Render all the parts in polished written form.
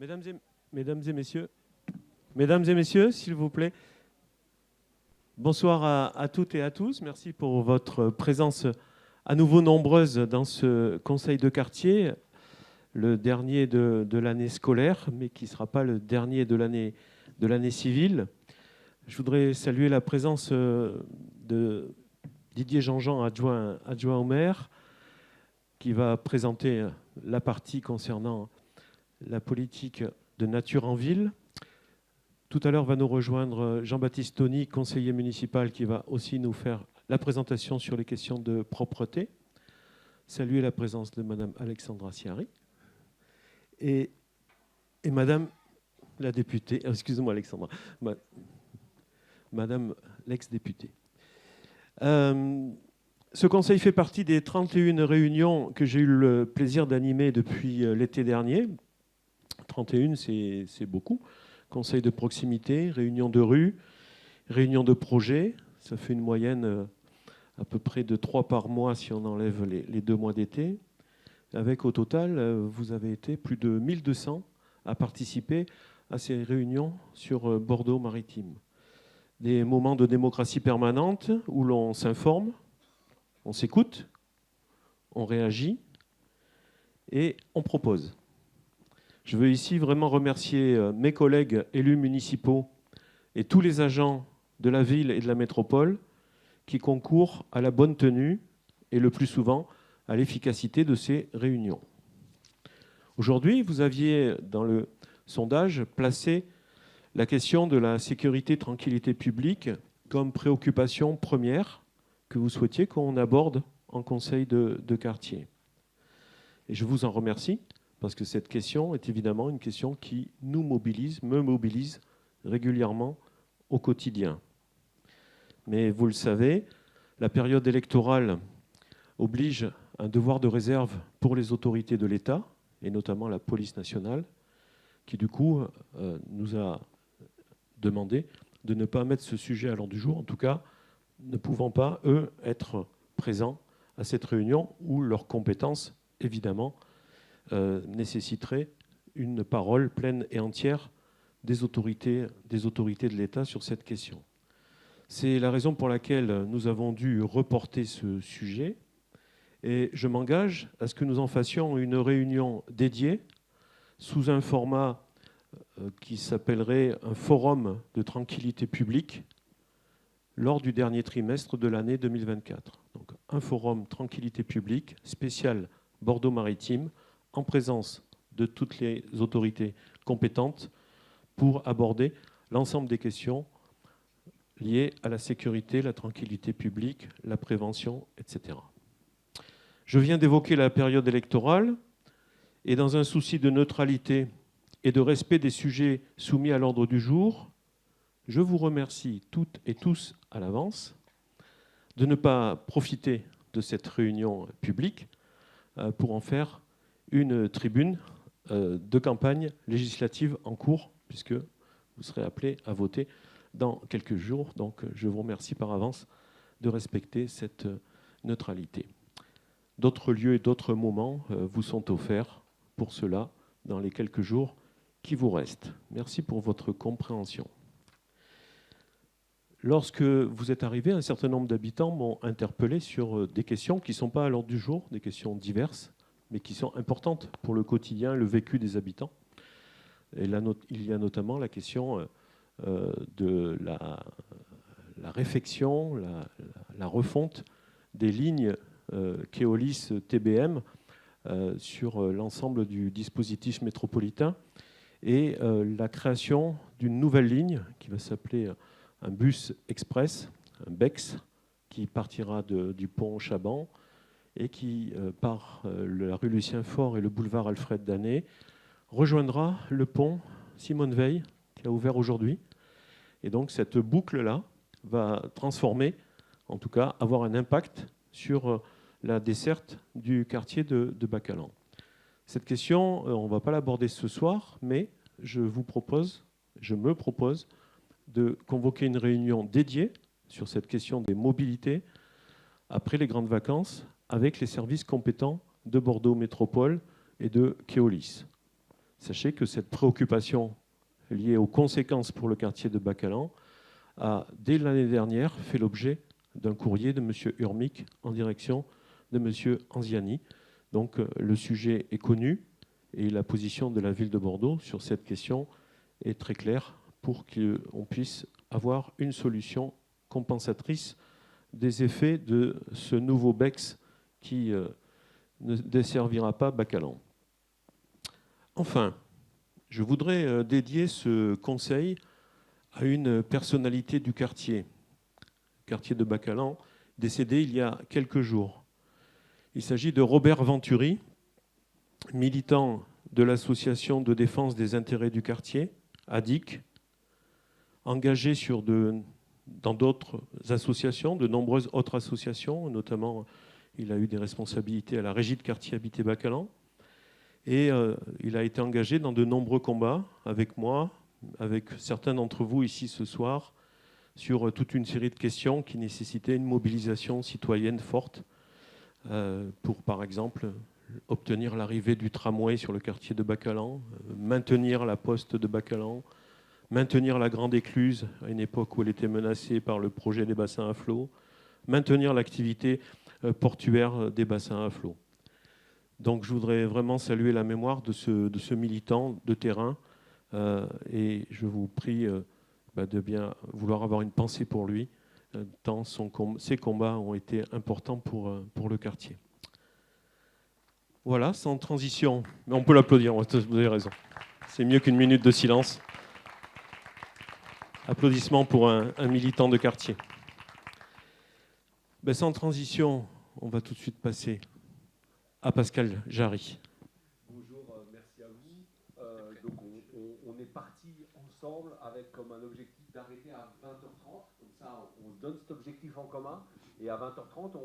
Mesdames et, mesdames et messieurs, s'il vous plaît, bonsoir à toutes et à tous. Merci pour votre présence à nouveau nombreuse dans ce conseil de quartier, le dernier de l'année scolaire, mais qui ne sera pas le dernier de l'année civile. Je voudrais saluer la présence de Didier Jean-Jean, adjoint au maire, qui va présenter la partie concernant la politique de nature en ville. Tout à l'heure va nous rejoindre Jean-Baptiste Tony, conseiller municipal, qui va aussi nous faire la présentation sur les questions de propreté. Saluer la présence de Madame Alexandra Ciari et Madame la députée, excusez-moi Alexandra, Madame l'ex-députée. Ce conseil fait partie des 31 réunions que j'ai eu le plaisir d'animer depuis l'été dernier. 31, c'est beaucoup. Conseil de proximité, réunion de rue, réunion de projet. Ça fait une moyenne à peu près de 3 par mois si on enlève les 2 mois d'été. Avec au total, vous avez été plus de 1200 à participer à ces réunions sur Bordeaux-Maritime. Des moments de démocratie permanente où l'on s'informe, on s'écoute, on réagit et on propose. Je veux ici vraiment remercier mes collègues élus municipaux et tous les agents de la ville et de la métropole qui concourent à la bonne tenue et le plus souvent à l'efficacité de ces réunions. Aujourd'hui, vous aviez dans le sondage placé la question de la sécurité, tranquillité publique comme préoccupation première que vous souhaitiez qu'on aborde en conseil de quartier. Et je vous en remercie. Parce que cette question est évidemment une question qui nous mobilise, me mobilise régulièrement au quotidien. Mais vous le savez, la période électorale oblige un devoir de réserve pour les autorités de l'État, et notamment la police nationale, qui du coup nous a demandé de ne pas mettre ce sujet à l'ordre du jour, en tout cas ne pouvant pas, eux, être présents à cette réunion où leurs compétences, évidemment, nécessiterait une parole pleine et entière des autorités de l'État sur cette question. C'est la raison pour laquelle nous avons dû reporter ce sujet et je m'engage à ce que nous en fassions une réunion dédiée sous un format qui s'appellerait un forum de tranquillité publique lors du dernier trimestre de l'année 2024. Donc un forum tranquillité publique spécial Bordeaux-Maritime en présence de toutes les autorités compétentes pour aborder l'ensemble des questions liées à la sécurité, la tranquillité publique, la prévention, etc. Je viens d'évoquer la période électorale et dans un souci de neutralité et de respect des sujets soumis à l'ordre du jour, je vous remercie toutes et tous à l'avance de ne pas profiter de cette réunion publique pour en faire une tribune de campagne législative en cours, puisque vous serez appelés à voter dans quelques jours. Donc je vous remercie par avance de respecter cette neutralité. D'autres lieux et d'autres moments vous sont offerts pour cela dans les quelques jours qui vous restent. Merci pour votre compréhension. Lorsque vous êtes arrivé, un certain nombre d'habitants m'ont interpellé sur des questions qui ne sont pas à l'ordre du jour, des questions diverses, mais qui sont importantes pour le quotidien, le vécu des habitants. Et là, il y a notamment la question de la réfection, la refonte des lignes Keolis TBM sur l'ensemble du dispositif métropolitain et la création d'une nouvelle ligne qui va s'appeler un bus express, un BEX, qui partira du pont Chaban et qui, par la rue Lucien Faure et le boulevard Alfred Danet, rejoindra le pont Simone Veil, qui a ouvert aujourd'hui. Et donc cette boucle-là va transformer, en tout cas avoir un impact sur la desserte du quartier de Bacalan. Cette question, on ne va pas l'aborder ce soir, mais je me propose de convoquer une réunion dédiée sur cette question des mobilités après les grandes vacances avec les services compétents de Bordeaux Métropole et de Keolis. Sachez que cette préoccupation liée aux conséquences pour le quartier de Bacalan a, dès l'année dernière, fait l'objet d'un courrier de M. Urmic en direction de M. Anziani. Donc le sujet est connu et la position de la ville de Bordeaux sur cette question est très claire pour qu'on puisse avoir une solution compensatrice des effets de ce nouveau BEX qui ne desservira pas Bacalan. Enfin, je voudrais dédier ce conseil à une personnalité du quartier de Bacalan, décédé il y a quelques jours. Il s'agit de Robert Venturi, militant de l'association de défense des intérêts du quartier, ADIC, engagé dans d'autres associations, de nombreuses autres associations, notamment il a eu des responsabilités à la Régie de quartier Habité Bacalan, et il a été engagé dans de nombreux combats avec moi, avec certains d'entre vous ici ce soir, sur toute une série de questions qui nécessitaient une mobilisation citoyenne forte pour, par exemple, obtenir l'arrivée du tramway sur le quartier de Bacalan, maintenir la poste de Bacalan, maintenir la grande écluse à une époque où elle était menacée par le projet des bassins à flot, maintenir l'activité portuaire des bassins à flot. Donc je voudrais vraiment saluer la mémoire de ce militant de terrain et je vous prie de bien vouloir avoir une pensée pour lui, tant ses combats ont été importants pour le quartier. Voilà, sans transition. Mais on peut l'applaudir, vous avez raison. C'est mieux qu'une minute de silence. Applaudissements pour un militant de quartier. Sans transition, on va tout de suite passer à Pascal Jarry. Bonjour, merci à vous. Donc on est parti ensemble avec comme un objectif d'arrêter à 20h30. Comme ça, on se donne cet objectif en commun. Et à 20h30,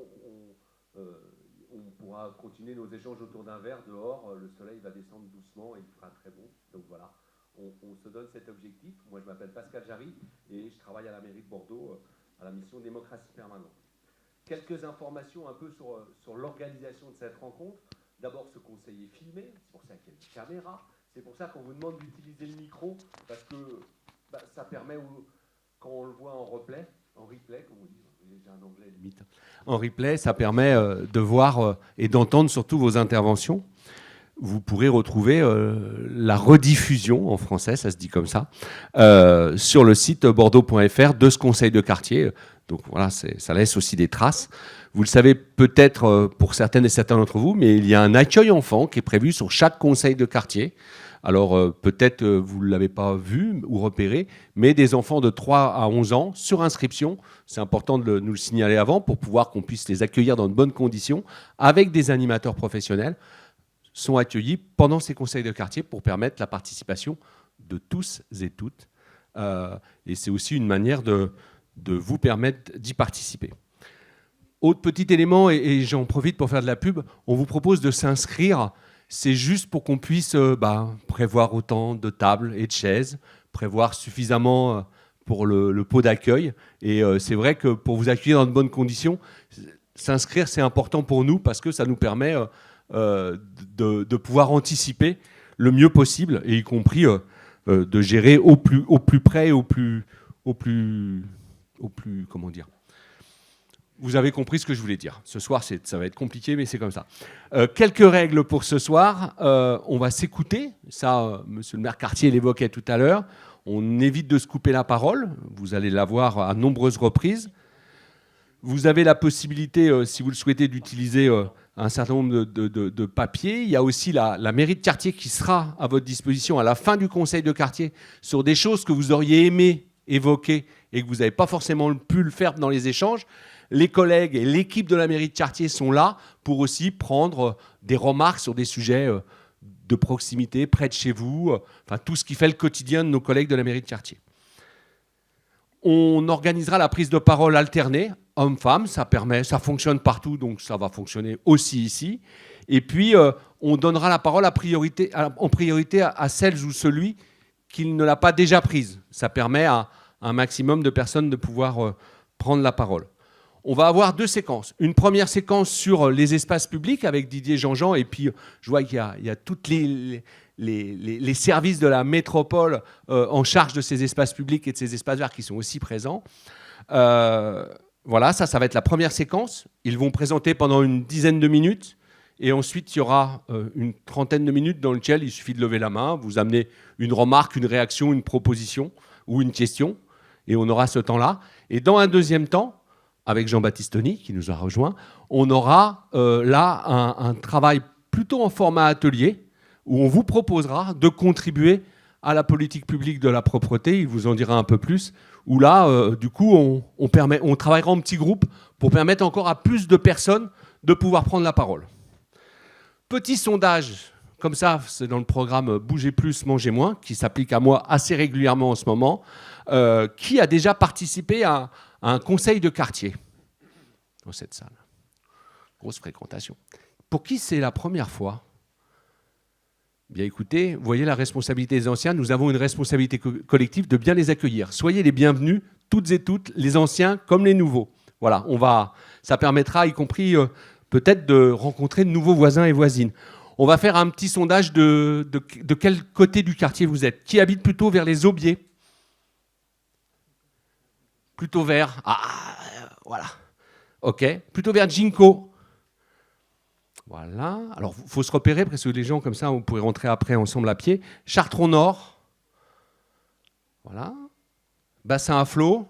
on pourra continuer nos échanges autour d'un verre dehors. Le soleil va descendre doucement et il fera très bon. Donc voilà, on se donne cet objectif. Moi, je m'appelle Pascal Jarry et je travaille à la mairie de Bordeaux à la mission démocratie permanente. Quelques informations un peu sur l'organisation de cette rencontre. D'abord, ce conseil est filmé, c'est pour ça qu'il y a une caméra. C'est pour ça qu'on vous demande d'utiliser le micro, parce que ça permet, quand on le voit en replay, comme on dit, j'ai un anglais limite. En replay, ça permet de voir et d'entendre surtout vos interventions. Vous pourrez retrouver la rediffusion, en français, ça se dit comme ça, sur le site bordeaux.fr de ce conseil de quartier. Donc voilà, ça laisse aussi des traces. Vous le savez peut-être pour certaines et certains d'entre vous, mais il y a un accueil enfant qui est prévu sur chaque conseil de quartier. Alors peut-être vous ne l'avez pas vu ou repéré, mais des enfants de 3 à 11 ans sur inscription. C'est important de nous le signaler avant pour pouvoir qu'on puisse les accueillir dans de bonnes conditions avec des animateurs professionnels sont accueillis pendant ces conseils de quartier pour permettre la participation de tous et toutes. Et c'est aussi une manière de vous permettre d'y participer. Autre petit élément, et j'en profite pour faire de la pub, on vous propose de s'inscrire. C'est juste pour qu'on puisse prévoir autant de tables et de chaises, prévoir suffisamment pour le pot d'accueil. Et c'est vrai que pour vous accueillir dans de bonnes conditions, s'inscrire, c'est important pour nous parce que ça nous permet de pouvoir anticiper le mieux possible, et y compris de gérer au plus près, au plus comment dire. Vous avez compris ce que je voulais dire. Ce soir, ça va être compliqué, mais c'est comme ça. Quelques règles pour ce soir. On va s'écouter. Ça, monsieur le maire Cartier l'évoquait tout à l'heure. On évite de se couper la parole. Vous allez l'avoir à nombreuses reprises. Vous avez la possibilité, si vous le souhaitez, d'utiliser un certain nombre de papiers. Il y a aussi la mairie de quartier qui sera à votre disposition à la fin du conseil de quartier sur des choses que vous auriez aimé évoquer et que vous n'avez pas forcément pu le faire dans les échanges. Les collègues et l'équipe de la mairie de quartier sont là pour aussi prendre des remarques sur des sujets de proximité, près de chez vous, enfin tout ce qui fait le quotidien de nos collègues de la mairie de quartier. On organisera la prise de parole alternée, hommes-femmes, ça fonctionne partout, donc ça va fonctionner aussi ici. Et puis, on donnera la parole en priorité à celles ou celui qui ne l'a pas déjà prise. Ça permet à un maximum de personnes de pouvoir prendre la parole. On va avoir 2 séquences. Une première séquence sur les espaces publics avec Didier Jean-Jean, et puis je vois qu'il y a toutes les services de la métropole en charge de ces espaces publics et de ces espaces verts qui sont aussi présents. Voilà, ça va être la première séquence. Ils vont présenter pendant une dizaine de minutes. Et ensuite, il y aura une trentaine de minutes dans lesquelles il suffit de lever la main, vous amenez une remarque, une réaction, une proposition ou une question. Et on aura ce temps-là. Et dans un deuxième temps, avec Jean-Baptiste Tony, qui nous a rejoint, on aura là un travail plutôt en format atelier, où on vous proposera de contribuer à la politique publique de la propreté. Il vous en dira un peu plus. Où là, du coup, on travaillera en petits groupes pour permettre encore à plus de personnes de pouvoir prendre la parole. Petit sondage, comme ça, c'est dans le programme Bougez plus, mangez moins, qui s'applique à moi assez régulièrement en ce moment. Qui a déjà participé à un conseil de quartier dans cette salle? Grosse fréquentation. Pour qui c'est la première fois? Bien écoutez, vous voyez la responsabilité des anciens, nous avons une responsabilité collective de bien les accueillir. Soyez les bienvenus, toutes et toutes, les anciens comme les nouveaux. Voilà, ça permettra, y compris peut-être de rencontrer de nouveaux voisins et voisines. On va faire un petit sondage de quel côté du quartier vous êtes. Qui habite plutôt vers les Aubiers? Plutôt vers... Ah, voilà. OK. Plutôt vers Ginkgo. Voilà. Alors, il faut se repérer, parce que les gens, comme ça, on pourrait rentrer après ensemble à pied. Chartron-Nord. Voilà. Bassin à flot.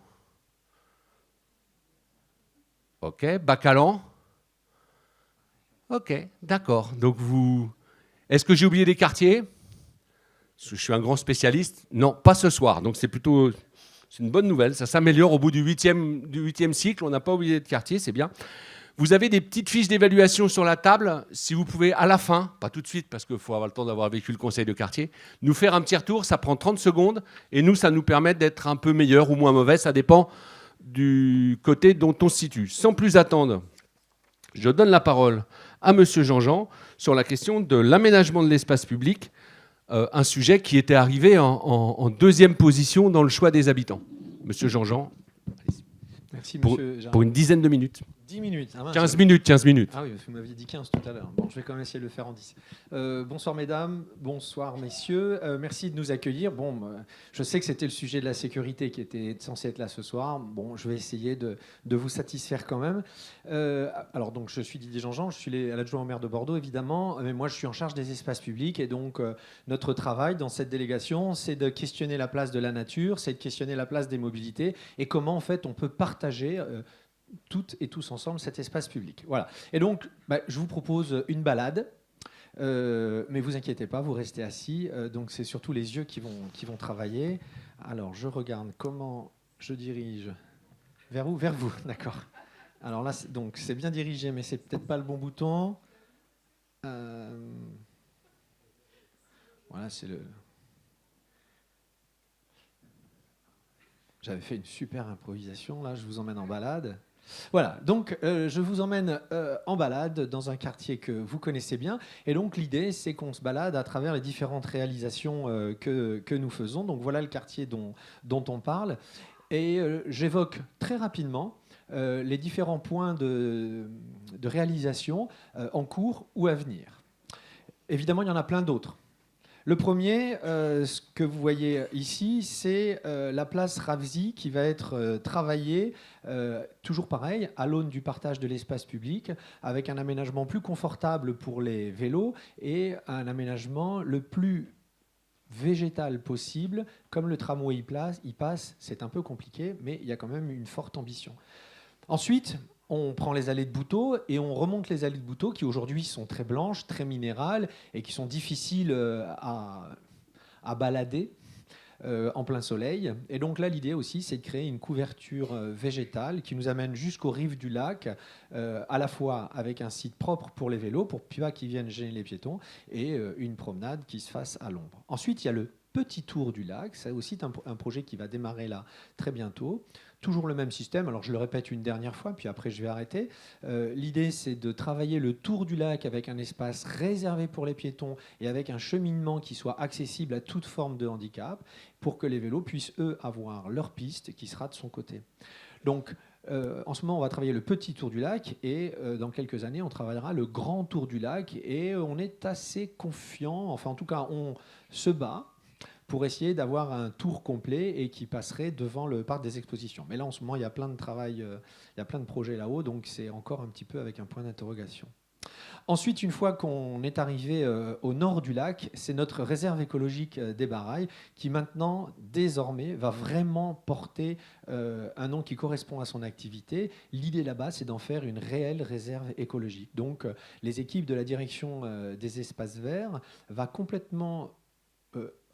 OK. Bacalan. OK, d'accord. Donc vous... Est-ce que j'ai oublié des quartiers? Je suis un grand spécialiste. Non, pas ce soir. Donc c'est plutôt... C'est une bonne nouvelle. Ça s'améliore au bout du 8e cycle. On n'a pas oublié de quartier, c'est bien. Vous avez des petites fiches d'évaluation sur la table. Si vous pouvez, à la fin, pas tout de suite, parce qu'il faut avoir le temps d'avoir vécu le conseil de quartier, nous faire un petit retour. Ça prend 30 secondes. Et nous, ça nous permet d'être un peu meilleur ou moins mauvais. Ça dépend du côté dont on se situe. Sans plus attendre, je donne la parole à Monsieur Jean-Jean sur la question de l'aménagement de l'espace public, un sujet qui était arrivé en deuxième position dans le choix des habitants. Monsieur Jean-Jean, merci, monsieur pour une dizaine de minutes. 10 minutes. Ah, mince, 15 minutes, 15 minutes. Ah oui, vous m'aviez dit 15 tout à l'heure. Bon, je vais quand même essayer de le faire en 10. Bonsoir mesdames, bonsoir messieurs. Merci de nous accueillir. Bon, je sais que c'était le sujet de la sécurité qui était censé être là ce soir. Bon, je vais essayer de vous satisfaire quand même. Alors, donc, je suis Didier Jean-Jean, je suis l'adjoint au maire de Bordeaux, évidemment. Mais moi, je suis en charge des espaces publics. Et donc, notre travail dans cette délégation, c'est de questionner la place de la nature, c'est de questionner la place des mobilités et comment, en fait, on peut partager toutes et tous ensemble cet espace public. Voilà. Et donc, je vous propose une balade, mais vous inquiétez pas, vous restez assis. Donc, c'est surtout les yeux qui vont travailler. Alors, je regarde comment je dirige. Vers où? Vers vous, d'accord. Alors là, donc, c'est bien dirigé, mais c'est peut-être pas le bon bouton. Voilà, c'est le... J'avais fait une super improvisation, là, je vous emmène en balade. Voilà, donc je vous emmène en balade dans un quartier que vous connaissez bien. Et donc l'idée, c'est qu'on se balade à travers les différentes réalisations que nous faisons. Donc voilà le quartier dont on parle. Et j'évoque très rapidement les différents points de réalisation en cours ou à venir. Évidemment, il y en a plein d'autres. Le premier, ce que vous voyez ici, c'est la place Ravzi qui va être travaillée, toujours pareil, à l'aune du partage de l'espace public, avec un aménagement plus confortable pour les vélos et un aménagement le plus végétal possible. Comme le tramway y passe, c'est un peu compliqué, mais il y a quand même une forte ambition. Ensuite, on prend les allées de Bouteau et on remonte les allées de Bouteau qui aujourd'hui sont très blanches, très minérales et qui sont difficiles à balader en plein soleil. Et donc là, l'idée aussi, c'est de créer une couverture végétale qui nous amène jusqu'aux rives du lac, à la fois avec un site propre pour les vélos, pour pas qu'ils viennent gêner les piétons, et une promenade qui se fasse à l'ombre. Ensuite, il y a le petit tour du lac. C'est aussi un projet qui va démarrer là très bientôt. Toujours le même système, alors je le répète une dernière fois, puis après je vais arrêter. L'idée, c'est de travailler le tour du lac avec un espace réservé pour les piétons et avec un cheminement qui soit accessible à toute forme de handicap pour que les vélos puissent, eux, avoir leur piste qui sera de son côté. Donc, En ce moment, on va travailler le petit tour du lac et dans quelques années, on travaillera le grand tour du lac et on est assez confiant, enfin en tout cas, on se bat pour essayer d'avoir un tour complet et qui passerait devant le parc des expositions. Mais là, en ce moment, il y a plein de travail, il y a plein de projets là-haut, donc c'est encore un petit peu avec un point d'interrogation. Ensuite, une fois qu'on est arrivé au nord du lac, c'est notre réserve écologique des Barailles qui maintenant, désormais, va vraiment porter un nom qui correspond à son activité. L'idée là-bas, c'est d'en faire une réelle réserve écologique. Donc, les équipes de la direction des espaces verts va complètement...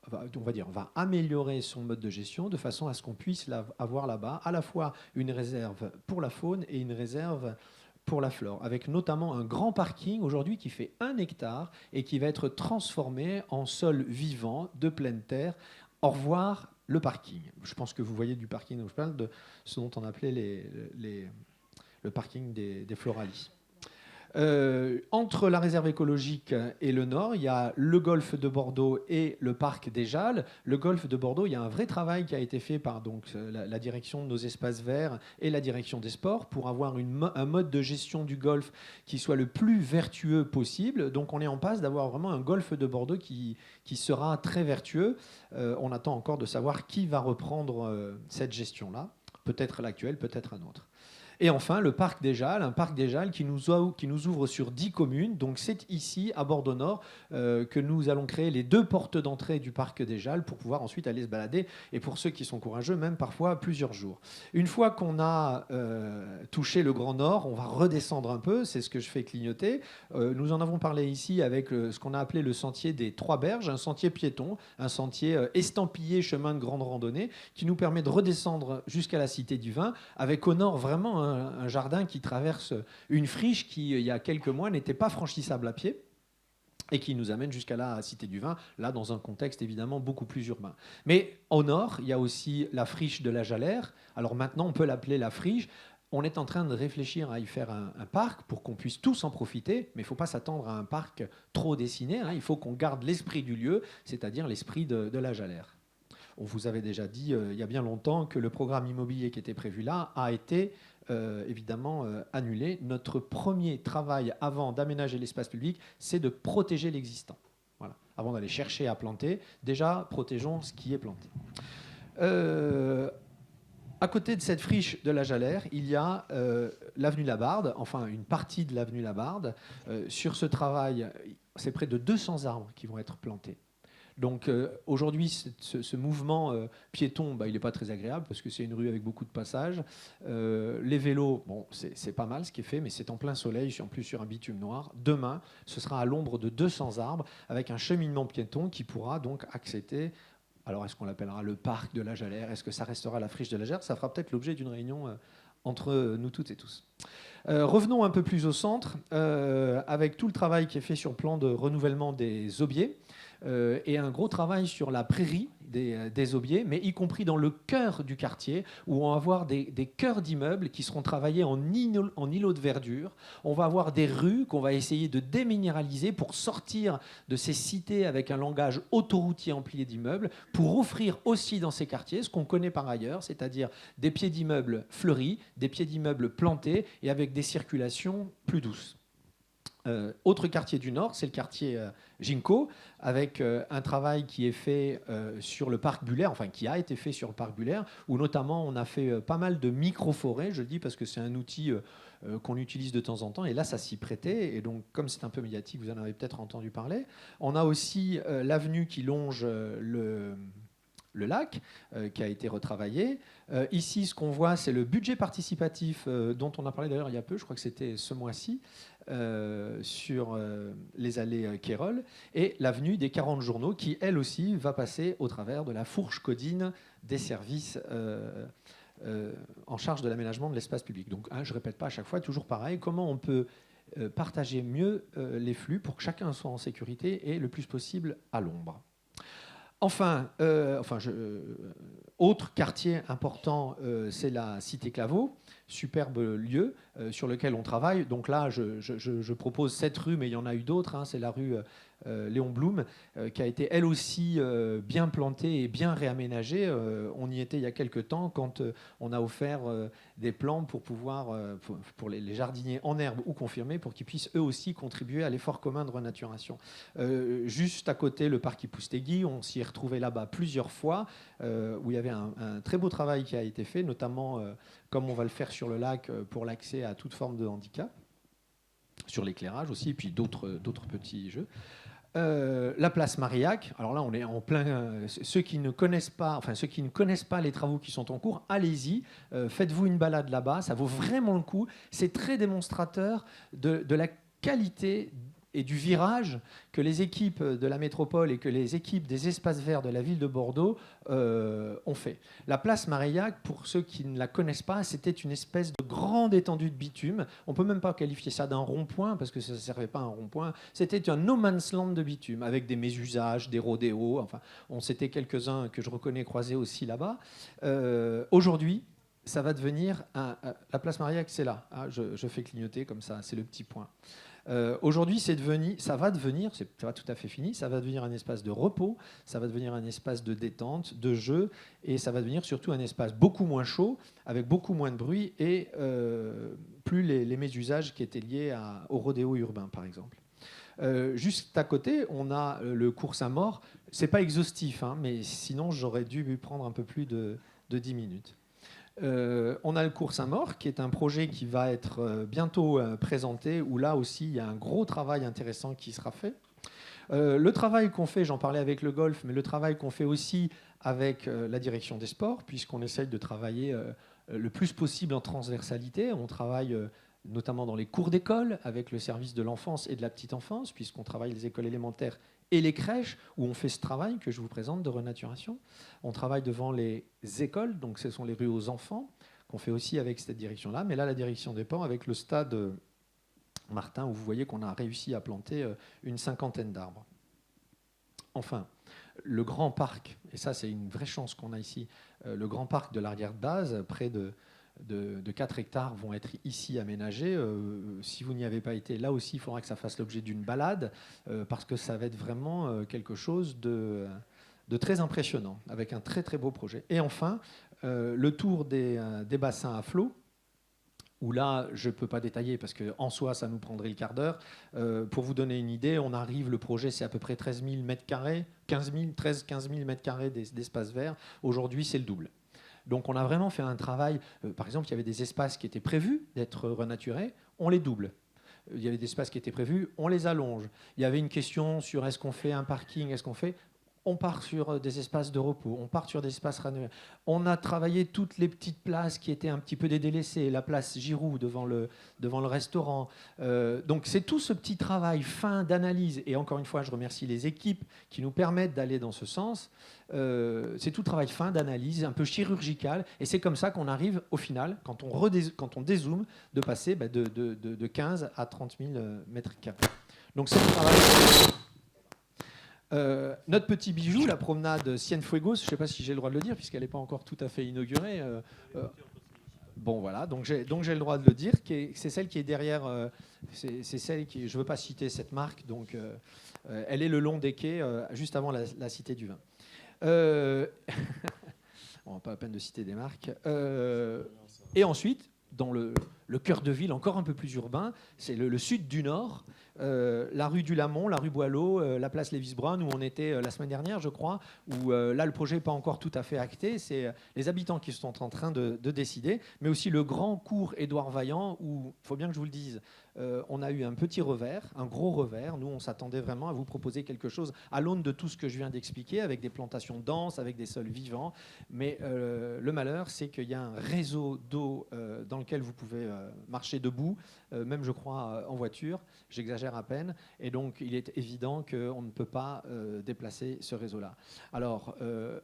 va améliorer son mode de gestion de façon à ce qu'on puisse avoir là-bas à la fois une réserve pour la faune et une réserve pour la flore, avec notamment un grand parking aujourd'hui qui fait 1 hectare et qui va être transformé en sol vivant de pleine terre. Au revoir le parking. Je pense que vous voyez du parking, je parle de ce dont on appelait le parking des Floralis. Entre la réserve écologique et le nord, il y a le golfe de Bordeaux et le parc des Jalles. Le golfe de Bordeaux, il y a un vrai travail qui a été fait par donc, la direction de nos espaces verts et la direction des sports pour avoir un mode de gestion du golfe qui soit le plus vertueux possible. Donc on est en passe d'avoir vraiment un golfe de Bordeaux qui sera très vertueux. On attend encore de savoir qui va reprendre cette gestion-là. Peut-être l'actuel, peut-être un autre. Et enfin, le parc des Jalles, un parc des Jalles qui nous ouvre sur 10 communes. Donc c'est ici, à Bordeaux Nord, que nous allons créer les 2 portes d'entrée du parc des Jalles pour pouvoir ensuite aller se balader. Et pour ceux qui sont courageux, même parfois plusieurs jours. Une fois qu'on a touché le Grand Nord, on va redescendre un peu. C'est ce que je fais clignoter. Nous en avons parlé ici avec ce qu'on a appelé le sentier des 3 berges, un sentier piéton, un sentier estampillé chemin de grande randonnée qui nous permet de redescendre jusqu'à la Cité du Vin avec au nord vraiment un jardin qui traverse une friche qui, il y a quelques mois, n'était pas franchissable à pied et qui nous amène jusqu'à la Cité du Vin, là dans un contexte évidemment beaucoup plus urbain. Mais au nord, il y a aussi la friche de la Jalère. Alors maintenant, on peut l'appeler la friche. On est en train de réfléchir à y faire un parc pour qu'on puisse tous en profiter, mais il ne faut pas s'attendre à un parc trop dessiné. Il faut qu'on garde l'esprit du lieu, c'est-à-dire l'esprit de la Jalère. On vous avait déjà dit il y a bien longtemps que le programme immobilier qui était prévu là a été évidemment annulé. Notre premier travail avant d'aménager l'espace public, c'est de protéger l'existant. Voilà. Avant d'aller chercher à planter, déjà protégeons ce qui est planté. À côté de cette friche de la Jalère, il y a l'avenue Labarde, enfin une partie de l'avenue Labarde. Sur ce travail, c'est près de 200 arbres qui vont être plantés. Donc aujourd'hui, ce mouvement piéton, il n'est pas très agréable parce que c'est une rue avec beaucoup de passages. Les vélos, bon, c'est pas mal ce qui est fait, mais c'est en plein soleil, en plus sur un bitume noir. Demain, ce sera à l'ombre de 200 arbres avec un cheminement piéton qui pourra donc accéder. Alors, est-ce qu'on l'appellera le parc de la Jalère? Est-ce que ça restera la friche de la Jalère? Ça fera peut-être l'objet d'une réunion entre nous toutes et tous. Revenons un peu plus au centre, avec tout le travail qui est fait sur le plan de renouvellement des aubiers, et un gros travail sur la prairie des aubiers, mais y compris dans le cœur du quartier, où on va avoir des cœurs d'immeubles qui seront travaillés en îlots de verdure. On va avoir des rues qu'on va essayer de déminéraliser pour sortir de ces cités avec un langage autoroutier empli d'immeubles, pour offrir aussi dans ces quartiers ce qu'on connaît par ailleurs, c'est-à-dire des pieds d'immeubles fleuris, des pieds d'immeubles plantés et avec des circulations plus douces. Autre quartier du Nord, c'est le quartier Ginko, avec un travail qui est fait sur le parc Bullaire, enfin qui a été fait sur le parc Bullaire, où notamment on a fait pas mal de micro-forêts, je le dis parce que c'est un outil qu'on utilise de temps en temps, et là ça s'y prêtait, et donc comme c'est un peu médiatique, vous en avez peut-être entendu parler. On a aussi l'avenue qui longe le lac, qui a été retravaillé. Ici, ce qu'on voit, c'est le budget participatif dont on a parlé d'ailleurs il y a peu, je crois que c'était ce mois-ci, sur les allées Quérol, et l'avenue des 40 journaux, qui, elle aussi, va passer au travers de la fourche codine des services en charge de l'aménagement de l'espace public. Donc, je ne répète pas à chaque fois, toujours pareil, comment on peut partager mieux les flux pour que chacun soit en sécurité et le plus possible à l'ombre. Enfin, autre quartier important, c'est la Cité Claveau, superbe lieu, sur lequel on travaille. Donc là, je propose cette rue, mais il y en a eu d'autres. Hein. C'est la rue Léon Blum, qui a été elle aussi bien plantée et bien réaménagée. On y était il y a quelques temps quand on a offert des plans pour pouvoir, pour les jardiniers en herbe ou confirmés, pour qu'ils puissent eux aussi contribuer à l'effort commun de renaturation. Juste à côté, le parc Ipoustegui, on s'y est retrouvé là-bas plusieurs fois, où il y avait un très beau travail qui a été fait, notamment comme on va le faire sur le lac pour l'accès à toute forme de handicap, sur l'éclairage aussi, et puis d'autres petits jeux. La place Marillac, alors là on est en plein. Ceux qui ne connaissent pas les travaux qui sont en cours, allez-y, faites-vous une balade là-bas, ça vaut vraiment le coup. C'est très démonstrateur de la qualité et du virage que les équipes de la métropole et que les équipes des espaces verts de la ville de Bordeaux ont fait. La place Marillac, pour ceux qui ne la connaissent pas, c'était une espèce de grande étendue de bitume. On ne peut même pas qualifier ça d'un rond-point, parce que ça ne servait pas à un rond-point. C'était un no man's land de bitume, avec des mésusages, des rodéos. Enfin, on s'était quelques-uns que je reconnais croisés aussi là-bas. Aujourd'hui, ça va devenir... la place Marillac, c'est là. Ah, je fais clignoter comme ça, c'est le petit point. Aujourd'hui, ça va devenir, c'est pas tout à fait fini, ça va devenir un espace de repos, ça va devenir un espace de détente, de jeu, et ça va devenir surtout un espace beaucoup moins chaud, avec beaucoup moins de bruit, et plus les mésusages qui étaient liés au rodéo urbain, par exemple. Juste à côté, on a le cours Saint-Maur. C'est pas exhaustif, hein, mais sinon j'aurais dû prendre un peu plus de 10 minutes. On a le cours Saint-Maur, qui est un projet qui va être bientôt présenté, où là aussi il y a un gros travail intéressant qui sera fait. Le travail qu'on fait, j'en parlais avec le golf, mais le travail qu'on fait aussi avec la direction des sports, puisqu'on essaye de travailler le plus possible en transversalité. On travaille notamment dans les cours d'école avec le service de l'enfance et de la petite enfance, puisqu'on travaille les écoles élémentaires et les crèches, où on fait ce travail que je vous présente de renaturation. On travaille devant les écoles, donc ce sont les rues aux enfants, qu'on fait aussi avec cette direction-là. Mais là, la direction des ports, avec le stade Martin, où vous voyez qu'on a réussi à planter une 50aine d'arbres. Enfin, le grand parc, et ça c'est une vraie chance qu'on a ici, le grand parc de l'arrière de base, près de 4 hectares vont être ici aménagés. Si vous n'y avez pas été, là aussi, il faudra que ça fasse l'objet d'une balade, parce que ça va être vraiment quelque chose de très impressionnant, avec un très très beau projet. Et enfin, le tour des bassins à flot, où là, je ne peux pas détailler, parce qu'en soi, ça nous prendrait le quart d'heure. Pour vous donner une idée, le projet, c'est à peu près 13 000 mètres carrés, 15 000 mètres carrés d'espace vert. Aujourd'hui, c'est le double. Donc on a vraiment fait un travail. Par exemple, il y avait des espaces qui étaient prévus d'être renaturés, on les double. Il y avait des espaces qui étaient prévus, on les allonge. Il y avait une question sur est-ce qu'on fait un parking, on part sur des espaces de repos, on part sur des espaces ranurés. On a travaillé toutes les petites places qui étaient un petit peu délaissées, la place Giroud devant le restaurant. Donc c'est tout ce petit travail fin d'analyse, et encore une fois, je remercie les équipes qui nous permettent d'aller dans ce sens. C'est tout travail fin d'analyse, un peu chirurgical, et c'est comme ça qu'on arrive au final, quand on dézoome, de passer de 15 à 30 000 mètres carrés. Donc c'est le travail... notre petit bijou, la promenade Cienfuegos, je ne sais pas si j'ai le droit de le dire, puisqu'elle n'est pas encore tout à fait inaugurée. Bon, voilà, donc j'ai le droit de le dire. C'est celle qui est derrière. C'est celle qui. Je ne veux pas citer cette marque, donc elle est le long des quais, juste avant la Cité du Vin. Bon, pas à peine de citer des marques. Et ensuite, dans le cœur de ville, encore un peu plus urbain, c'est le sud du Nord. La rue du Lamont, la rue Boileau, la place Lévis-Brown, où on était la semaine dernière, je crois, où là, le projet n'est pas encore tout à fait acté. C'est les habitants qui sont en train de décider, mais aussi le grand cours Édouard Vaillant, où, il faut bien que je vous le dise, on a eu un petit revers, un gros revers. Nous, on s'attendait vraiment à vous proposer quelque chose à l'aune de tout ce que je viens d'expliquer, avec des plantations denses, avec des sols vivants. Mais le malheur, c'est qu'il y a un réseau d'eau dans lequel vous pouvez marcher debout, même, je crois, en voiture. J'exagère à peine. Et donc, il est évident qu'on ne peut pas déplacer ce réseau-là. Alors,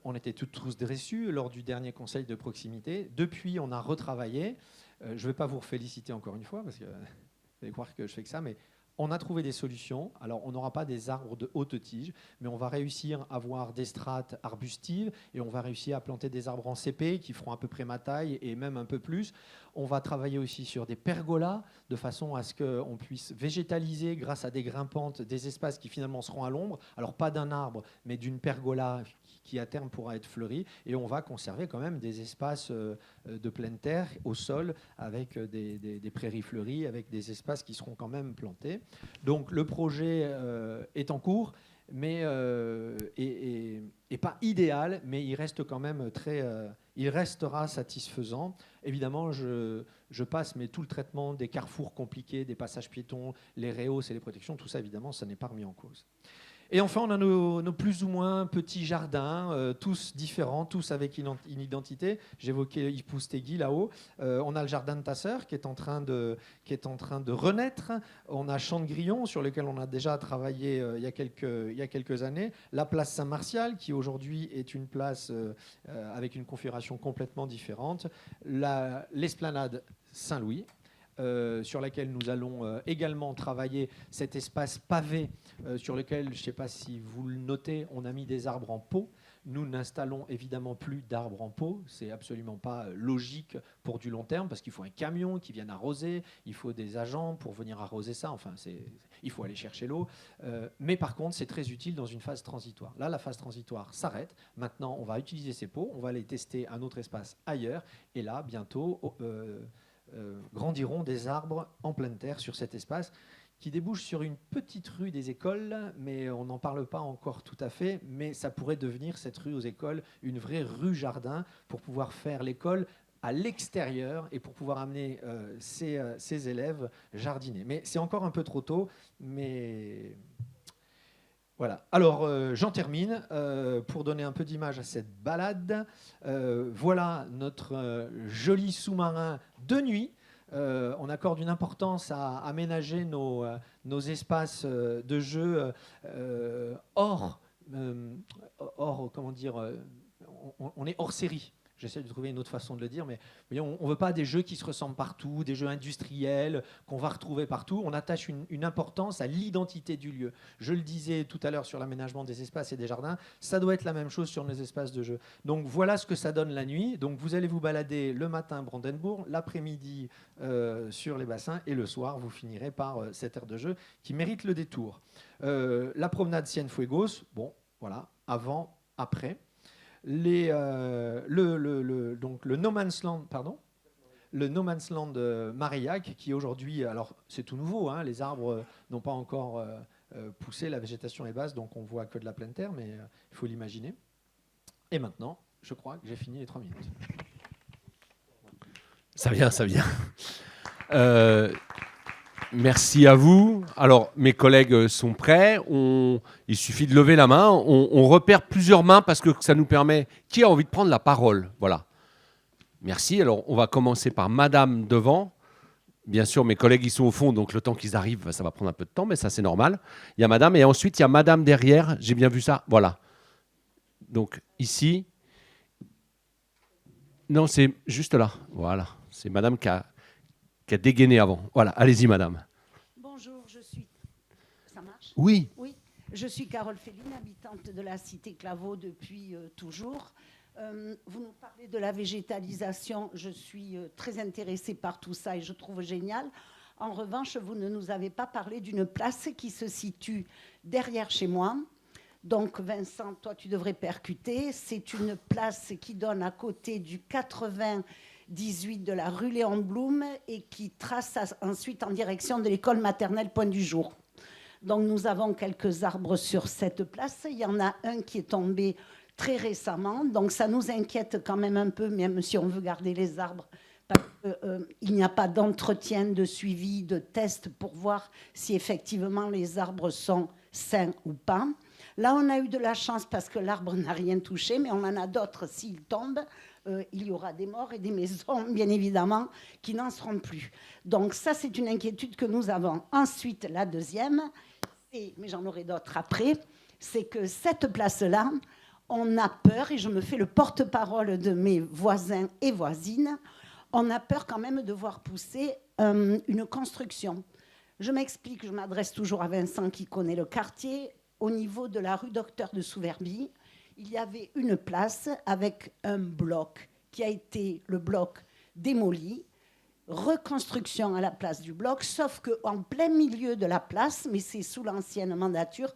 on était tous déçus lors du dernier conseil de proximité. Depuis, on a retravaillé. Je ne vais pas vous féliciter encore une fois, parce que vous allez croire que je fais que ça, mais on a trouvé des solutions. Alors, on n'aura pas des arbres de haute tige, mais on va réussir à avoir des strates arbustives, et on va réussir à planter des arbres en CP qui feront à peu près ma taille et même un peu plus. On va travailler aussi sur des pergolas, de façon à ce qu'on puisse végétaliser grâce à des grimpantes des espaces qui finalement seront à l'ombre. Alors pas d'un arbre, mais d'une pergola qui à terme pourra être fleurie. Et on va conserver quand même des espaces de pleine terre au sol avec des prairies fleuries, avec des espaces qui seront quand même plantés. Donc le projet est en cours, mais et pas idéal, mais il reste quand même il restera satisfaisant. Évidemment, je passe, mais tout le traitement des carrefours compliqués, des passages piétons, les rehausses et les protections, tout ça, évidemment, ça n'est pas remis en cause. Et enfin, on a nos plus ou moins petits jardins, tous différents, tous avec une identité. J'évoquais Ipoustegui là-haut. On a le jardin de Tasseur qui est en train de renaître. On a Champ de Grillon sur lequel on a déjà travaillé il y a quelques années. La place Saint-Martial qui aujourd'hui est une place avec une configuration complètement différente. L'esplanade Saint-Louis. Sur laquelle nous allons également travailler cet espace pavé sur lequel, je ne sais pas si vous le notez, on a mis des arbres en pot. Nous n'installons évidemment plus d'arbres en pot. C'est absolument pas logique pour du long terme parce qu'il faut un camion qui vienne arroser, il faut des agents pour venir arroser ça. Enfin, il faut aller chercher l'eau. Mais par contre, c'est très utile dans une phase transitoire. Là, la phase transitoire s'arrête. Maintenant, on va utiliser ces pots, on va aller tester un autre espace ailleurs. Et là, bientôt... grandiront des arbres en pleine terre sur cet espace qui débouche sur une petite rue des écoles, mais on n'en parle pas encore tout à fait, mais ça pourrait devenir, cette rue aux écoles, une vraie rue jardin pour pouvoir faire l'école à l'extérieur et pour pouvoir amener ces élèves jardiner. Mais c'est encore un peu trop tôt, mais... Voilà. Alors, j'en termine pour donner un peu d'image à cette balade. Voilà notre joli sous-marin de nuit. On accorde une importance à aménager nos espaces de jeu hors comment dire, on est hors série. J'essaie de trouver une autre façon de le dire, mais on ne veut pas des jeux qui se ressemblent partout, des jeux industriels qu'on va retrouver partout. On attache une importance à l'identité du lieu. Je le disais tout à l'heure sur l'aménagement des espaces et des jardins, ça doit être la même chose sur nos espaces de jeu. Donc voilà ce que ça donne la nuit. Donc vous allez vous balader le matin à Brandebourg, l'après-midi sur les bassins, et le soir, vous finirez par cette aire de jeu qui mérite le détour. La promenade Cienfuegos, bon, voilà, avant, après. Donc le No Man's Land, pardon, le No Man's Land Marillac, qui aujourd'hui, alors c'est tout nouveau, hein, les arbres n'ont pas encore poussé, la végétation est basse, donc on voit que de la pleine terre, mais il faut l'imaginer. Et maintenant, je crois que j'ai fini les 3 minutes. Ça vient. Merci à vous. Alors, mes collègues sont prêts. Il suffit de lever la main. On repère plusieurs mains parce que ça nous permet... Qui a envie de prendre la parole? Voilà. Merci. Alors, on va commencer par Madame devant. Bien sûr, mes collègues, ils sont au fond, donc le temps qu'ils arrivent, ça va prendre un peu de temps, mais ça, c'est normal. Il y a Madame, et ensuite, il y a Madame derrière. J'ai bien vu ça. Voilà. Donc, ici... Non, c'est juste là. Voilà. C'est Madame qui a dégainé avant. Voilà, allez-y, madame. Bonjour, je suis... Ça marche? Oui. Oui, je suis Carole Féline, habitante de la cité Claveau depuis toujours. Vous nous parlez de la végétalisation. Je suis très intéressée par tout ça et je trouve génial. En revanche, vous ne nous avez pas parlé d'une place qui se situe derrière chez moi. Donc, Vincent, toi, tu devrais percuter. C'est une place qui donne à côté du 98 de la rue Léon Blum et qui trace ensuite en direction de l'école maternelle Point du Jour. Donc nous avons quelques arbres sur cette place. Il y en a un qui est tombé très récemment. Donc ça nous inquiète quand même un peu, même si on veut garder les arbres, parce qu'il n'y a pas d'entretien, de suivi, de test pour voir si effectivement les arbres sont sains ou pas. Là, on a eu de la chance parce que l'arbre n'a rien touché, mais on en a d'autres. S'il tombe, il y aura des morts et des maisons, bien évidemment, qui n'en seront plus. Donc ça, c'est une inquiétude que nous avons. Ensuite, la deuxième, mais j'en aurai d'autres après, c'est que cette place-là, on a peur, et je me fais le porte-parole de mes voisins et voisines, on a peur quand même de voir pousser une construction. Je m'explique, je m'adresse toujours à Vincent qui connaît le quartier. Au niveau de la rue Docteur de Souverbie, il y avait une place avec un bloc qui a été le bloc démoli. reconstruction à la place du bloc, sauf qu'en plein milieu de la place, mais c'est sous l'ancienne mandature,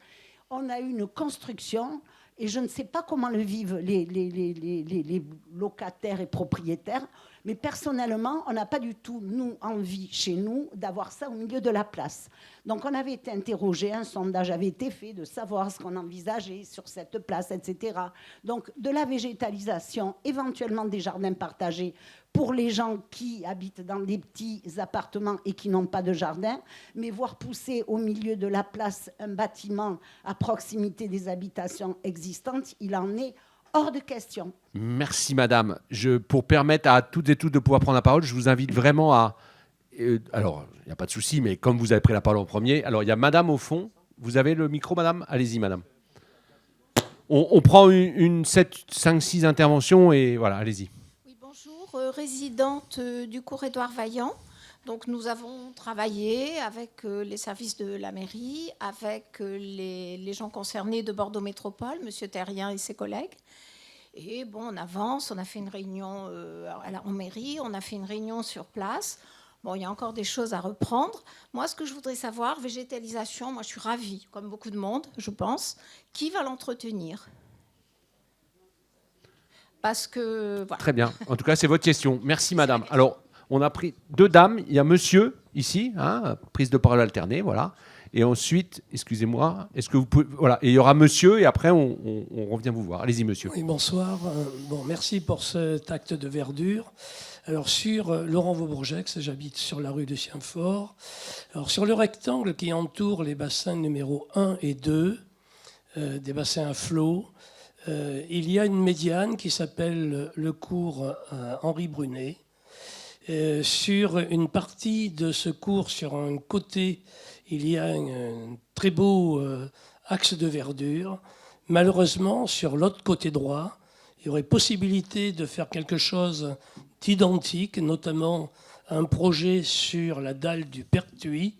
on a eu une construction, et je ne sais pas comment le vivent les locataires et propriétaires, mais personnellement, on n'a pas du tout, nous, envie chez nous d'avoir ça au milieu de la place. Donc on avait été interrogé, un sondage avait été fait de savoir ce qu'on envisageait sur cette place, etc. Donc de la végétalisation, éventuellement des jardins partagés pour les gens qui habitent dans des petits appartements et qui n'ont pas de jardin, mais voir pousser au milieu de la place un bâtiment à proximité des habitations existantes, il en est hors de question. Merci, madame. Pour permettre à toutes et tous de pouvoir prendre la parole, je vous invite vraiment à... alors, il n'y a pas de souci, mais comme vous avez pris la parole en premier, alors il y a madame au fond. Vous avez le micro, madame? Allez-y, madame. On prend une 5-6 interventions et voilà, allez-y. Oui, bonjour, résidente du cours Édouard Vaillant. Donc, nous avons travaillé avec les services de la mairie, avec les gens concernés de Bordeaux Métropole, M. Terrien et ses collègues. Et bon, on avance, on a fait une réunion en mairie, on a fait une réunion sur place. Bon, il y a encore des choses à reprendre. Moi, ce que je voudrais savoir, végétalisation, moi je suis ravie, comme beaucoup de monde, je pense. Qui va l'entretenir ? Parce que... Voilà. Très bien. En tout cas, c'est votre question. Merci, madame. Alors, on a pris 2 dames. Il y a monsieur, ici, hein, prise de parole alternée, voilà. Et ensuite, excusez-moi, est-ce que vous pouvez... Voilà, et il y aura monsieur, et après, on revient vous voir. Allez-y, monsieur. Oui, bonsoir. Merci pour cet acte de verdure. Alors, sur Laurent Vaubourgex, j'habite sur la rue de Cienfort. Alors, sur le rectangle qui entoure les bassins numéro 1 et 2, des bassins à flot, il y a une médiane qui s'appelle le cours Henri Brunet. Sur une partie de ce cours, sur un côté, il y a un très beau axe de verdure. Malheureusement, sur l'autre côté droit, il y aurait possibilité de faire quelque chose d'identique, notamment un projet sur la dalle du Pertuis,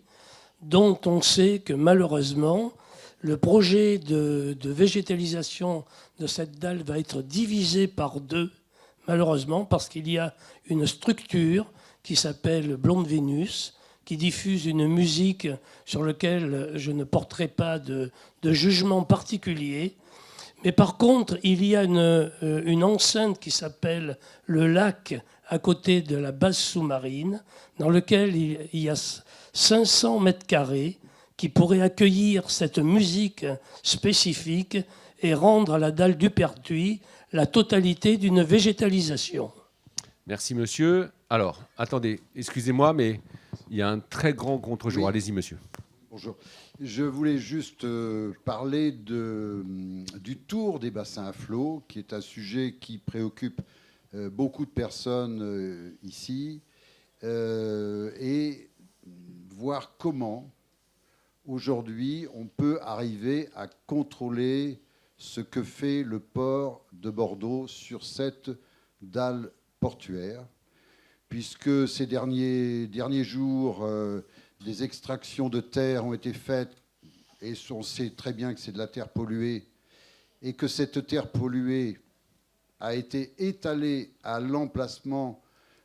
dont on sait que malheureusement, le projet de végétalisation de cette dalle va être divisé par 2, malheureusement, parce qu'il y a une structure qui s'appelle Blonde Vénus, qui diffuse une musique sur laquelle je ne porterai pas de jugement particulier. Mais par contre, il y a une enceinte qui s'appelle le lac à côté de la base sous-marine, dans lequel il y a 500 mètres carrés qui pourraient accueillir cette musique spécifique et rendre à la dalle du Pertuis la totalité d'une végétalisation. Merci, monsieur. Alors, attendez, excusez-moi, mais il y a un très grand contre-jour. Oui. Allez-y, monsieur. Bonjour. Je voulais juste parler du tour des bassins à flot, qui est un sujet qui préoccupe beaucoup de personnes ici, et voir comment, aujourd'hui, on peut arriver à contrôler ce que fait le port de Bordeaux sur cette dalle portuaire, puisque ces derniers jours, des extractions de terre ont été faites, et on sait très bien que c'est de la terre polluée, et que cette terre polluée a été étalée à l'emplacement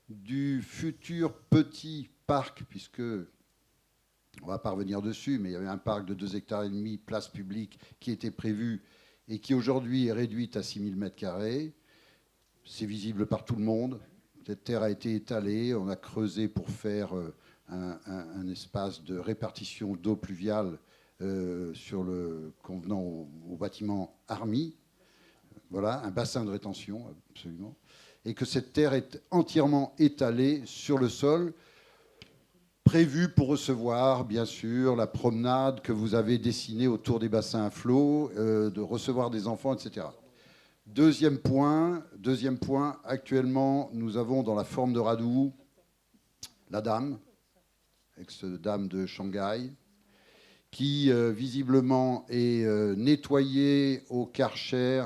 du futur petit parc, puisque, on ne va pas revenir dessus, mais il y avait un parc de 2,5 hectares, place publique, qui était prévu, et qui aujourd'hui est réduite à 6 000 m². C'est visible par tout le monde. Cette terre a été étalée, on a creusé pour faire un espace de répartition d'eau pluviale convenant au bâtiment Army. Voilà, un bassin de rétention, absolument. Et que cette terre est entièrement étalée sur le sol, prévue pour recevoir, bien sûr, la promenade que vous avez dessinée autour des bassins à flot, de recevoir des enfants, etc. Deuxième point, actuellement, nous avons dans la forme de Radou la dame, ex-dame de Shanghai, qui visiblement est nettoyée au Karcher,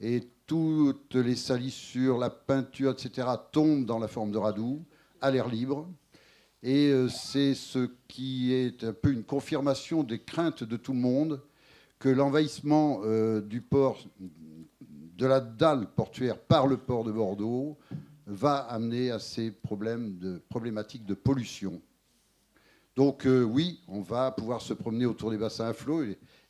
et toutes les salissures, la peinture, etc., tombent dans la forme de Radou, à l'air libre. Et c'est ce qui est un peu une confirmation des craintes de tout le monde, que l'envahissement du port, de la dalle portuaire par le port de Bordeaux, va amener à ces problématiques de pollution. Donc oui, on va pouvoir se promener autour des bassins à flot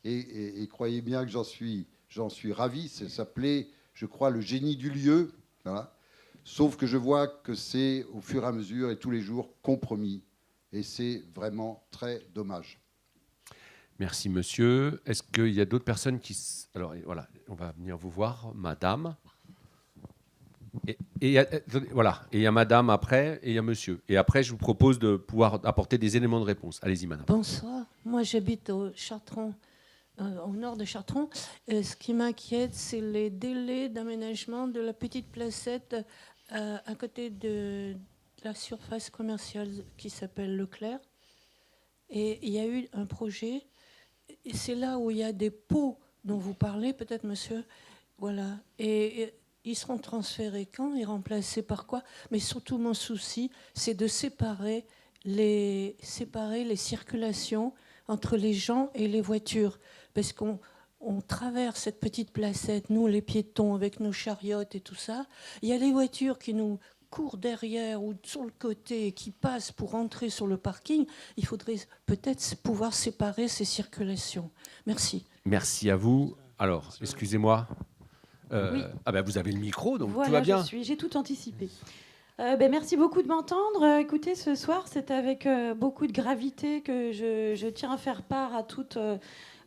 et croyez bien que j'en suis ravi. Ça s'appelait, je crois, le génie du lieu. Voilà. Sauf que je vois que c'est au fur et à mesure et tous les jours compromis. Et c'est vraiment très dommage. Merci, monsieur. Est-ce qu'il y a d'autres personnes qui... Alors, voilà, on va venir vous voir, madame. Et voilà, et il y a madame après, et il y a monsieur. Et après, je vous propose de pouvoir apporter des éléments de réponse. Allez-y, madame. Bonsoir. Moi, j'habite au Chartron, au nord de Chartron. Ce qui m'inquiète, c'est les délais d'aménagement de la petite placette à côté de la surface commerciale qui s'appelle Leclerc. Et il y a eu un projet, et c'est là où il y a des pots dont vous parlez, peut-être, monsieur. Voilà. Et ils seront transférés quand et remplacés par quoi? Mais surtout, mon souci, c'est de séparer les circulations entre les gens et les voitures. Parce qu'on traverse cette petite placette, nous, les piétons, avec nos chariotes et tout ça. Il y a les voitures qui nous courent derrière ou sur le côté et qui passent pour entrer sur le parking. Il faudrait peut-être pouvoir séparer ces circulations. Merci. Merci à vous. Alors, excusez-moi. Oui. Ah ben vous avez le micro, donc voilà, tout va bien. J'ai tout anticipé. Merci beaucoup de m'entendre. Écoutez, ce soir, c'est avec beaucoup de gravité que je tiens à faire part à toute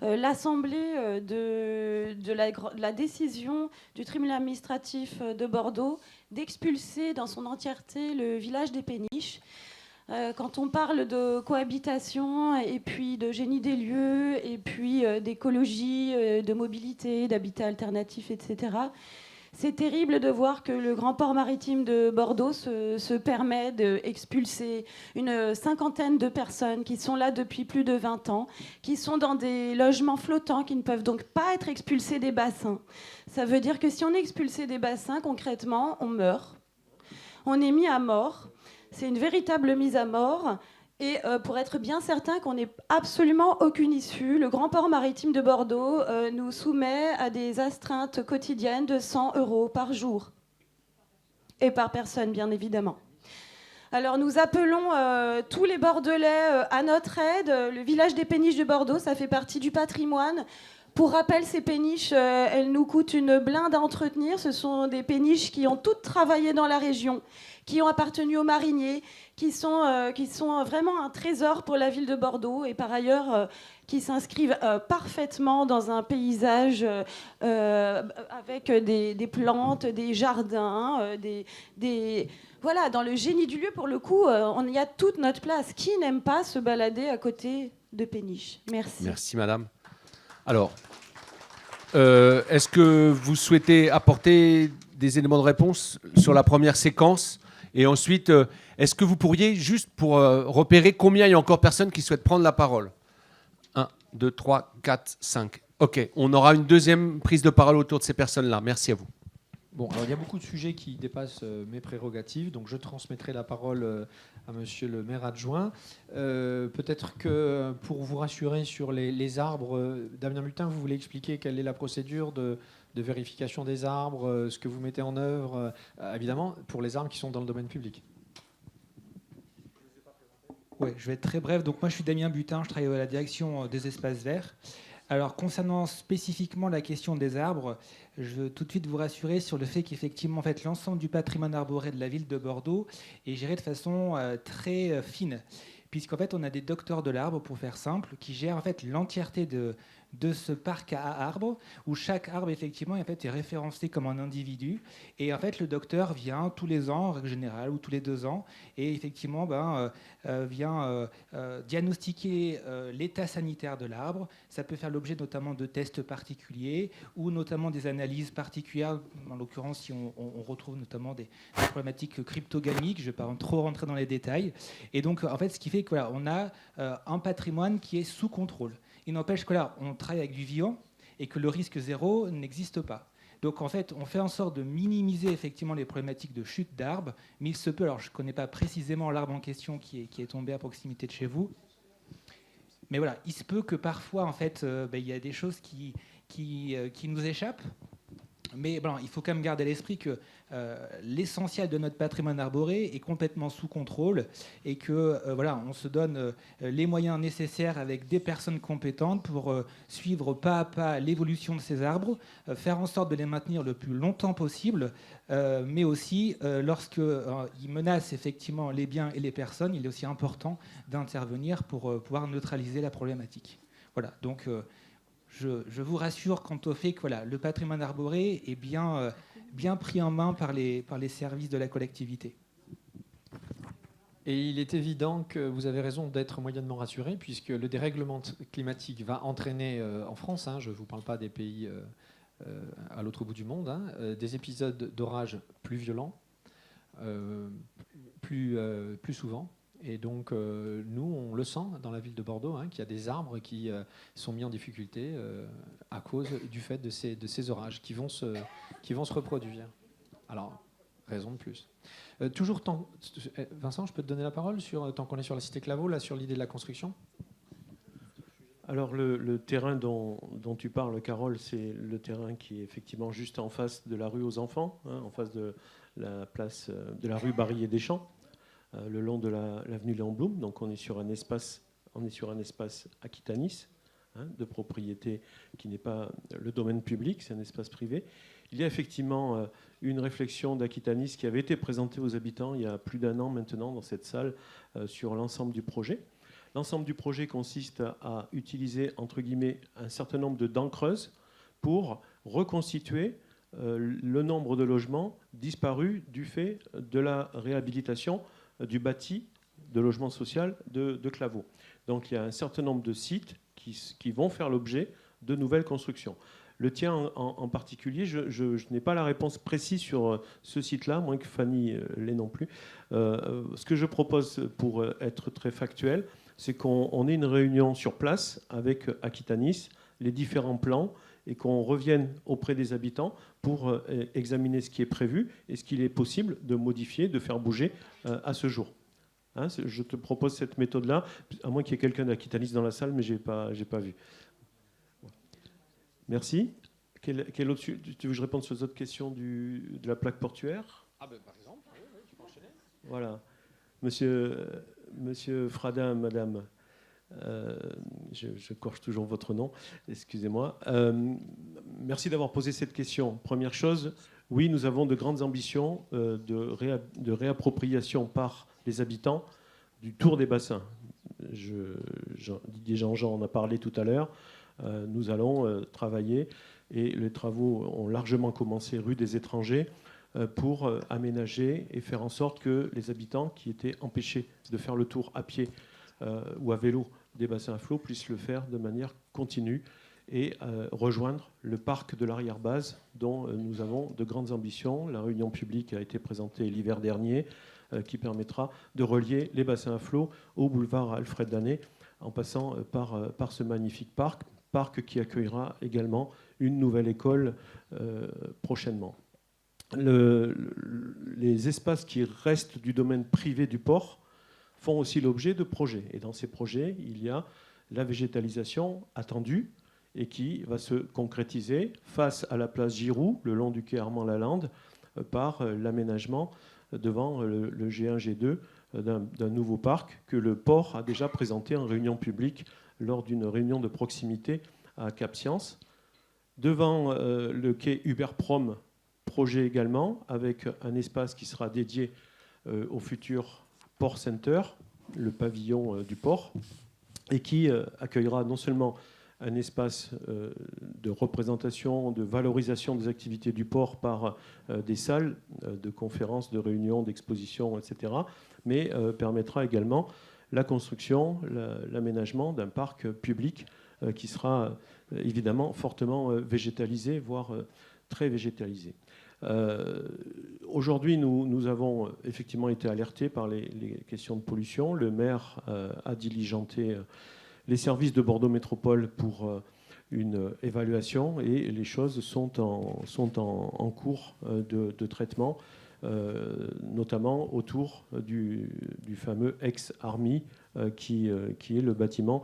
l'Assemblée de la décision du tribunal administratif de Bordeaux d'expulser dans son entièreté le village des Péniches. Quand on parle de cohabitation et puis de génie des lieux et puis d'écologie, de mobilité, d'habitat alternatif, etc., c'est terrible de voir que le grand port maritime de Bordeaux se permet d'expulser une cinquantaine de personnes qui sont là depuis plus de 20 ans, qui sont dans des logements flottants, qui ne peuvent donc pas être expulsés des bassins. Ça veut dire que si on est expulsé des bassins, concrètement, on meurt. On est mis à mort. C'est une véritable mise à mort. Et pour être bien certain qu'on n'ait absolument aucune issue, le Grand Port Maritime de Bordeaux nous soumet à des astreintes quotidiennes de 100 € par jour. Et par personne, bien évidemment. Alors nous appelons tous les Bordelais à notre aide. Le village des Péniches de Bordeaux, ça fait partie du patrimoine. Pour rappel, ces péniches, elles nous coûtent une blinde à entretenir. Ce sont des péniches qui ont toutes travaillé dans la région, qui ont appartenu aux mariniers, qui sont vraiment un trésor pour la ville de Bordeaux et par ailleurs qui s'inscrivent parfaitement dans un paysage avec des plantes, des jardins, voilà, dans le génie du lieu. Pour le coup, on y a toute notre place. Qui n'aime pas se balader à côté de péniches? Merci. Merci, madame. Alors, est-ce que vous souhaitez apporter des éléments de réponse sur la première séquence? Et ensuite, est-ce que vous pourriez, juste pour repérer combien il y a encore personnes qui souhaitent prendre la parole? 1, 2, 3, 4, 5. OK, on aura une deuxième prise de parole autour de ces personnes-là. Merci à vous. Bon, alors il y a beaucoup de sujets qui dépassent mes prérogatives, donc je transmettrai la parole à monsieur le maire adjoint. Peut-être que pour vous rassurer sur les arbres, Damien Mutin, vous voulez expliquer quelle est la procédure de vérification des arbres, ce que vous mettez en œuvre, évidemment, pour les arbres qui sont dans le domaine public. Oui, je vais être très bref. Donc moi, je suis Damien Butin, je travaille à la direction des espaces verts. Alors, concernant spécifiquement la question des arbres, je veux tout de suite vous rassurer sur le fait qu'effectivement, en fait, l'ensemble du patrimoine arboré de la ville de Bordeaux est géré de façon très fine, puisqu'en fait, on a des docteurs de l'arbre, pour faire simple, qui gèrent en fait l'entièreté de ce parc à arbres, où chaque arbre effectivement en fait, est référencé comme un individu. Et en fait, le docteur vient tous les ans, en règle générale, ou tous les 2 ans, et effectivement vient diagnostiquer l'état sanitaire de l'arbre. Ça peut faire l'objet notamment de tests particuliers, ou notamment des analyses particulières. En l'occurrence, si on retrouve notamment des problématiques cryptogamiques, je ne vais pas trop rentrer dans les détails. Et donc, en fait, ce qui fait que voilà, on a un patrimoine qui est sous contrôle. Il n'empêche que là, on travaille avec du vivant et que le risque zéro n'existe pas. Donc en fait, on fait en sorte de minimiser effectivement les problématiques de chute d'arbres, mais il se peut, alors je ne connais pas précisément l'arbre en question qui est tombé à proximité de chez vous, mais voilà, il se peut que parfois, en fait, il y a des choses qui nous échappent. Mais bon, il faut quand même garder à l'esprit que l'essentiel de notre patrimoine arboré est complètement sous contrôle et que voilà, on se donne les moyens nécessaires avec des personnes compétentes pour suivre pas à pas l'évolution de ces arbres, faire en sorte de les maintenir le plus longtemps possible, mais aussi lorsqu'ils menacent effectivement les biens et les personnes, il est aussi important d'intervenir pour pouvoir neutraliser la problématique. Voilà, donc je vous rassure quant au fait que voilà, le patrimoine arboré est bien pris en main par les services de la collectivité. Et il est évident que vous avez raison d'être moyennement rassuré, puisque le dérèglement climatique va entraîner en France, je ne vous parle pas des pays à l'autre bout du monde, des épisodes d'orage plus violents, plus souvent. Et donc, nous, on le sent dans la ville de Bordeaux, qu'il y a des arbres qui sont mis en difficulté à cause du fait de ces orages qui vont se reproduire. Alors, raison de plus. Vincent, je peux te donner la parole tant qu'on est sur la cité Claveau, là, sur l'idée de la construction ? Alors, le terrain dont tu parles, Carole, c'est le terrain qui est effectivement juste en face de la rue aux Enfants, en face de la place de la rue Barillet-Deschamps, le long de l'avenue Léon Blum. Donc, on est sur un espace Aquitanis, de propriété qui n'est pas le domaine public, c'est un espace privé. Il y a effectivement une réflexion d'Aquitanis qui avait été présentée aux habitants il y a plus d'1 an maintenant dans cette salle sur l'ensemble du projet. L'ensemble du projet consiste à utiliser, entre guillemets, un certain nombre de dents creuses pour reconstituer le nombre de logements disparus du fait de la réhabilitation du bâti de logement social de Claveau. Donc il y a un certain nombre de sites qui vont faire l'objet de nouvelles constructions. Le tien en particulier, je n'ai pas la réponse précise sur ce site-là, moins que Fanny l'ait non plus. Ce que je propose, pour être très factuel, c'est qu'on ait une réunion sur place avec Aquitanis, les différents plans, et qu'on revienne auprès des habitants pour examiner ce qui est prévu et ce qu'il est possible de modifier, de faire bouger à ce jour. Je te propose cette méthode-là, à moins qu'il y ait quelqu'un d'Aquitanis dans la salle, mais je n'ai pas vu. Merci. Quel autre, tu veux que je réponde sur les autres questions de la plaque portuaire ? Par exemple, oui, tu peux enchaîner. Voilà. Monsieur Fradin, madame, je corrige toujours votre nom, excusez-moi. Merci d'avoir posé cette question. Première chose, oui, nous avons de grandes ambitions de réappropriation par les habitants du tour des bassins. Didier Jean-Jean en a parlé tout à l'heure. Nous allons travailler, et les travaux ont largement commencé rue des Étrangers, pour aménager et faire en sorte que les habitants qui étaient empêchés de faire le tour à pied ou à vélo des bassins à flot puissent le faire de manière continue et rejoindre le parc de l'arrière-base dont nous avons de grandes ambitions. La réunion publique a été présentée l'hiver dernier, qui permettra de relier les bassins à flot au boulevard Alfred Danet en passant par ce magnifique parc qui accueillera également une nouvelle école prochainement. Les espaces qui restent du domaine privé du port font aussi l'objet de projets. Et dans ces projets, il y a la végétalisation attendue et qui va se concrétiser face à la place Giroud, le long du quai Armand-Lalande, par l'aménagement devant le G1, G2 d'un nouveau parc que le port a déjà présenté en réunion publique lors d'une réunion de proximité à Cap-Science. Devant le quai Uber-Prom, projet également, avec un espace qui sera dédié au futur Port Center, le pavillon du port, et qui accueillera non seulement un espace de représentation, de valorisation des activités du port par des salles de conférences, de réunions, d'expositions, etc., mais permettra également la construction, l'aménagement d'un parc public qui sera évidemment fortement végétalisé, voire très végétalisé. Aujourd'hui, nous avons effectivement été alertés par les questions de pollution. Le maire a diligenté les services de Bordeaux Métropole pour une évaluation et les choses sont en cours de traitement, notamment autour du fameux ex-Army qui est le bâtiment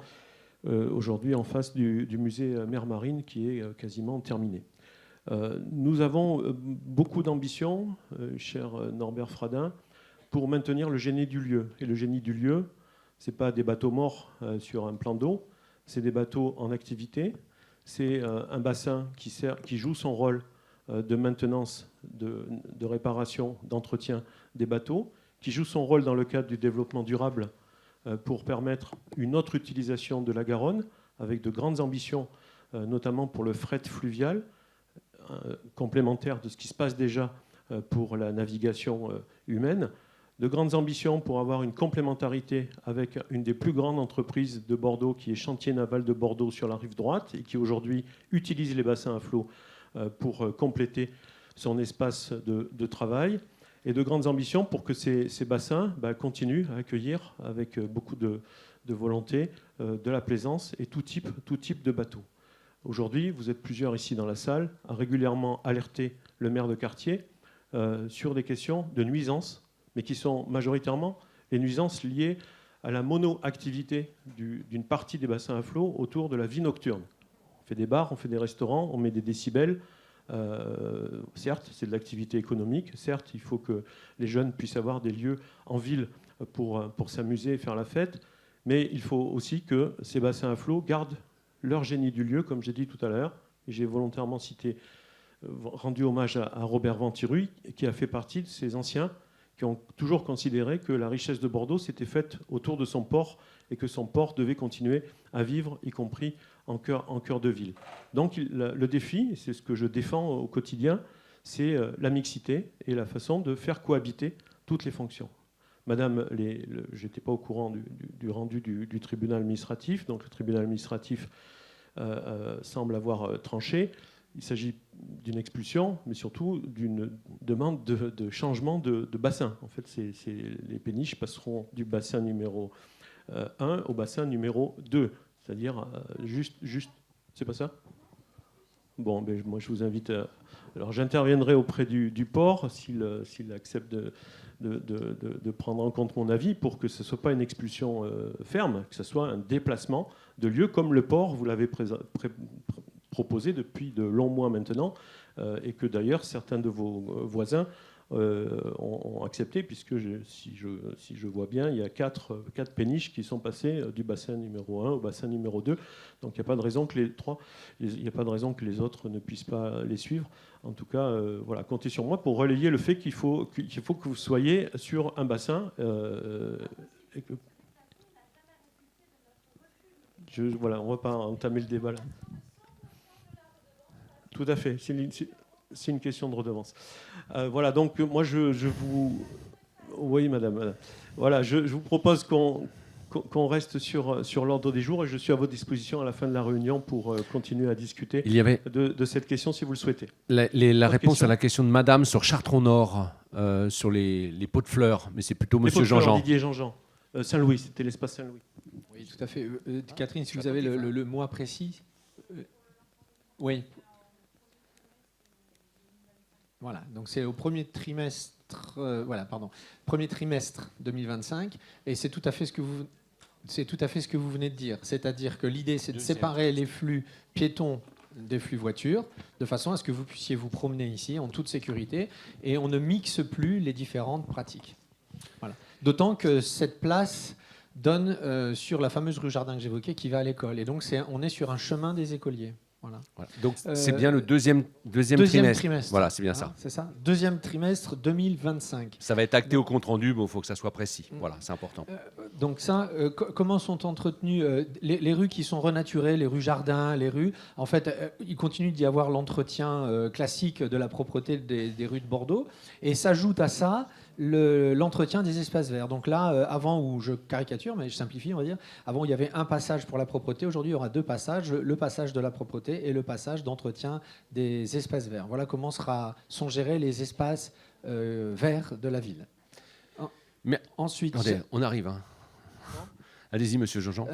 aujourd'hui en face du musée Mer Marine qui est quasiment terminé. Nous avons beaucoup d'ambition, cher Norbert Fradin, pour maintenir le génie du lieu. Et le génie du lieu, ce n'est pas des bateaux morts sur un plan d'eau, c'est des bateaux en activité, c'est un bassin qui joue son rôle de maintenance, de réparation, d'entretien des bateaux, qui joue son rôle dans le cadre du développement durable pour permettre une autre utilisation de la Garonne, avec de grandes ambitions, notamment pour le fret fluvial, complémentaire de ce qui se passe déjà pour la navigation humaine, de grandes ambitions pour avoir une complémentarité avec une des plus grandes entreprises de Bordeaux, qui est Chantier Naval de Bordeaux sur la rive droite, et qui aujourd'hui utilise les bassins à flot pour compléter son espace de travail, et de grandes ambitions pour que ces bassins continuent à accueillir avec beaucoup de volonté de la plaisance et tout type de bateaux. Aujourd'hui, vous êtes plusieurs ici dans la salle à régulièrement alerter le maire de quartier sur des questions de nuisances, mais qui sont majoritairement les nuisances liées à la monoactivité d'une partie des bassins à flot autour de la vie nocturne. On fait des bars, on fait des restaurants, on met des décibels. Certes, c'est de l'activité économique. Certes, il faut que les jeunes puissent avoir des lieux en ville pour s'amuser et faire la fête. Mais il faut aussi que ces bassins à flot gardent leur génie du lieu, comme j'ai dit tout à l'heure. Et j'ai volontairement rendu hommage à Robert Venturi, qui a fait partie de ces anciens qui ont toujours considéré que la richesse de Bordeaux s'était faite autour de son port et que son port devait continuer à vivre, y compris en cœur de ville. Donc le défi, et c'est ce que je défends au quotidien, c'est la mixité et la façon de faire cohabiter toutes les fonctions. Madame, je n'étais pas au courant du rendu du tribunal administratif, donc le tribunal administratif semble avoir tranché. Il s'agit d'une expulsion, mais surtout d'une demande de changement de bassin. En fait, les péniches passeront du bassin numéro 1 au bassin numéro 2. C'est-à-dire juste... C'est pas ça ? Bon, ben, moi je vous invite à... Alors j'interviendrai auprès du port s'il accepte de prendre en compte mon avis pour que ce ne soit pas une expulsion ferme, que ce soit un déplacement de lieu comme le port, vous l'avez proposé depuis de longs mois maintenant, et que d'ailleurs certains de vos voisins ont accepté, puisque si je vois bien, il y a quatre péniches qui sont passées du bassin numéro 1 au bassin numéro 2. Donc il n'y a pas de raison que les autres ne puissent pas les suivre. En tout cas, voilà, comptez sur moi pour relayer le fait qu'il faut que vous soyez sur un bassin. Voilà, on ne va pas entamer le débat là. Tout à fait. C'est une question de redevance. Voilà, donc moi je vous... Oui, madame. Voilà, je vous propose qu'on reste sur l'ordre des jours, et je suis à votre disposition à la fin de la réunion pour continuer à discuter de cette question si vous le souhaitez. La réponse à la question de madame sur Chartron-Nord, sur les pots de fleurs, mais c'est plutôt monsieur Jean-Jean. Didier Jean-Jean. Saint-Louis, c'était l'espace Saint-Louis. Oui, tout à fait. Catherine, si vous avez le mois précis. Oui. Voilà, donc c'est au premier trimestre 2025, et c'est tout à fait ce que vous venez de dire. C'est-à-dire que l'idée, c'est de séparer les flux piétons des flux voitures, de façon à ce que vous puissiez vous promener ici en toute sécurité, et on ne mixe plus les différentes pratiques. Voilà. D'autant que cette place donne sur la fameuse rue Jardin que j'évoquais, qui va à l'école, et donc on est sur un chemin des écoliers. Voilà. Donc c'est bien le deuxième trimestre. Voilà, c'est bien ça. C'est ça. Deuxième trimestre 2025. Ça va être acté au compte rendu, mais il faut que ça soit précis. Voilà, c'est important. Donc ça, comment sont entretenues les rues qui sont renaturées, les rues jardins, les rues. En fait, il continue d'y avoir l'entretien classique de la propreté des rues de Bordeaux, et s'ajoute à ça l'entretien des espaces verts. Donc là, avant, où je caricature, mais je simplifie, on va dire, avant il y avait un passage pour la propreté, aujourd'hui il y aura deux passages, le passage de la propreté et le passage d'entretien des espaces verts. Voilà comment sont gérés les espaces verts de la ville. Mais ensuite... Attendez, on arrive. Allez-y, monsieur Jean-Jean.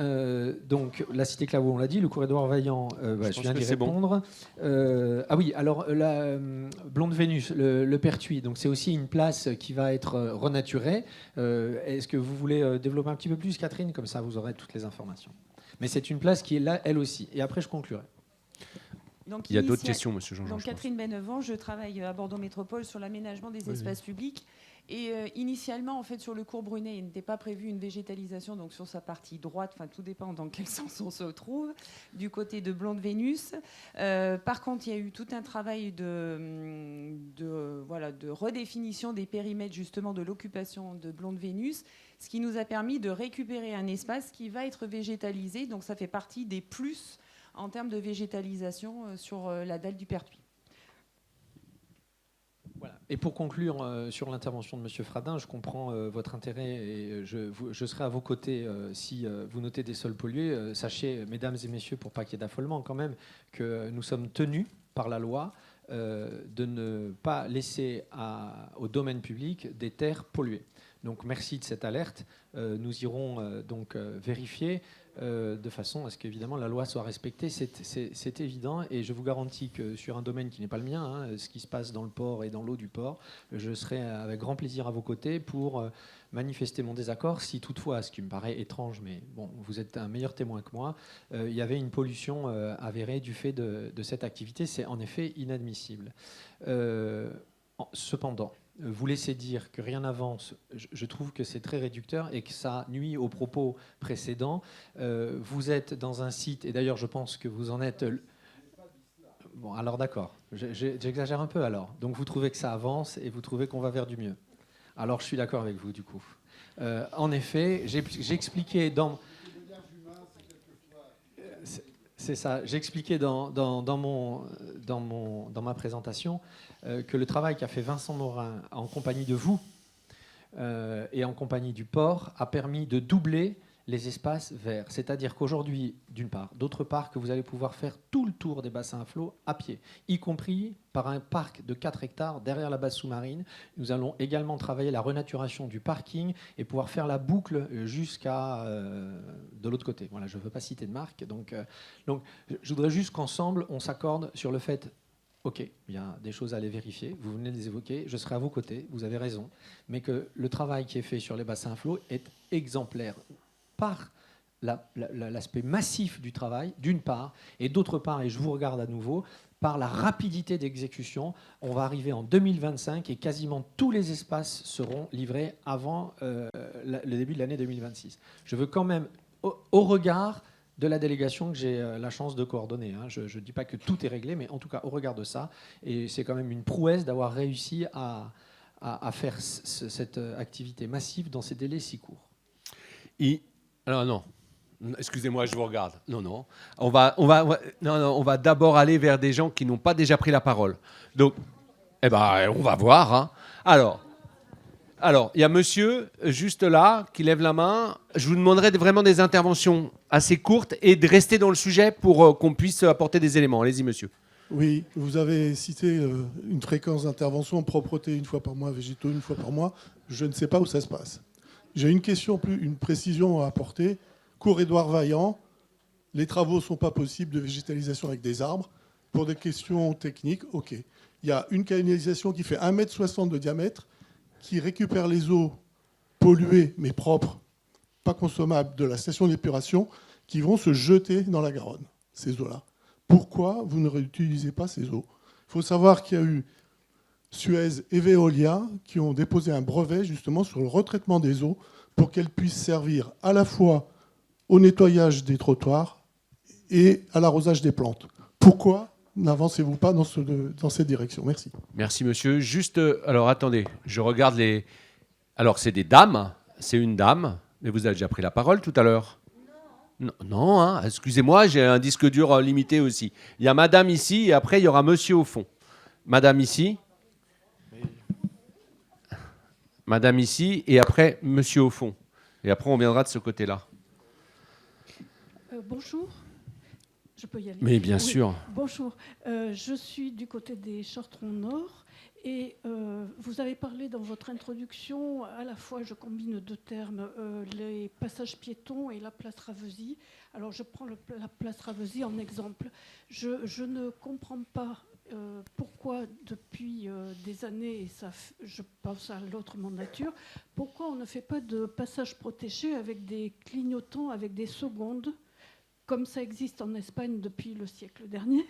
Donc, la cité Claveau, on l'a dit, le corridor Vaillant, je viens d'y répondre. Bon. Ah oui, alors, la Blonde Vénus, le Pertuis, donc c'est aussi une place qui va être renaturée. Est-ce que vous voulez développer un petit peu plus, Catherine ? Comme ça, vous aurez toutes les informations. Mais c'est une place qui est là, elle aussi. Et après, je conclurai. Il y a d'autres questions, monsieur Jean-Jean. Donc Catherine Benevent, je travaille à Bordeaux Métropole sur l'aménagement des espaces publics. Et initialement, en fait, sur le cours Brunet, il n'était pas prévu une végétalisation, donc sur sa partie droite, enfin tout dépend dans quel sens on se trouve, du côté de Blonde-Vénus. Par contre, il y a eu tout un travail de redéfinition des périmètres justement de l'occupation de Blonde-Vénus, ce qui nous a permis de récupérer un espace qui va être végétalisé. Donc ça fait partie des plus en termes de végétalisation sur la dalle du Pertuis. Voilà. Et pour conclure sur l'intervention de M. Fradin, je comprends votre intérêt et je serai à vos côtés si vous notez des sols pollués. Sachez, mesdames et messieurs, pour pas qu'il y ait d'affolement quand même, que nous sommes tenus par la loi de ne pas laisser au domaine public des terres polluées. Donc merci de cette alerte. Nous irons donc vérifier de façon à ce qu'évidemment la loi soit respectée. C'est évident et je vous garantis que sur un domaine qui n'est pas le mien, ce qui se passe dans le port et dans l'eau du port, je serai avec grand plaisir à vos côtés pour manifester mon désaccord si toutefois, ce qui me paraît étrange, mais bon, vous êtes un meilleur témoin que moi, il y avait une pollution avérée du fait de cette activité. C'est en effet inadmissible. Cependant, vous laissez dire que rien n'avance, je trouve que c'est très réducteur et que ça nuit aux propos précédents. Vous êtes dans un site, et d'ailleurs je pense que vous en êtes... Bon, alors d'accord, j'exagère un peu alors. Donc vous trouvez que ça avance et vous trouvez qu'on va vers du mieux. Alors je suis d'accord avec vous du coup. En effet, j'ai expliqué dans... C'est ça. J'expliquais dans ma présentation que le travail qu'a fait Vincent Morin en compagnie de vous et en compagnie du port a permis de doubler les espaces verts. C'est-à-dire qu'aujourd'hui, d'une part, d'autre part, que vous allez pouvoir faire tout le tour des bassins à flot à pied, y compris par un parc de 4 hectares derrière la base sous-marine. Nous allons également travailler la renaturation du parking et pouvoir faire la boucle jusqu'à de l'autre côté. Voilà, je ne veux pas citer de marque. Donc, je voudrais juste qu'ensemble, on s'accorde sur le fait... OK, il y a des choses à aller vérifier, vous venez de les évoquer, je serai à vos côtés, vous avez raison, mais que le travail qui est fait sur les bassins à flot est exemplaire par l'aspect massif du travail, d'une part, et d'autre part, et je vous regarde à nouveau, par la rapidité d'exécution. On va arriver en 2025 et quasiment tous les espaces seront livrés avant le début de l'année 2026. Je veux quand même, au regard de la délégation que j'ai la chance de coordonner, je ne dis pas que tout est réglé, mais en tout cas au regard de ça, et c'est quand même une prouesse d'avoir réussi à faire cette activité massive dans ces délais si courts. Alors non, excusez-moi, je vous regarde. Non. On va d'abord aller vers des gens qui n'ont pas déjà pris la parole. Donc, on va voir. Hein. Alors, il y a monsieur juste là qui lève la main. Je vous demanderai vraiment des interventions assez courtes et de rester dans le sujet pour qu'on puisse apporter des éléments. Allez-y, monsieur. Oui, vous avez cité une fréquence d'intervention, propreté une fois par mois, végétaux une fois par mois. Je ne sais pas où ça se passe. J'ai une question, une précision à apporter. Cours Édouard Vaillant, les travaux ne sont pas possibles de végétalisation avec des arbres. Pour des questions techniques, OK. Il y a une canalisation qui fait 1,60 m de diamètre, qui récupère les eaux polluées, mais propres, pas consommables, de la station d'épuration, qui vont se jeter dans la Garonne, ces eaux-là. Pourquoi vous ne réutilisez pas ces eaux? Il faut savoir qu'il y a eu Suez et Veolia qui ont déposé un brevet justement sur le retraitement des eaux pour qu'elles puissent servir à la fois au nettoyage des trottoirs et à l'arrosage des plantes. Pourquoi n'avancez-vous pas dans cette direction? Merci. Merci, monsieur. Juste, alors attendez, je regarde les... Alors, c'est des dames, c'est une dame, mais vous avez déjà pris la parole tout à l'heure. Non, hein, excusez-moi, j'ai un disque dur limité aussi. Il y a madame ici et après, il y aura monsieur au fond. Madame ici. Madame ici, et après, monsieur au fond. Et après, on viendra de ce côté-là. Bonjour. Je peux y aller? Mais bien sûr. Bonjour. Je suis du côté des Chartrons Nord. Et vous avez parlé dans votre introduction, à la fois, je combine deux termes, les passages piétons et la place Ravesi. Alors, je prends la place Ravesi en exemple. Je ne comprends pas pourquoi, depuis des années, et ça, je pense à l'autre mandature, pourquoi on ne fait pas de passage protégé avec des clignotants, avec des secondes, comme ça existe en Espagne depuis le siècle dernier.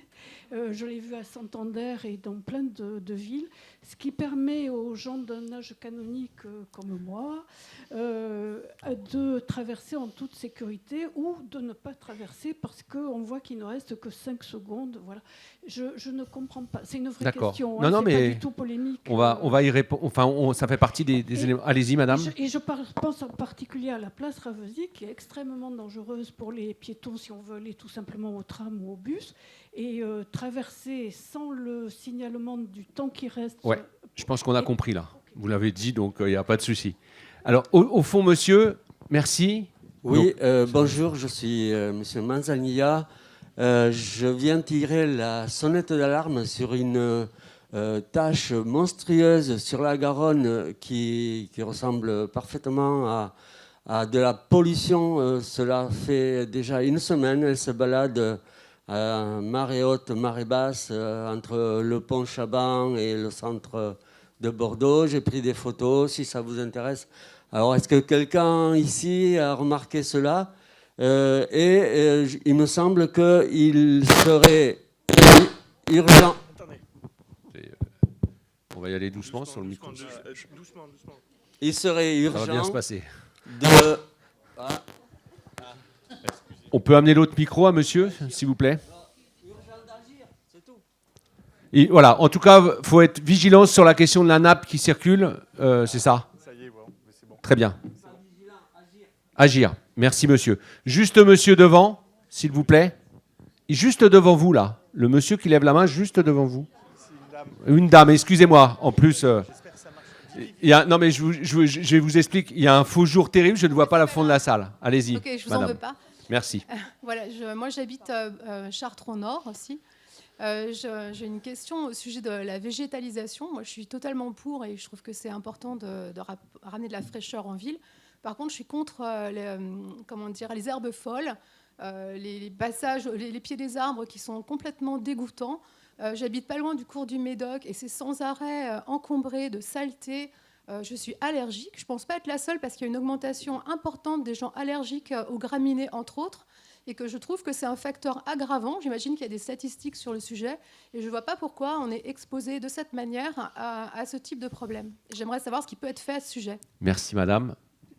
Je l'ai vu à Santander et dans plein de villes, ce qui permet aux gens d'un âge canonique comme moi de traverser en toute sécurité ou de ne pas traverser parce qu'on voit qu'il ne reste que 5 secondes. Voilà. Je ne comprends pas. C'est une vraie question. Non, c'est mais pas du tout polémique. on va y répondre. Enfin, ça fait partie des éléments. Allez-y, madame. Et je pense en particulier à la place Ravesi, qui est extrêmement dangereuse pour les piétons si on veut aller tout simplement au tram ou au bus. Et traverser sans le signalement du temps qui reste. Ouais, je pense qu'on a compris là. Vous l'avez dit, donc il n'y a pas de souci. Alors, au fond, monsieur, merci. Oui, bonjour, je suis monsieur Manzanilla. Je viens tirer la sonnette d'alarme sur une tache monstrueuse sur la Garonne qui ressemble parfaitement à de la pollution. Cela fait déjà une semaine. Elle se balade marée haute, marée basse, entre le pont Chaban et le centre de Bordeaux. J'ai pris des photos, si ça vous intéresse. Alors, est-ce que quelqu'un ici a remarqué cela ? Il me semble qu'il serait urgent... On va y aller doucement sur le micro. Il serait urgent... Ça va bien se passer. On peut amener l'autre micro à monsieur, s'il vous plaît. Et voilà, en tout cas, il faut être vigilant sur la question de la nappe qui circule, c'est ça ? Ça y est, bon, c'est bon. Très bien. Agir. Merci, monsieur. Juste monsieur devant, s'il vous plaît. Juste devant vous, là. Le monsieur qui lève la main, juste devant vous. Une dame, excusez-moi. En plus, non, mais je vais vous expliquer. Il y a un faux jour terrible, je ne vois pas la fond de la salle. Allez-y, Ok, je vous madame. en veux pas. Merci. Voilà, moi j'habite Chartres-au-Nord aussi. J'ai une question au sujet de la végétalisation. Moi, je suis totalement pour et je trouve que c'est important de ramener de la fraîcheur en ville. Par contre, je suis contre les herbes folles, les passages, les pieds des arbres qui sont complètement dégoûtants. J'habite pas loin du cours du Médoc et c'est sans arrêt encombré de saleté. Je suis allergique. Je ne pense pas être la seule parce qu'il y a une augmentation importante des gens allergiques aux graminées, entre autres, et que je trouve que c'est un facteur aggravant. J'imagine qu'il y a des statistiques sur le sujet et je ne vois pas pourquoi on est exposé de cette manière à ce type de problème. J'aimerais savoir ce qui peut être fait à ce sujet. Merci, madame.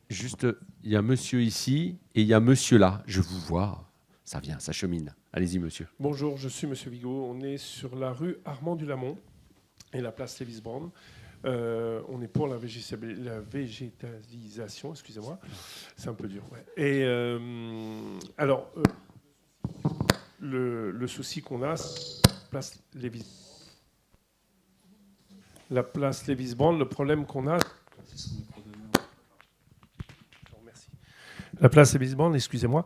Juste, il y a monsieur ici et il y a monsieur là. Je vous vois. Ça vient, ça chemine. Allez-y, monsieur. Bonjour, je suis monsieur Vigo. On est sur la rue Armand-du-Lamont et la place Lévis-Born. On est pour la végétalisation, excusez-moi, c'est un peu dur. Ouais. Et alors, le souci qu'on a, la place Lévis-Born, le problème qu'on a, la place Lévis-Born, excusez-moi,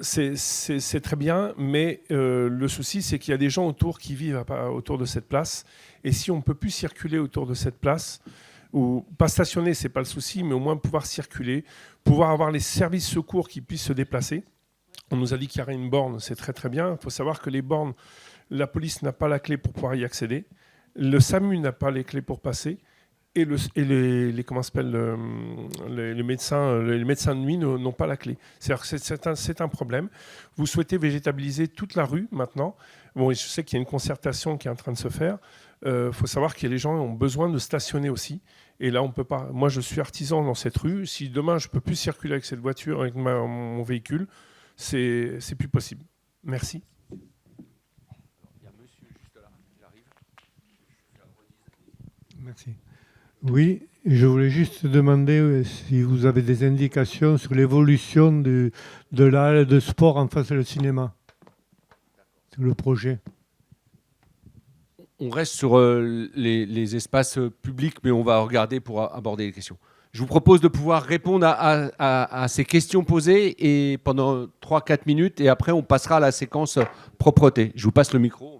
c'est très bien, mais le souci, c'est qu'il y a des gens autour qui vivent autour de cette place. Et si on ne peut plus circuler autour de cette place, ou pas stationner, ce n'est pas le souci, mais au moins pouvoir circuler, pouvoir avoir les services secours qui puissent se déplacer. On nous a dit qu'il y aurait une borne, c'est très très bien. Il faut savoir que les bornes, la police n'a pas la clé pour pouvoir y accéder. Le SAMU n'a pas les clés pour passer. Et les médecins de nuit n'ont pas la clé. C'est un problème. Vous souhaitez végétabiliser toute la rue maintenant. Bon, je sais qu'il y a une concertation qui est en train de se faire. Faut savoir que les gens ont besoin de stationner aussi. Et là, on peut pas. Moi, je suis artisan dans cette rue. Si demain, je ne peux plus circuler avec cette voiture, avec mon véhicule, c'est plus possible. Merci. Merci. Oui, je voulais juste demander si vous avez des indications sur l'évolution de la halle de sport en face du cinéma, sur le projet. On reste sur les espaces publics, mais on va regarder pour aborder les questions. Je vous propose de pouvoir répondre à ces questions posées et pendant 3-4 minutes, et après on passera à la séquence propreté. Je vous passe le micro.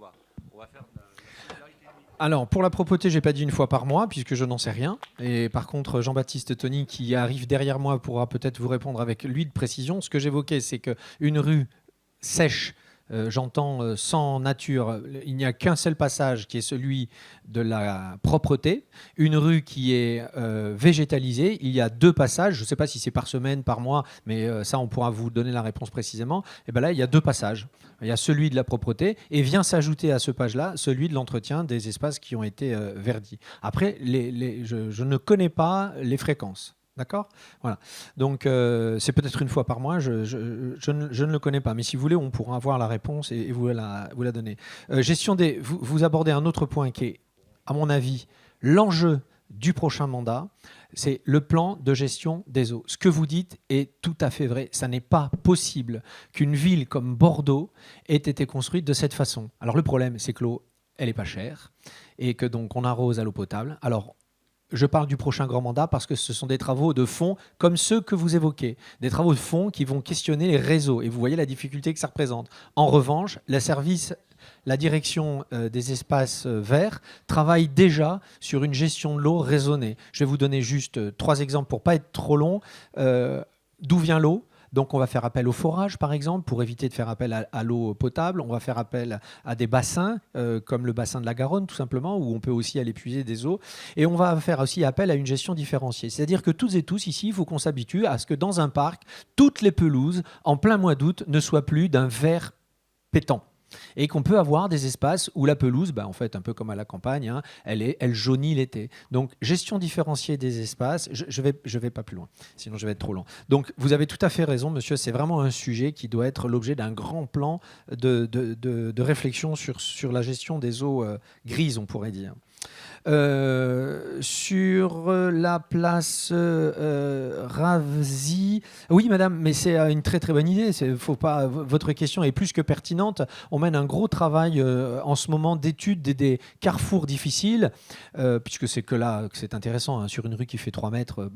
Alors, pour la propreté, je n'ai pas dit une fois par mois, puisque je n'en sais rien. Et par contre, Jean-Baptiste Tony, qui arrive derrière moi, pourra peut-être vous répondre avec lui de précision. Ce que j'évoquais, c'est qu'une rue sèche j'entends sans nature, il n'y a qu'un seul passage qui est celui de la propreté, une rue qui est végétalisée, il y a 2 passages, je ne sais pas si c'est par semaine, par mois, mais ça on pourra vous donner la réponse précisément, et bien là il y a 2 passages, il y a celui de la propreté et vient s'ajouter à ce page-là celui de l'entretien des espaces qui ont été verdis. Après, je ne connais pas les fréquences. D'accord ? Voilà. Donc, c'est peut-être une fois par mois, je ne le connais pas. Mais si vous voulez, on pourra avoir la réponse et vous la donner. Gestion des... Vous abordez un autre point qui est, à mon avis, l'enjeu du prochain mandat, c'est le plan de gestion des eaux. Ce que vous dites est tout à fait vrai. Ça n'est pas possible qu'une ville comme Bordeaux ait été construite de cette façon. Alors, le problème, c'est que l'eau, elle n'est pas chère et que donc on arrose à l'eau potable. Alors, je parle du prochain grand mandat parce que ce sont des travaux de fond comme ceux que vous évoquez, des travaux de fond qui vont questionner les réseaux et vous voyez la difficulté que ça représente. En revanche, la direction des espaces verts travaille déjà sur une gestion de l'eau raisonnée. Je vais vous donner juste 3 exemples pour ne pas être trop long. D'où vient l'eau ? Donc on va faire appel au forage, par exemple, pour éviter de faire appel à l'eau potable. On va faire appel à des bassins, comme le bassin de la Garonne, tout simplement, où on peut aussi aller puiser des eaux. Et on va faire aussi appel à une gestion différenciée. C'est-à-dire que toutes et tous, ici, il faut qu'on s'habitue à ce que dans un parc, toutes les pelouses, en plein mois d'août, ne soient plus d'un vert pétant. Et qu'on peut avoir des espaces où la pelouse, en fait, un peu comme à la campagne, hein, elle jaunit l'été. Donc, gestion différenciée des espaces, je vais pas plus loin, sinon je vais être trop long. Donc, vous avez tout à fait raison, monsieur, c'est vraiment un sujet qui doit être l'objet d'un grand plan de réflexion sur la gestion des eaux grises, on pourrait dire. Sur la place Ravzi, oui madame, mais c'est une très très bonne idée. Faut pas, votre question est plus que pertinente. On mène un gros travail en ce moment d'étude des carrefours difficiles, puisque c'est que là que c'est intéressant, hein, sur une rue qui fait 3 mètres.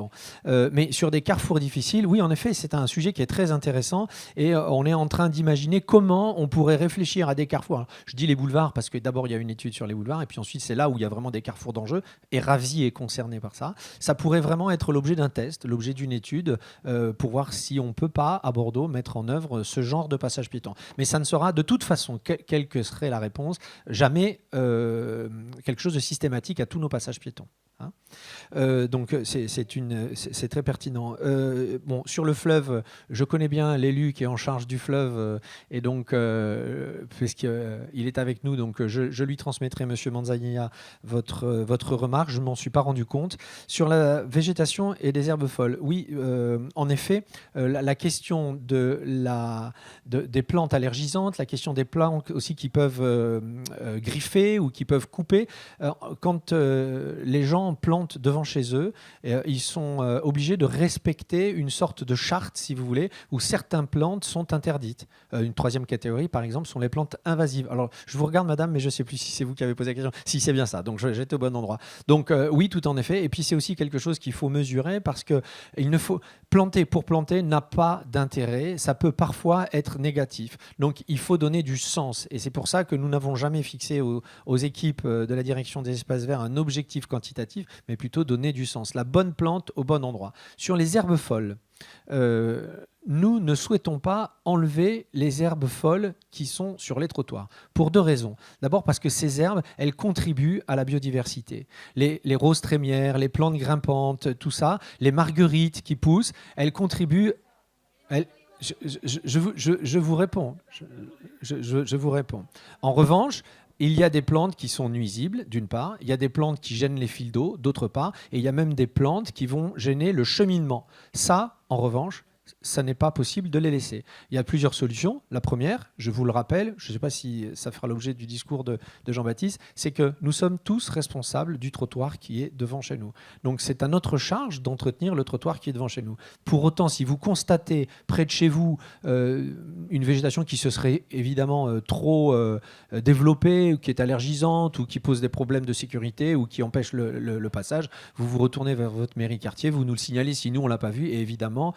Mais sur des carrefours difficiles, oui en effet, c'est un sujet qui est très intéressant et on est en train d'imaginer comment on pourrait réfléchir à des carrefours. Alors, je dis les boulevards parce que d'abord il y a une étude sur les boulevards et puis ensuite c'est là où il y a vraiment des carrefours d'enjeu, et Ravzi est concerné par ça. Ça pourrait vraiment être l'objet d'un test, l'objet d'une étude, pour voir si on ne peut pas, à Bordeaux, mettre en œuvre ce genre de passage piéton. Mais ça ne sera, de toute façon, quelle que serait la réponse, jamais quelque chose de systématique à tous nos passages piétons. Hein. Donc c'est très pertinent. Sur le fleuve, je connais bien l'élu qui est en charge du fleuve et donc puisqu'il est avec nous, donc je lui transmettrai, monsieur Manzanilla, votre remarque. Je ne m'en suis pas rendu compte. Sur la végétation et des herbes folles, oui, en effet, la question des plantes allergisantes, la question des plantes aussi qui peuvent griffer ou qui peuvent couper, quand les gens plantent devant chez eux, ils sont obligés de respecter une sorte de charte, si vous voulez, où certaines plantes sont interdites. Une 3e catégorie, par exemple, sont les plantes invasives. Alors, je vous regarde, madame, mais je ne sais plus si c'est vous qui avez posé la question. Si, c'est bien ça. Donc, j'étais au bon endroit. Donc, oui, tout en effet. Et puis, c'est aussi quelque chose qu'il faut mesurer parce que il ne faut planter pour planter n'a pas d'intérêt. Ça peut parfois être négatif. Donc, il faut donner du sens. Et c'est pour ça que nous n'avons jamais fixé aux équipes de la direction des espaces verts un objectif quantitatif, mais plutôt donner du sens. La bonne plante au bon endroit. Sur les herbes folles, nous ne souhaitons pas enlever les herbes folles qui sont sur les trottoirs, pour 2 raisons. D'abord parce que ces herbes, elles contribuent à la biodiversité. Les roses trémières, les plantes grimpantes, tout ça, les marguerites qui poussent, elles contribuent... Je vous réponds. Je vous réponds. En revanche, il y a des plantes qui sont nuisibles, d'une part. Il y a des plantes qui gênent les fils d'eau, d'autre part. Et il y a même des plantes qui vont gêner le cheminement. Ça, en revanche, ça n'est pas possible de les laisser. Il y a plusieurs solutions. La première, je vous le rappelle, je ne sais pas si ça fera l'objet du discours de Jean-Baptiste, c'est que nous sommes tous responsables du trottoir qui est devant chez nous. Donc c'est à notre charge d'entretenir le trottoir qui est devant chez nous. Pour autant, si vous constatez près de chez vous une végétation qui se serait évidemment trop développée, ou qui est allergisante, ou qui pose des problèmes de sécurité, ou qui empêche le passage, vous vous retournez vers votre mairie quartier, vous nous le signalez si nous on ne l'a pas vu, et évidemment,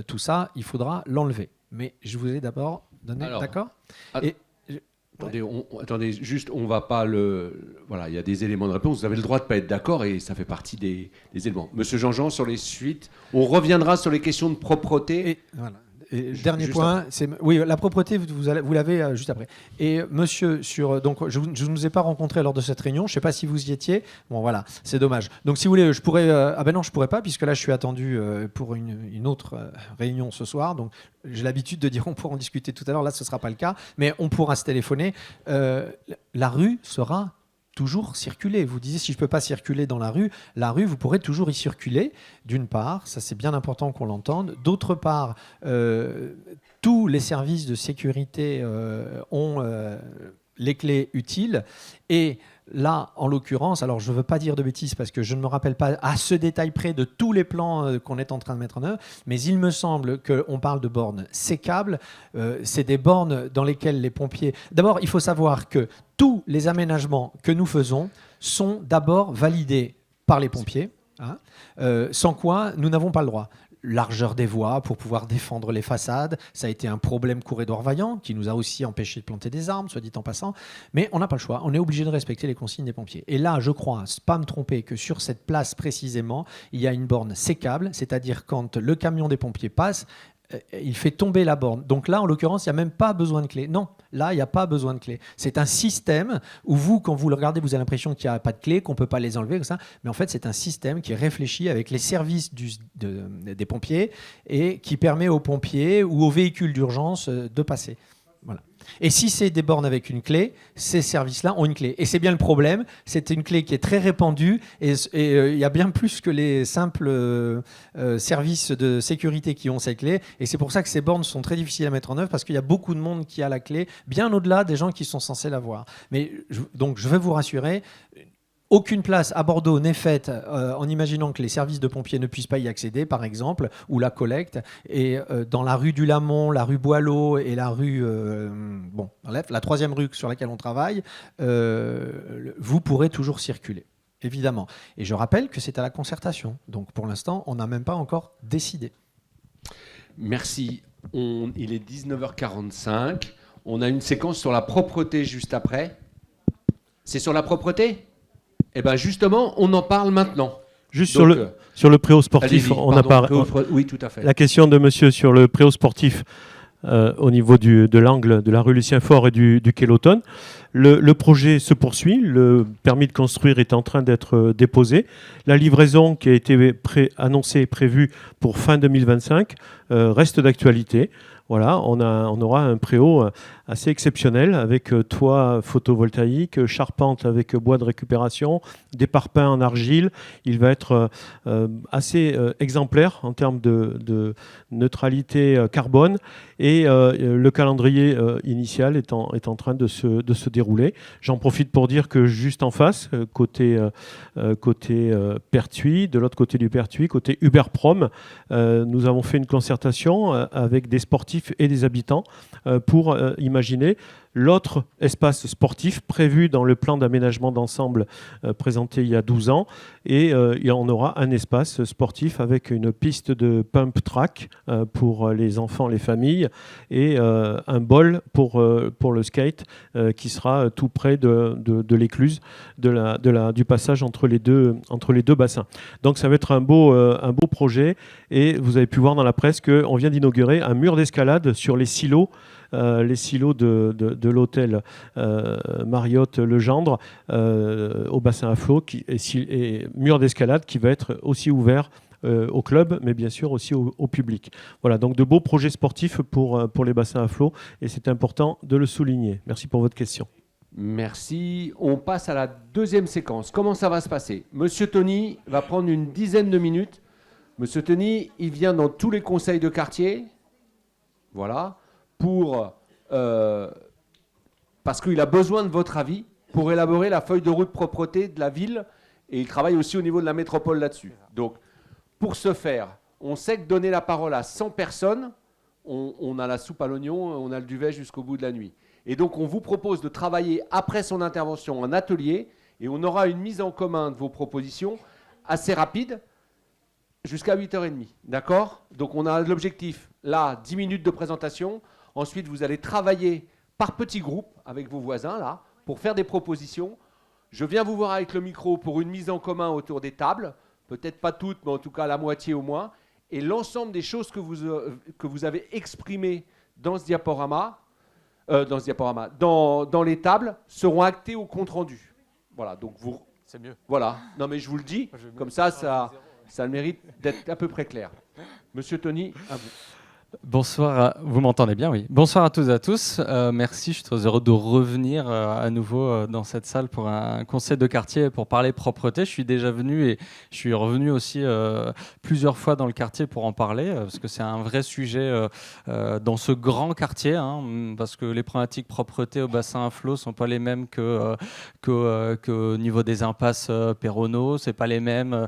tout ça, il faudra l'enlever. Mais je vous ai d'abord donné... D'accord ? Attendez, juste, on va pas Voilà, il y a des éléments de réponse. Vous avez le droit de ne pas être d'accord et ça fait partie des éléments. Monsieur Jean-Jean, sur les suites, on reviendra sur les questions de propreté. Voilà. Et dernier Juste point, après. c'est oui, la propreté, vous l'avez juste après. Et monsieur, donc je ne vous ai pas rencontré lors de cette réunion, je ne sais pas si vous y étiez. Bon voilà, c'est dommage. Donc si vous voulez, je pourrais. Ah ben non, je pourrais pas puisque là je suis attendu pour une autre réunion ce soir. Donc j'ai l'habitude de dire on pourra en discuter tout à l'heure. Là, ce sera pas le cas, mais on pourra se téléphoner. La rue sera toujours circuler. Vous disiez si je ne peux pas circuler dans la rue, vous pourrez toujours y circuler, d'une part, ça c'est bien important qu'on l'entende, d'autre part, tous les services de sécurité ont les clés utiles, et là, en l'occurrence, alors je ne veux pas dire de bêtises parce que je ne me rappelle pas à ce détail près de tous les plans qu'on est en train de mettre en œuvre, mais il me semble qu'on parle de bornes sécables. C'est des bornes dans lesquelles les pompiers... D'abord, il faut savoir que tous les aménagements que nous faisons sont d'abord validés par les pompiers, hein, sans quoi nous n'avons pas le droit. Largeur des voies pour pouvoir défendre les façades. Ça a été un problème Cour-Édouard Vaillant qui nous a aussi empêché de planter des arbres, soit dit en passant. Mais on n'a pas le choix. On est obligé de respecter les consignes des pompiers. Et là, je crois, pas me tromper, que sur cette place précisément, il y a une borne sécable, c'est-à-dire quand le camion des pompiers passe, il fait tomber la borne. Donc là, en l'occurrence, il n'y a même pas besoin de clé. Non, là, il n'y a pas besoin de clé. C'est un système où vous, quand vous le regardez, vous avez l'impression qu'il n'y a pas de clé, qu'on ne peut pas les enlever, comme ça. Mais en fait, c'est un système qui est réfléchi avec les services des pompiers et qui permet aux pompiers ou aux véhicules d'urgence de passer. Voilà. Et si c'est des bornes avec une clé, ces services-là ont une clé. Et c'est bien le problème, c'est une clé qui est très répandue et il y a bien plus que les simples services de sécurité qui ont cette clé. Et c'est pour ça que ces bornes sont très difficiles à mettre en œuvre parce qu'il y a beaucoup de monde qui a la clé, bien au-delà des gens qui sont censés l'avoir. Mais donc je veux vous rassurer, aucune place à Bordeaux n'est faite en imaginant que les services de pompiers ne puissent pas y accéder, par exemple, ou la collecte. Et dans la rue du Lamont, la rue Boileau et la rue... la troisième rue sur laquelle on travaille, vous pourrez toujours circuler, évidemment. Et je rappelle que c'est à la concertation. Donc pour l'instant, on n'a même pas encore décidé. Merci. Il est 19h45. On a une séquence sur la propreté juste après. C'est sur la propreté ? Eh bien justement, on en parle maintenant. Juste donc, sur le préau sportif, on a parlé. Oui, tout à fait. La question de monsieur sur le préau sportif au niveau de l'angle de la rue Lucien Faure et du quai L'Automne. Le projet se poursuit. Le permis de construire est en train d'être déposé. La livraison qui a été annoncée et prévue pour fin 2025 reste d'actualité. Voilà, on aura un préau assez exceptionnel avec toit photovoltaïque, charpente avec bois de récupération, des parpaings en argile. Il va être assez exemplaire en termes de neutralité carbone et le calendrier initial est en train de se dérouler. J'en profite pour dire que juste en face, côté Pertuis, de l'autre côté du Pertuis, côté Uberprom, nous avons fait une concertation avec des sportifs et des habitants pour imaginer l'autre espace sportif prévu dans le plan d'aménagement d'ensemble présenté il y a 12 ans. Et on aura un espace sportif avec une piste de pump track pour les enfants, les familles, et un bol pour le skate qui sera tout près de l'écluse du passage entre les deux bassins. Donc ça va être un beau projet. Et vous avez pu voir dans la presse qu'on vient d'inaugurer un mur d'escalade sur les silos de l'hôtel Marriott Legendre au bassin à flot et mur d'escalade qui va être aussi ouvert au club, mais bien sûr aussi au public. Voilà, donc de beaux projets sportifs pour les bassins à flot et c'est important de le souligner. Merci pour votre question. Merci. On passe à la deuxième séquence. Comment ça va se passer ? Monsieur Tony va prendre une dizaine de minutes. Monsieur Tony, il vient dans tous les conseils de quartier. Voilà. Parce qu'il a besoin de votre avis pour élaborer la feuille de route propreté de la ville et il travaille aussi au niveau de la métropole là-dessus. Donc, pour ce faire, on sait que donner la parole à 100 personnes, on a la soupe à l'oignon, on a le duvet jusqu'au bout de la nuit. Et donc, on vous propose de travailler après son intervention en atelier et on aura une mise en commun de vos propositions assez rapide jusqu'à 8h30. D'accord ? Donc, on a l'objectif, là, 10 minutes de présentation. Ensuite, vous allez travailler par petits groupes avec vos voisins, là, pour faire des propositions. Je viens vous voir avec le micro pour une mise en commun autour des tables. Peut-être pas toutes, mais en tout cas la moitié au moins. et l'ensemble des choses que vous avez exprimées dans ce diaporama, dans les tables, seront actées au compte-rendu. Voilà, donc vous... C'est mieux. Voilà, non mais je vous le dis, comme ça a le mérite d'être à peu près clair. Monsieur Tony, à vous. Bonsoir, vous m'entendez bien, oui. Bonsoir à toutes et à tous. Merci, je suis très heureux de revenir à nouveau dans cette salle pour un conseil de quartier pour parler propreté. Je suis déjà venu et je suis revenu aussi plusieurs fois dans le quartier pour en parler, parce que c'est un vrai sujet dans ce grand quartier, hein, parce que les problématiques propreté au bassin à flot ne sont pas les mêmes qu'au niveau des impasses Perronneau, ce n'est pas les mêmes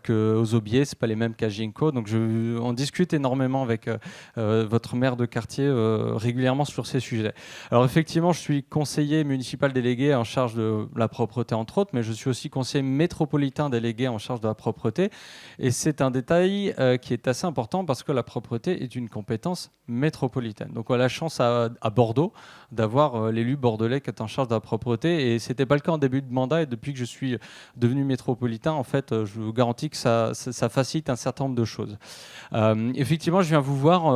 qu'aux Aubiers, ce n'est pas les mêmes qu'à Ginkgo. Donc on discute énormément avec votre maire de quartier régulièrement sur ces sujets. Alors effectivement, je suis conseiller municipal délégué en charge de la propreté entre autres, mais je suis aussi conseiller métropolitain délégué en charge de la propreté. Et c'est un détail qui est assez important parce que la propreté est une compétence métropolitaine. Donc on a la chance à Bordeaux d'avoir l'élu bordelais qui est en charge de la propreté et c'était pas le cas en début de mandat et depuis que je suis devenu métropolitain, en fait, je vous garantis que ça facilite un certain nombre de choses. Effectivement, je viens vous voir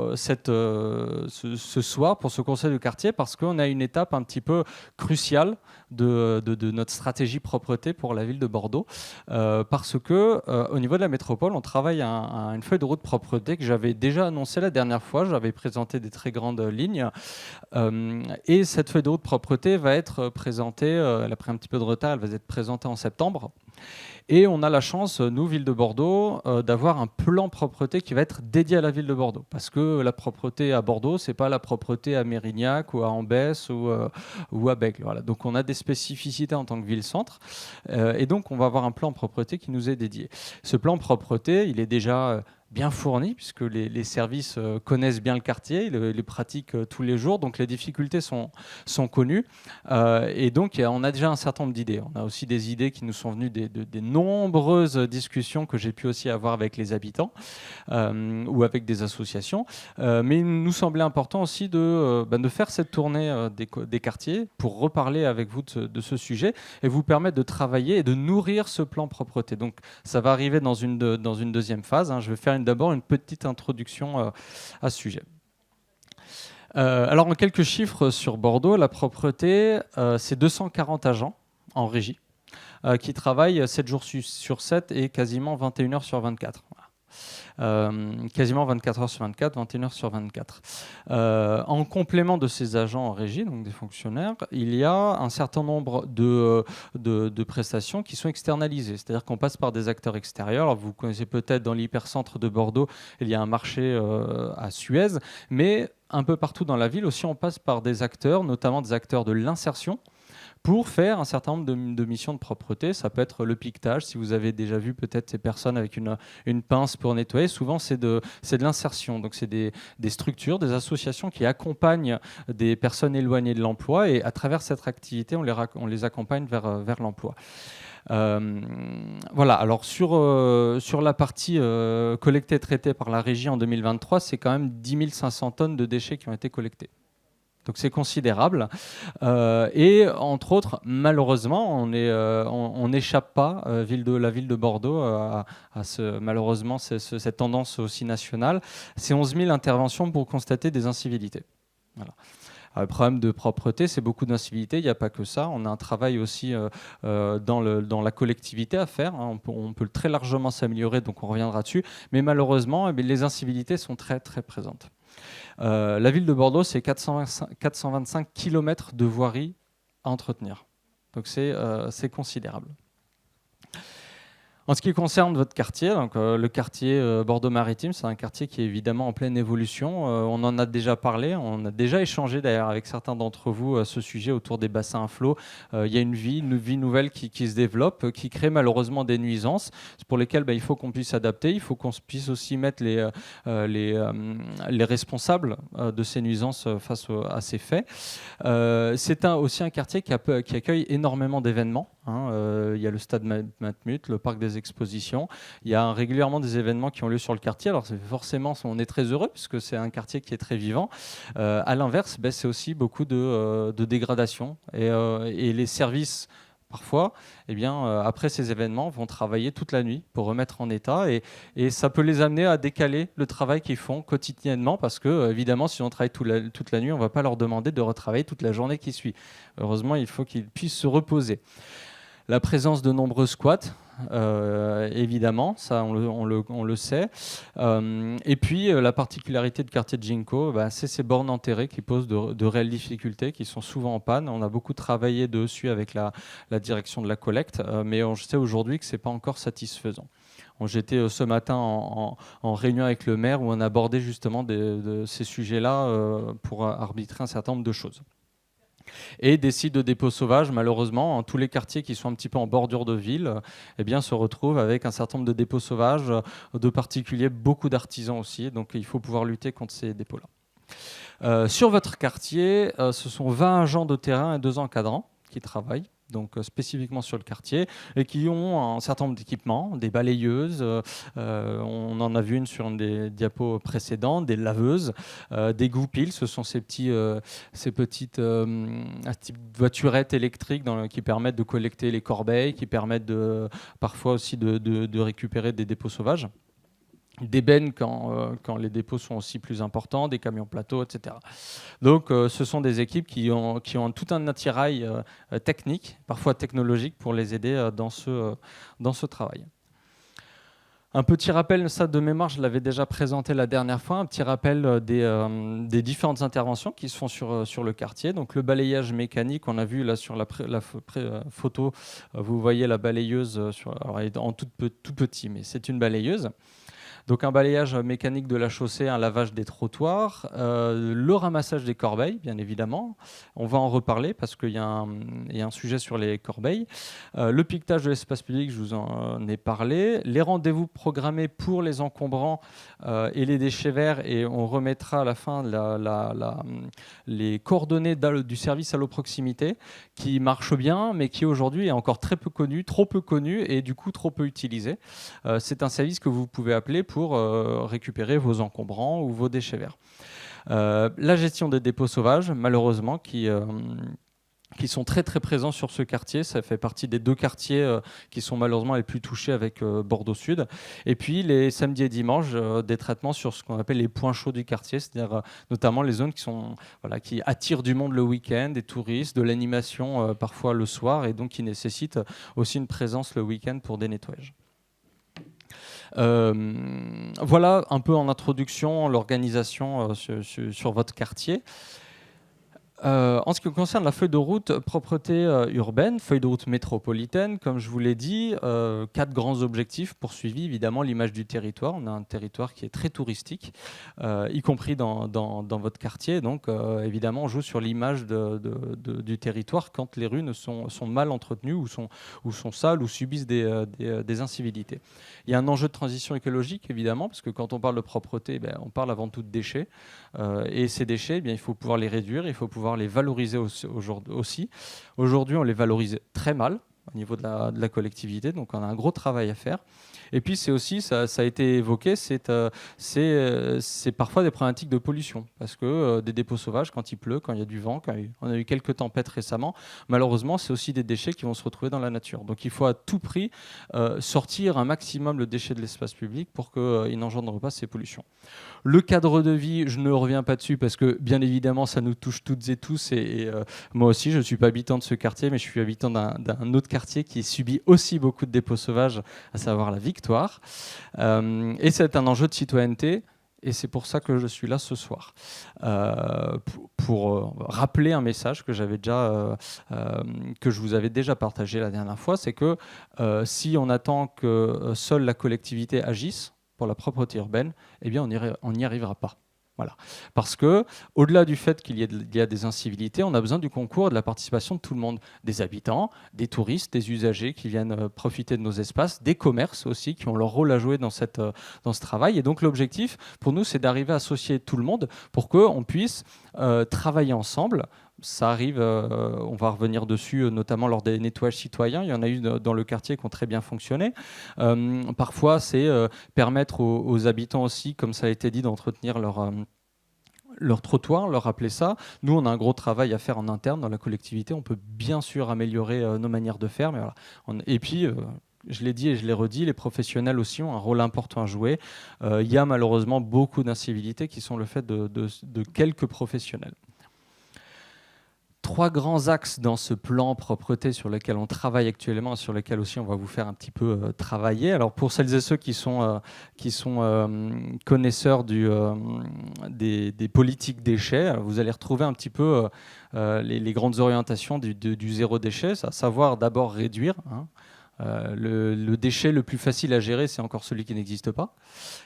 ce soir pour ce conseil de quartier parce qu'on a une étape un petit peu cruciale de notre stratégie propreté pour la ville de Bordeaux parce que au niveau de la métropole, on travaille à une feuille de route propreté que j'avais déjà annoncée la dernière fois. J'avais présenté des très grandes lignes et cette feuille de route propreté va être présentée, elle a pris un petit peu de retard, elle va être présentée en septembre. Et on a la chance, nous, Ville de Bordeaux, d'avoir un plan propreté qui va être dédié à la Ville de Bordeaux. Parce que la propreté à Bordeaux, ce n'est pas la propreté à Mérignac ou à Ambès ou à Bègles. Voilà. Donc on a des spécificités en tant que ville-centre. Et donc on va avoir un plan propreté qui nous est dédié. Ce plan propreté, il est déjà bien fourni puisque les services connaissent bien le quartier, ils les pratiquent tous les jours, donc les difficultés sont connues et donc on a déjà un certain nombre d'idées. On a aussi des idées qui nous sont venues des nombreuses discussions que j'ai pu aussi avoir avec les habitants ou avec des associations, mais il nous semblait important aussi de faire cette tournée des quartiers pour reparler avec vous de ce sujet et vous permettre de travailler et de nourrir ce plan propreté. Donc ça va arriver dans une deuxième phase, hein. Je vais faire d'abord une petite introduction à ce sujet. Alors en quelques chiffres sur Bordeaux, la propreté, c'est 240 agents en régie qui travaillent 7 jours sur 7 et quasiment 21 heures sur 24. Quasiment 24 heures sur 24, 21 heures sur 24. En complément de ces agents en régie, donc des fonctionnaires, il y a un certain nombre de prestations qui sont externalisées. C'est-à-dire qu'on passe par des acteurs extérieurs. Alors, vous connaissez peut-être dans l'hypercentre de Bordeaux, il y a un marché à Suez, mais un peu partout dans la ville aussi, on passe par des acteurs, notamment des acteurs de l'insertion, pour faire un certain nombre de missions de propreté. Ça peut être le piquetage, si vous avez déjà vu peut-être ces personnes avec une pince pour nettoyer. Souvent, c'est de l'insertion. Donc, c'est des structures, des associations qui accompagnent des personnes éloignées de l'emploi et à travers cette activité, on les accompagne vers l'emploi. Voilà, alors sur la partie collectée et traitée par la régie en 2023, c'est quand même 10 500 tonnes de déchets qui ont été collectés. Donc c'est considérable. Et entre autres, malheureusement, on n'échappe pas, la ville de Bordeaux, malheureusement cette tendance aussi nationale. C'est 11 000 interventions pour constater des incivilités. Voilà. Le problème de propreté, c'est beaucoup d'incivilités, il n'y a pas que ça. On a un travail aussi dans la collectivité à faire. Hein. On peut très largement s'améliorer, donc on reviendra dessus. Mais malheureusement, les incivilités sont très très présentes. La ville de Bordeaux, c'est 425 km de voirie à entretenir. Donc c'est considérable. En ce qui concerne votre quartier, donc, le quartier Bordeaux-Maritime, c'est un quartier qui est évidemment en pleine évolution. On en a déjà parlé, on a déjà échangé d'ailleurs avec certains d'entre vous à ce sujet autour des bassins à flot. Il y a une vie nouvelle qui se développe, qui crée malheureusement des nuisances pour lesquelles il faut qu'on puisse s'adapter. Il faut qu'on puisse aussi mettre les responsables de ces nuisances face à ces faits. C'est aussi un quartier qui accueille énormément d'événements. Il y a le stade Matmut, le parc des expositions. Il y a régulièrement des événements qui ont lieu sur le quartier. Alors forcément, on est très heureux puisque c'est un quartier qui est très vivant. À l'inverse, c'est aussi beaucoup de dégradation. Et les services parfois, eh bien, après ces événements, vont travailler toute la nuit pour remettre en état, et ça peut les amener à décaler le travail qu'ils font quotidiennement, parce que, évidemment, si on travaille toute la nuit, on ne va pas leur demander de retravailler toute la journée qui suit. Heureusement, il faut qu'ils puissent se reposer. La présence de nombreux squats, évidemment, ça on le sait. Et puis la particularité du quartier de Ginkgo, c'est ces bornes enterrées qui posent de réelles difficultés, qui sont souvent en panne. On a beaucoup travaillé dessus avec la direction de la collecte, mais on sait aujourd'hui que ce n'est pas encore satisfaisant. J'étais ce matin en réunion avec le maire où on abordait justement de ces sujets-là pour arbitrer un certain nombre de choses. Et des sites de dépôt sauvage, malheureusement, tous les quartiers qui sont un petit peu en bordure de ville, eh bien, se retrouvent avec un certain nombre de dépôts sauvages, de particuliers, beaucoup d'artisans aussi. Donc il faut pouvoir lutter contre ces dépôts-là. Sur votre quartier, ce sont 20 agents de terrain et 2 encadrants qui travaillent, donc spécifiquement sur le quartier, et qui ont un certain nombre d'équipements, des balayeuses, on en a vu une sur une des diapos précédentes, des laveuses, des goupilles, ce sont ces petites voiturettes électriques qui permettent de collecter les corbeilles, qui permettent parfois aussi de récupérer des dépôts sauvages. Des bennes quand les dépôts sont aussi plus importants, des camions plateaux, etc. Donc ce sont des équipes qui ont tout un attirail technique, parfois technologique, pour les aider dans ce travail. Un petit rappel, ça de mémoire, je l'avais déjà présenté la dernière fois, un petit rappel des différentes interventions qui se font sur le quartier. Donc le balayage mécanique, on a vu là sur la photo, vous voyez la balayeuse, alors elle est en tout petit, mais c'est une balayeuse. Donc un balayage mécanique de la chaussée, un lavage des trottoirs, le ramassage des corbeilles, bien évidemment. On va en reparler parce qu'il y a un sujet sur les corbeilles. Le piquetage de l'espace public, je vous en ai parlé. Les rendez-vous programmés pour les encombrants et les déchets verts. Et on remettra à la fin les coordonnées du service à l'eau proximité qui marche bien, mais qui aujourd'hui est encore très peu connu, trop peu connu et du coup trop peu utilisé. C'est un service que vous pouvez appeler pour récupérer vos encombrants ou vos déchets verts. La gestion des dépôts sauvages, malheureusement, qui sont très très présents sur ce quartier. Ça fait partie des 2 quartiers qui sont malheureusement les plus touchés avec Bordeaux Sud. Et puis les samedis et dimanches, des traitements sur ce qu'on appelle les points chauds du quartier, c'est-à-dire notamment les zones qui attirent du monde le week-end, des touristes, de l'animation parfois le soir, et donc qui nécessitent aussi une présence le week-end pour des nettoyages. Voilà un peu en introduction l'organisation sur votre quartier. En ce qui concerne la feuille de route propreté urbaine, feuille de route métropolitaine, comme je vous l'ai dit, 4 grands objectifs poursuivis. Évidemment, l'image du territoire. On a un territoire qui est très touristique, y compris dans votre quartier. Donc, évidemment, on joue sur l'image du territoire quand les rues sont mal entretenues ou sont sales ou subissent des incivilités. Il y a un enjeu de transition écologique, évidemment, parce que quand on parle de propreté, on parle avant tout de déchets. Et ces déchets, il faut pouvoir les réduire, il faut pouvoir les valoriser aussi. Aujourd'hui, on les valorise très mal au niveau de la collectivité, donc on a un gros travail à faire. Et puis c'est aussi, ça a été évoqué, c'est parfois des problématiques de pollution, parce que des dépôts sauvages, quand il pleut, quand il y a du vent, on a eu quelques tempêtes récemment, malheureusement c'est aussi des déchets qui vont se retrouver dans la nature. Donc il faut à tout prix sortir un maximum le déchet de l'espace public pour qu'il n'engendre pas ces pollutions. Le cadre de vie, je ne reviens pas dessus parce que bien évidemment ça nous touche toutes et tous, et moi aussi je ne suis pas habitant de ce quartier, mais je suis habitant d'un autre quartier qui subit aussi beaucoup de dépôts sauvages, à savoir la Victoire. Et c'est un enjeu de citoyenneté, et c'est pour ça que je suis là ce soir. Pour rappeler un message que je vous avais déjà partagé la dernière fois, c'est que si on attend que seule la collectivité agisse pour la propreté urbaine, eh bien on n'y arrivera pas. Voilà. Parce que, au-delà du fait qu'il y a des incivilités, on a besoin du concours et de la participation de tout le monde, des habitants, des touristes, des usagers qui viennent profiter de nos espaces, des commerces aussi qui ont leur rôle à jouer dans ce travail. Et donc l'objectif pour nous, c'est d'arriver à associer tout le monde pour qu'on puisse travailler ensemble. Ça arrive, on va revenir dessus, notamment lors des nettoyages citoyens. Il y en a eu dans le quartier qui ont très bien fonctionné. Parfois, c'est permettre aux habitants aussi, comme ça a été dit, d'entretenir leur trottoir, leur rappeler ça. Nous, on a un gros travail à faire en interne dans la collectivité. On peut bien sûr améliorer nos manières de faire, mais voilà. Et puis, je l'ai dit et je l'ai redit, les professionnels aussi ont un rôle important à jouer. Il y a malheureusement beaucoup d'incivilités qui sont le fait de quelques professionnels. 3 grands axes dans ce plan propreté sur lequel on travaille actuellement et sur lequel aussi on va vous faire un petit peu travailler. Alors pour celles et ceux qui sont connaisseurs des politiques déchets, alors vous allez retrouver un petit peu les grandes orientations du zéro déchet, à savoir d'abord réduire. Le déchet le plus facile à gérer, c'est encore celui qui n'existe pas.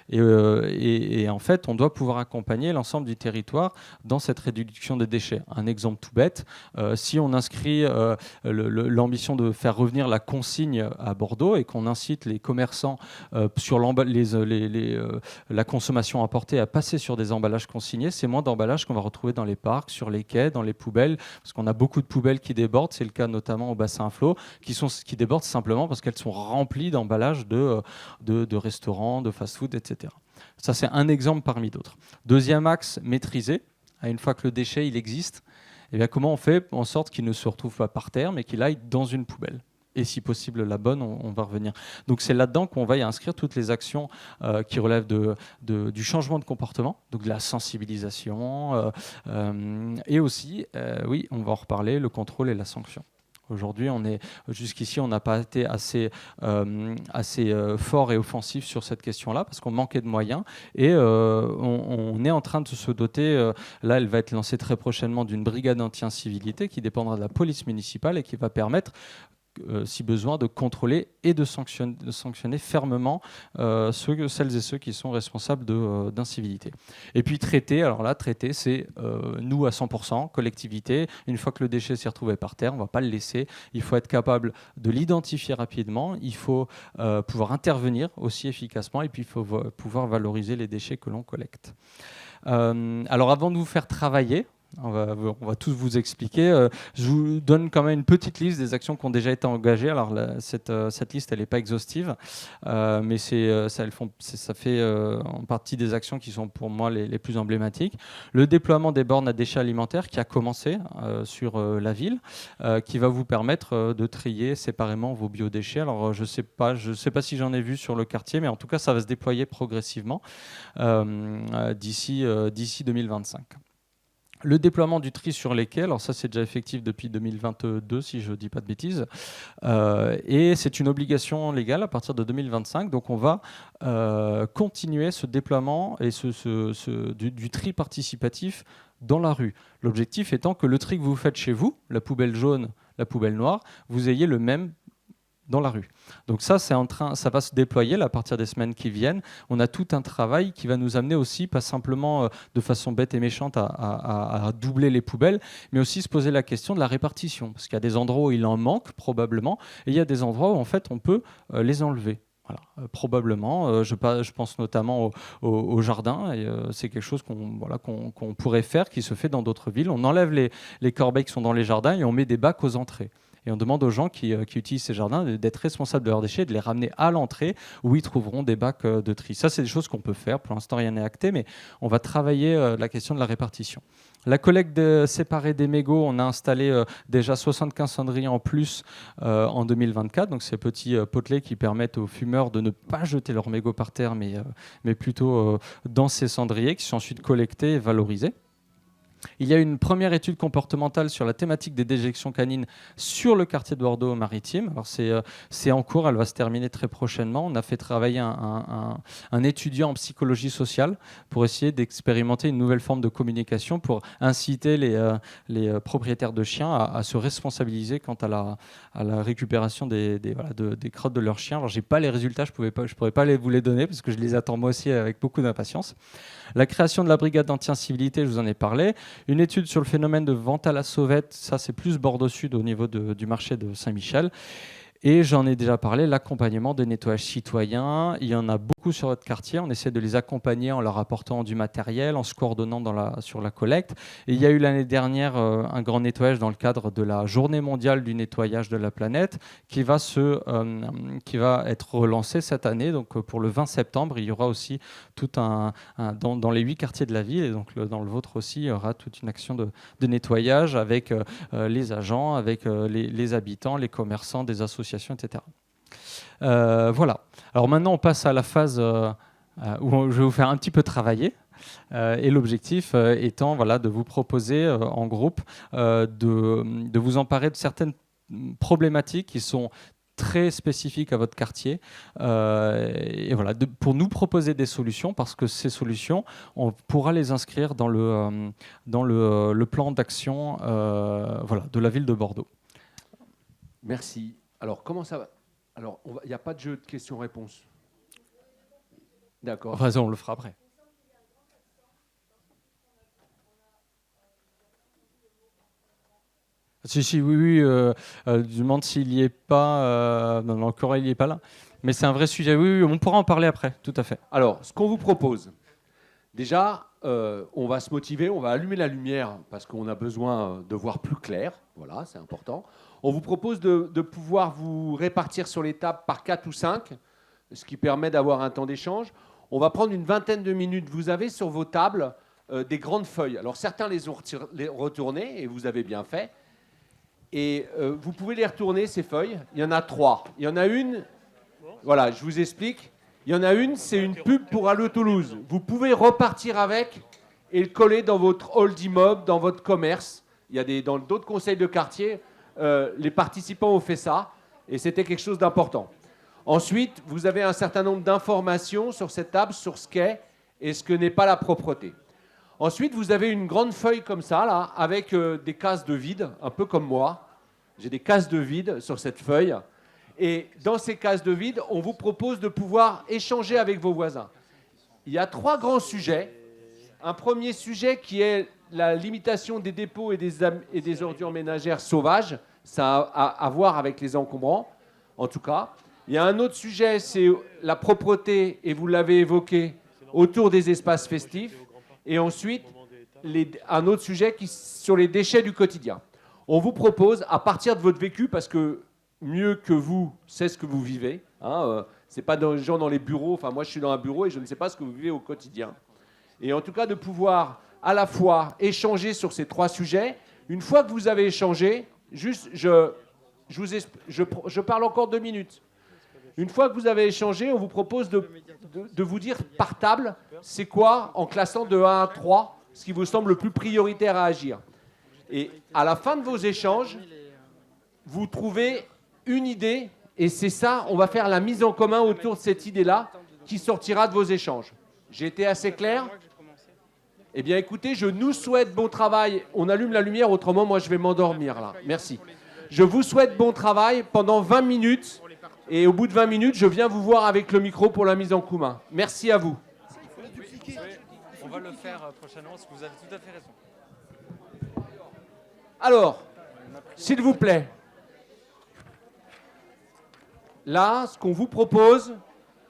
Et en fait, on doit pouvoir accompagner l'ensemble du territoire dans cette réduction des déchets. Un exemple tout bête, si on inscrit l'ambition de faire revenir la consigne à Bordeaux et qu'on incite les commerçants sur la consommation apportée à passer sur des emballages consignés, c'est moins d'emballages qu'on va retrouver dans les parcs, sur les quais, dans les poubelles, parce qu'on a beaucoup de poubelles qui débordent, c'est le cas notamment au bassin à flot, qui débordent simplement parce qu'elles sont remplies d'emballages de restaurants, de fast-food, etc. Ça, c'est un exemple parmi d'autres. Deuxième axe, maîtriser. Une fois que le déchet il existe, eh bien, comment on fait en sorte qu'il ne se retrouve pas par terre, mais qu'il aille dans une poubelle ? Et si possible la bonne, on va revenir. Donc c'est là-dedans qu'on va y inscrire toutes les actions qui relèvent du changement de comportement, donc de la sensibilisation, et aussi, oui, on va en reparler, le contrôle et la sanction. Aujourd'hui, jusqu'ici, on n'a pas été assez fort et offensif sur cette question-là parce qu'on manquait de moyens et on est en train de se doter, là elle va être lancée très prochainement, d'une brigade anti-incivilité qui dépendra de la police municipale et qui va permettre si besoin, de contrôler et de sanctionner fermement celles et ceux qui sont responsables d'incivilité. Et puis traiter, alors là, traiter, c'est nous à 100%, collectivité. Une fois que le déchet s'est retrouvé par terre, on ne va pas le laisser. Il faut être capable de l'identifier rapidement. Il faut pouvoir intervenir aussi efficacement. Et puis, il faut pouvoir valoriser les déchets que l'on collecte. Alors, avant de vous faire travailler, on va tous vous expliquer. Je vous donne quand même une petite liste des actions qui ont déjà été engagées. Alors cette liste, elle n'est pas exhaustive, mais ça fait en partie des actions qui sont pour moi les plus emblématiques. Le déploiement des bornes à déchets alimentaires qui a commencé sur la ville, qui va vous permettre de trier séparément vos biodéchets. Alors je sais pas si j'en ai vu sur le quartier, mais en tout cas ça va se déployer progressivement d'ici 2025. Le déploiement du tri sur les quais, alors ça c'est déjà effectif depuis 2022 si je ne dis pas de bêtises, et c'est une obligation légale à partir de 2025, donc on va continuer ce déploiement et du tri participatif dans la rue. L'objectif étant que le tri que vous faites chez vous, la poubelle jaune, la poubelle noire, vous ayez le même dans la rue. Donc ça va se déployer là, à partir des semaines qui viennent. On a tout un travail qui va nous amener aussi, pas simplement de façon bête et méchante à doubler les poubelles, mais aussi se poser la question de la répartition. Parce qu'il y a des endroits où il en manque probablement, et il y a des endroits où en fait on peut les enlever. Voilà, probablement, je pense notamment au jardin, et c'est quelque chose qu'on pourrait faire, qui se fait dans d'autres villes. On enlève les corbeilles qui sont dans les jardins et on met des bacs aux entrées. Et on demande aux gens qui utilisent ces jardins d'être responsables de leurs déchets et de les ramener à l'entrée où ils trouveront des bacs de tri. Ça, c'est des choses qu'on peut faire. Pour l'instant, rien n'est acté, mais on va travailler la question de la répartition. La collecte séparée des mégots, on a installé déjà 75 cendriers en plus en 2024. Donc, ces petits potelets qui permettent aux fumeurs de ne pas jeter leurs mégots par terre, mais plutôt dans ces cendriers qui sont ensuite collectés et valorisés. Il y a une première étude comportementale sur la thématique des déjections canines sur le quartier de Bordeaux-Maritime. Alors c'est en cours, elle va se terminer très prochainement. On a fait travailler un étudiant en psychologie sociale pour essayer d'expérimenter une nouvelle forme de communication pour inciter les propriétaires de chiens à se responsabiliser quant à la récupération des crottes de leurs chiens. Alors j'ai pas les résultats, je pourrais pas vous les donner parce que je les attends moi aussi avec beaucoup d'impatience. La création de la brigade anti-incivilité, je vous en ai parlé. Une étude sur le phénomène de vente à la sauvette, ça c'est plus Bordeaux Sud au niveau du marché de Saint-Michel. Et j'en ai déjà parlé, l'accompagnement des nettoyages citoyens. Il y en a beaucoup sur votre quartier. On essaie de les accompagner en leur apportant du matériel, en se coordonnant sur la collecte. Et il y a eu l'année dernière un grand nettoyage dans le cadre de la Journée mondiale du nettoyage de la planète qui va être relancé cette année. Donc pour le 20 septembre, il y aura aussi tout dans les 8 quartiers de la ville, et donc dans le vôtre aussi, il y aura toute une action de nettoyage avec les agents, avec les habitants, les commerçants, des associations, etc. Voilà. Alors maintenant, on passe à la phase où je vais vous faire un petit peu travailler. Et l'objectif étant de vous proposer en groupe de vous emparer de certaines problématiques qui sont très spécifiques à votre quartier et pour nous proposer des solutions, parce que ces solutions, on pourra les inscrire dans le plan d'action de la ville de Bordeaux. Merci. Alors, comment ça va? Alors, il n'y a pas de jeu de questions-réponses. D'accord. Enfin, ça, on le fera après. Oui, je demande s'il n'y est pas. Non, encore il n'y est pas là. Mais c'est un vrai sujet. Oui, on pourra en parler après, tout à fait. Alors, ce qu'on vous propose, déjà, on va se motiver, on va allumer la lumière parce qu'on a besoin de voir plus clair. Voilà, c'est important. On vous propose de pouvoir vous répartir sur les tables par 4 ou 5, ce qui permet d'avoir un temps d'échange. On va prendre une vingtaine de minutes. Vous avez sur vos tables des grandes feuilles. Alors, certains les ont retournées, et vous avez bien fait. Et vous pouvez les retourner, ces feuilles. Il y en a 3. Il y en a une, voilà, je vous explique. Il y en a une, c'est une pub pour Allo Toulouse. Vous pouvez repartir avec et le coller dans votre hall d'immeuble, dans votre commerce. Il y a dans d'autres conseils de quartier, les participants ont fait ça. Et c'était quelque chose d'important. Ensuite, vous avez un certain nombre d'informations sur cette table, sur ce qu'est et ce que n'est pas la propreté. Ensuite, vous avez une grande feuille comme ça, là, avec des cases de vide, un peu comme moi. J'ai des cases de vide sur cette feuille. Et dans ces cases de vide, on vous propose de pouvoir échanger avec vos voisins. Il y a 3 grands sujets. Un premier sujet qui est la limitation des dépôts et des ordures ménagères sauvages. Ça a à voir avec les encombrants, en tout cas. Il y a un autre sujet, c'est la propreté, et vous l'avez évoqué, autour des espaces festifs. Et ensuite, un autre sujet sur les déchets du quotidien. On vous propose, à partir de votre vécu, parce que mieux que vous, c'est ce que vous vivez. Ce n'est pas des gens dans les bureaux. Enfin, moi, je suis dans un bureau et je ne sais pas ce que vous vivez au quotidien. Et en tout cas, de pouvoir à la fois échanger sur ces 3 sujets. Une fois que vous avez échangé, juste, je parle encore 2 minutes. Une fois que vous avez échangé, on vous propose de vous dire par table, c'est quoi, en classant de 1 à 3, ce qui vous semble le plus prioritaire à agir. Et à la fin de vos échanges, vous trouvez une idée, et c'est ça, on va faire la mise en commun autour de cette idée-là, qui sortira de vos échanges. J'ai été assez clair? Eh bien, écoutez, je nous souhaite bon travail. On allume la lumière, autrement, moi, je vais m'endormir, là. Merci. Je vous souhaite bon travail pendant 20 minutes. Et au bout de 20 minutes, je viens vous voir avec le micro pour la mise en commun. Merci à vous. On va le faire prochainement, parce que vous avez tout à fait raison. Alors, s'il vous plaît, là, ce qu'on vous propose,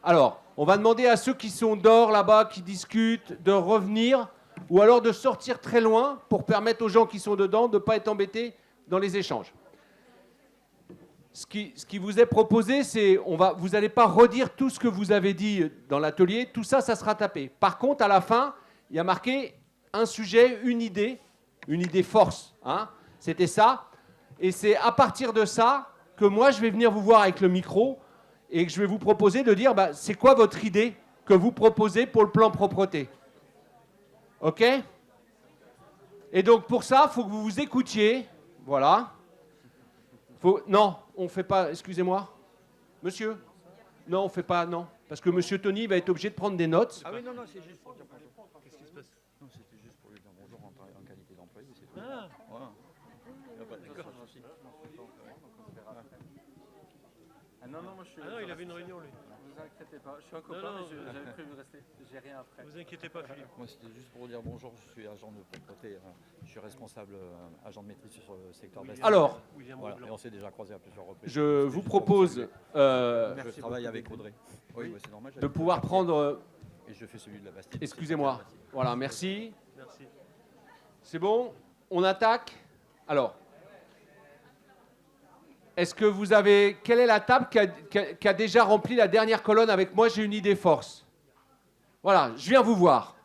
alors, on va demander à ceux qui sont dehors là-bas, qui discutent, de revenir, ou alors de sortir très loin pour permettre aux gens qui sont dedans de ne pas être embêtés dans les échanges. Ce qui vous est proposé, c'est vous n'allez pas redire tout ce que vous avez dit dans l'atelier, tout ça, ça sera tapé. Par contre, à la fin, il y a marqué un sujet, une idée force. C'était ça. Et c'est à partir de ça que moi, je vais venir vous voir avec le micro et que je vais vous proposer de dire, c'est quoi votre idée que vous proposez pour le plan propreté? OK? Et donc, pour ça, il faut que vous vous écoutiez. Voilà. Non, on ne fait pas, excusez-moi. Monsieur? Non, on ne fait pas, non. Parce que monsieur Tony va être obligé de prendre des notes. Ah oui, non, c'est juste pour dire qu'est-ce qui se passe? Non, c'était juste pour lui dire bonjour en qualité d'employé, c'est tout. Ah, voilà. Ah non, moi je suis... Ah non, il avait une réunion, lui. vous inquiétez pas, je suis un copain, mais j'avais prévu de rester. J'ai rien après. Vous inquiétez pas, Philippe. Moi, c'était juste pour vous dire bonjour, je suis agent de propreté, je suis responsable agent de maîtrise sur le secteur Bastille. Alors, voilà, et on s'est déjà croisés à plusieurs reprises. je vous propose je travaille avec Audrey. Oui, c'est normal. de pouvoir prendre... Et je fais celui de la Bastille. Excusez-moi. Voilà, merci. Merci. C'est bon? On attaque? Alors, est-ce que vous avez... Quelle est la table qui a déjà rempli la dernière colonne avec moi? J'ai une idée force. Voilà, je viens vous voir.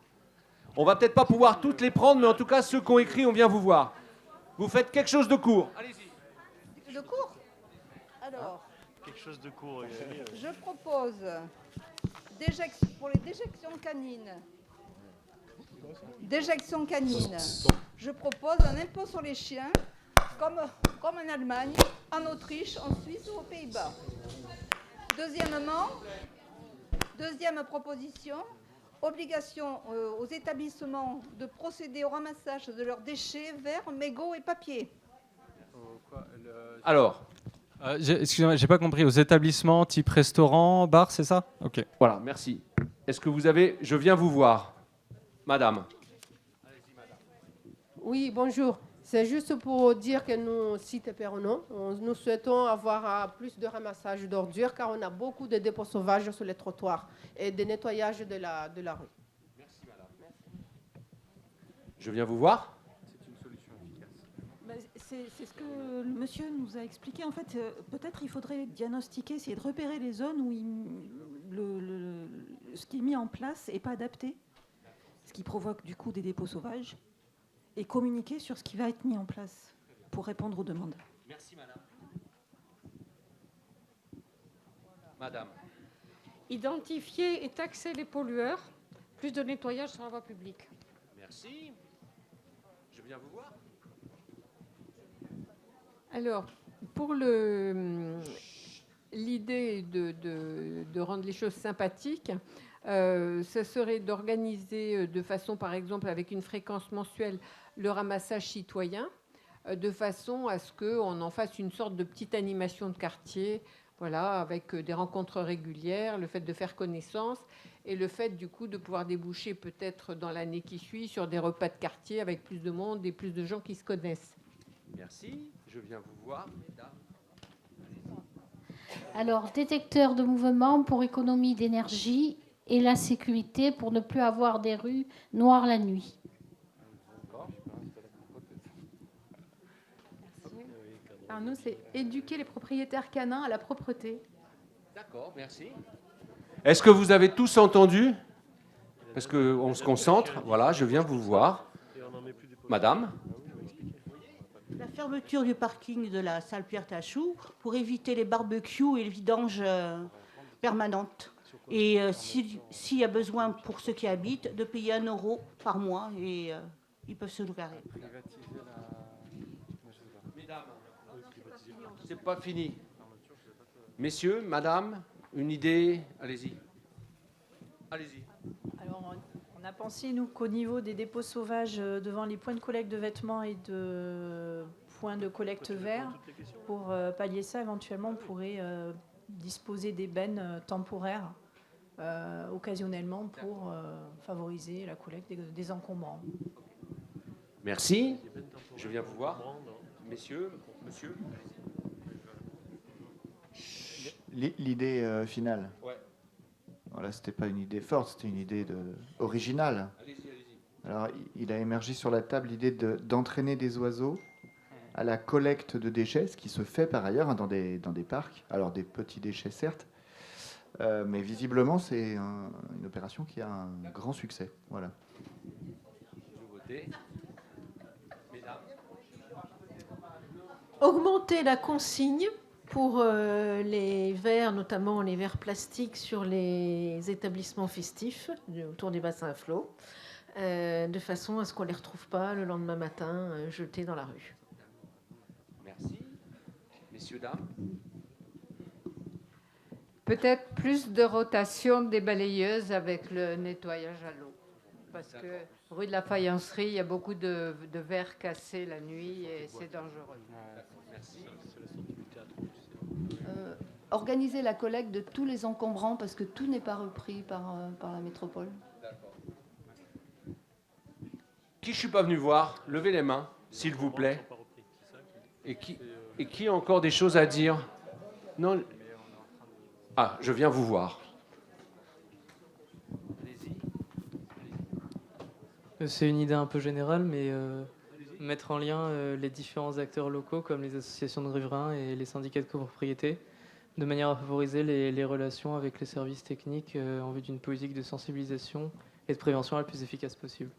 On va peut-être pas pouvoir toutes les prendre, mais en tout cas, ceux qui ont écrit, on vient vous voir. Vous faites quelque chose de court. Allez-y. De court? Alors, Quelque chose de court. je propose pour les déjections canines. Déjection canine. Je propose un impôt sur les chiens, comme en Allemagne, en Autriche, en Suisse ou aux Pays-Bas. Deuxième proposition, obligation aux établissements de procéder au ramassage de leurs déchets, verres, mégots et papier. Alors, excusez-moi, j'ai pas compris. Aux établissements type restaurant, bar, c'est ça? Ok. Voilà, merci. Est-ce que vous avez... Je viens vous voir. Madame. Oui, bonjour. C'est juste pour dire que nous, Cité Perronon, nous souhaitons avoir plus de ramassage d'ordures car on a beaucoup de dépôts sauvages sur les trottoirs et de nettoyage de la rue. Merci, madame. Je viens vous voir. C'est une solution efficace. C'est ce que le monsieur nous a expliqué. En fait, peut-être il faudrait diagnostiquer, essayer de repérer les zones où ce qui est mis en place n'est pas adapté, ce qui provoque du coup des dépôts sauvages, et communiquer sur ce qui va être mis en place pour répondre aux demandes. Merci, madame. Madame. Identifier et taxer les pollueurs, plus de nettoyage sur la voie publique. Merci. Je viens vous voir. Alors, pour l'idée de rendre les choses sympathiques, ce serait d'organiser de façon, par exemple, avec une fréquence mensuelle, le ramassage citoyen, de façon à ce qu'on en fasse une sorte de petite animation de quartier, voilà, avec des rencontres régulières, le fait de faire connaissance et le fait, du coup, de pouvoir déboucher peut-être dans l'année qui suit sur des repas de quartier avec plus de monde et plus de gens qui se connaissent. Merci. Je viens vous voir, mesdames. Alors, détecteur de mouvement pour économie d'énergie et la sécurité pour ne plus avoir des rues noires la nuit. Alors nous, c'est éduquer les propriétaires canins à la propreté. D'accord, merci. Est-ce que vous avez tous entendu? Parce qu'on se concentre. Voilà, je viens vous voir. Madame. La fermeture du parking de la salle Pierre-Tachou pour éviter les barbecues et les vidanges permanentes. Et s'il y a besoin pour ceux qui habitent, de payer 1 € par mois et ils peuvent se garer. Mesdames, c'est pas fini. Messieurs, madame, une idée? Allez-y. Allez-y. Alors, on a pensé, nous, qu'au niveau des dépôts sauvages devant les points de collecte de vêtements et de points de collecte verts, pour pallier ça, éventuellement, on pourrait disposer d'ébennes temporaires occasionnellement pour favoriser la collecte des encombrants. Merci. Je viens vous voir. Messieurs, monsieur. L'idée finale. Ouais. Voilà, c'était pas une idée forte, c'était une idée originale. Allez-y, allez-y. Alors, il a émergé sur la table l'idée d'entraîner des oiseaux à la collecte de déchets, ce qui se fait par ailleurs dans des parcs. Alors, des petits déchets, certes, mais visiblement, c'est une opération qui a un grand succès. Voilà. Nouveauté. Mesdames. Augmenter la consigne pour les verres, notamment les verres plastiques sur les établissements festifs autour des bassins à flot, de façon à ce qu'on ne les retrouve pas le lendemain matin jetés dans la rue. Merci. Messieurs, dames. Peut-être plus de rotation des balayeuses avec le nettoyage à l'eau. Parce que rue de la Faïencerie, il y a beaucoup de verres cassés la nuit et c'est dangereux. Merci. organiser la collecte de tous les encombrants parce que tout n'est pas repris par la métropole. Qui je suis pas venu voir? Levez les mains, s'il vous plaît. Et qui a encore des choses à dire? Non. Ah, je viens vous voir. C'est une idée un peu générale, mais mettre en lien les différents acteurs locaux comme les associations de riverains et les syndicats de copropriété, de manière à favoriser les relations avec les services techniques en vue d'une politique de sensibilisation et de prévention la plus efficace possible.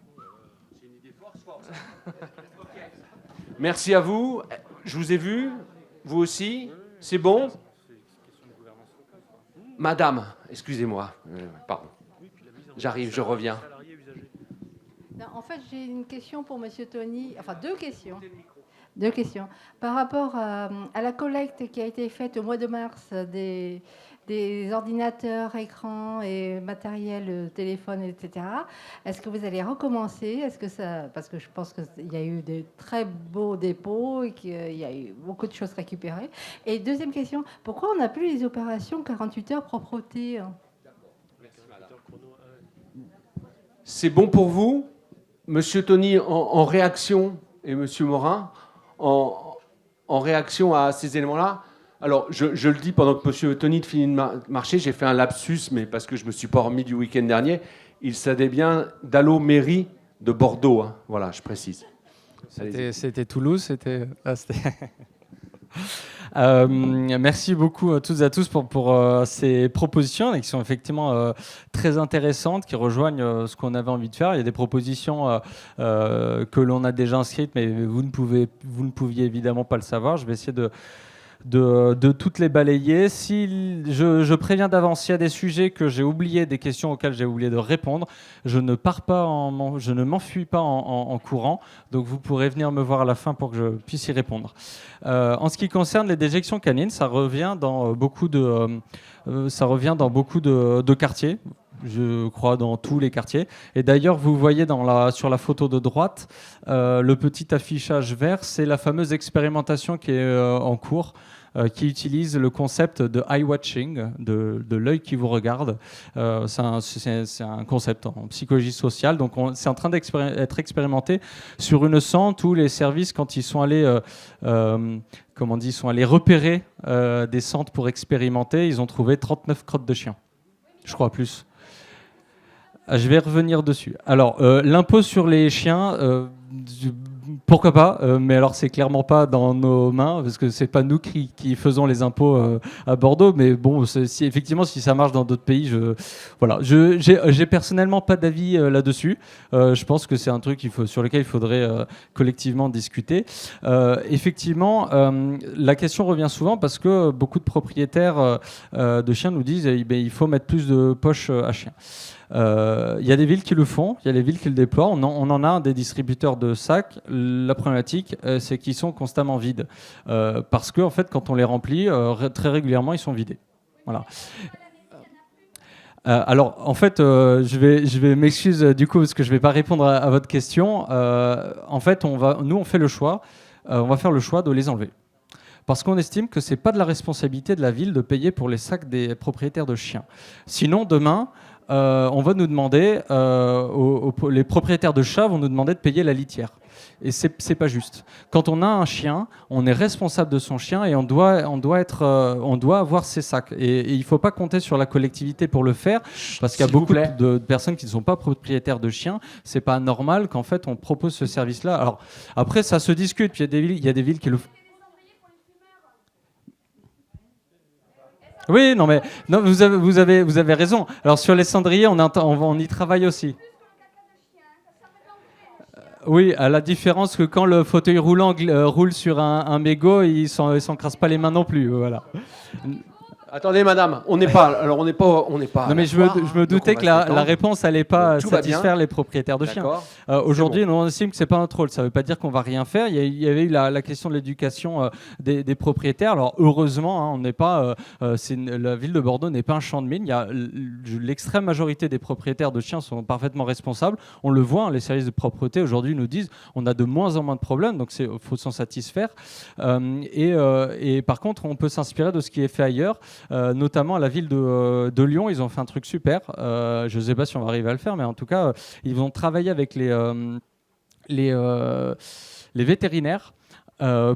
C'est une idée forte. Merci à vous. Je vous ai vu. Vous aussi. C'est bon? Madame, excusez-moi. Pardon. J'arrive, je reviens. Non, en fait, j'ai une question pour Monsieur Tony, enfin deux questions. Deux questions. Par rapport à la collecte qui a été faite au mois de mars des ordinateurs, écrans et matériel, téléphone, etc. Est-ce que vous allez recommencer? Est-ce que ça, parce que je pense qu'il y a eu de très beaux dépôts et qu'il y a eu beaucoup de choses récupérées. Et deuxième question, pourquoi on n'a plus les opérations 48 heures propreté? C'est bon pour vous? Monsieur Tony, en réaction, et Monsieur Morin, en réaction à ces éléments-là. Alors, je le dis pendant que Monsieur Tony finit de marcher, j'ai fait un lapsus, mais parce que je ne me suis pas remis du week-end dernier. Il s'agit bien d'Allo Mairie de Bordeaux. Hein. Voilà, je précise. C'était Toulouse, c'était... merci beaucoup à toutes et à tous pour ces propositions qui sont effectivement très intéressantes, qui rejoignent ce qu'on avait envie de faire. Il y a des propositions que l'on a déjà inscrites, mais vous ne pouviez évidemment pas le savoir. Je vais essayer de toutes les balayer. Si je préviens d'avance, s'il y a des sujets que j'ai oubliés, des questions auxquelles j'ai oublié de répondre, je ne m'enfuis pas en courant, donc vous pourrez venir me voir à la fin pour que je puisse y répondre. En ce qui concerne les déjections canines, ça revient dans beaucoup de quartiers. Je crois dans tous les quartiers. Et d'ailleurs, vous voyez sur la photo de droite, le petit affichage vert, c'est la fameuse expérimentation qui est en cours, qui utilise le concept de eye watching, de l'œil qui vous regarde. C'est un concept en psychologie sociale. Donc, c'est en train d'être expérimenté sur une centre où les services, quand ils sont allés, sont allés repérer des centres pour expérimenter, ils ont trouvé 39 crottes de chiens. Je crois plus. Je vais revenir dessus. Alors, l'impôt sur les chiens, pourquoi pas, mais alors c'est clairement pas dans nos mains, parce que c'est pas nous qui faisons les impôts à Bordeaux, mais bon, effectivement, si ça marche dans d'autres pays, j'ai personnellement pas d'avis là-dessus. Je pense que c'est un truc sur lequel il faudrait collectivement discuter. Effectivement, la question revient souvent parce que beaucoup de propriétaires de chiens nous disent il faut mettre plus de poches à chiens. Il y a des villes qui le font, il y a des villes qui le déploient. On en a des distributeurs de sacs. La problématique, c'est qu'ils sont constamment vides. Parce que, en fait, quand on les remplit, très régulièrement, ils sont vidés. Voilà. Alors, en fait, je vais m'excuser du coup, parce que je ne vais pas répondre à votre question. En fait, on fait le choix. On va faire le choix de les enlever. Parce qu'on estime que ce n'est pas de la responsabilité de la ville de payer pour les sacs des propriétaires de chiens. Sinon, demain... on va nous demander, les propriétaires de chats vont nous demander de payer la litière. Et c'est pas juste. Quand on a un chien, on est responsable de son chien et on doit avoir ses sacs. Et il ne faut pas compter sur la collectivité pour le faire, parce qu'il y a beaucoup de personnes qui ne sont pas propriétaires de chiens. C'est pas normal qu'en fait on propose ce service-là. Alors après, ça se discute. Puis il y a des villes qui le font. Oui, non, vous avez raison. Alors sur les cendriers, on y travaille aussi. Oui, à la différence que quand le fauteuil roulant roule sur un mégot, il ne s'encrasse pas les mains non plus. Voilà. Attendez, madame, on n'est pas. Non, mais je me doutais que la réponse n'allait pas satisfaire les propriétaires de chiens. Aujourd'hui, on estime que c'est pas notre rôle. Ça ne veut pas dire qu'on va rien faire. Il y avait eu la question de l'éducation des propriétaires. Alors heureusement, on n'est pas. La ville de Bordeaux n'est pas un champ de mine. L'extrême majorité des propriétaires de chiens sont parfaitement responsables. On le voit. Les services de propreté aujourd'hui nous disent on a de moins en moins de problèmes. Donc il faut s'en satisfaire. Et par contre, on peut s'inspirer de ce qui est fait ailleurs. notamment à la ville de Lyon, ils ont fait un truc super. Je ne sais pas si on va arriver à le faire, mais en tout cas, ils vont travailler avec les vétérinaires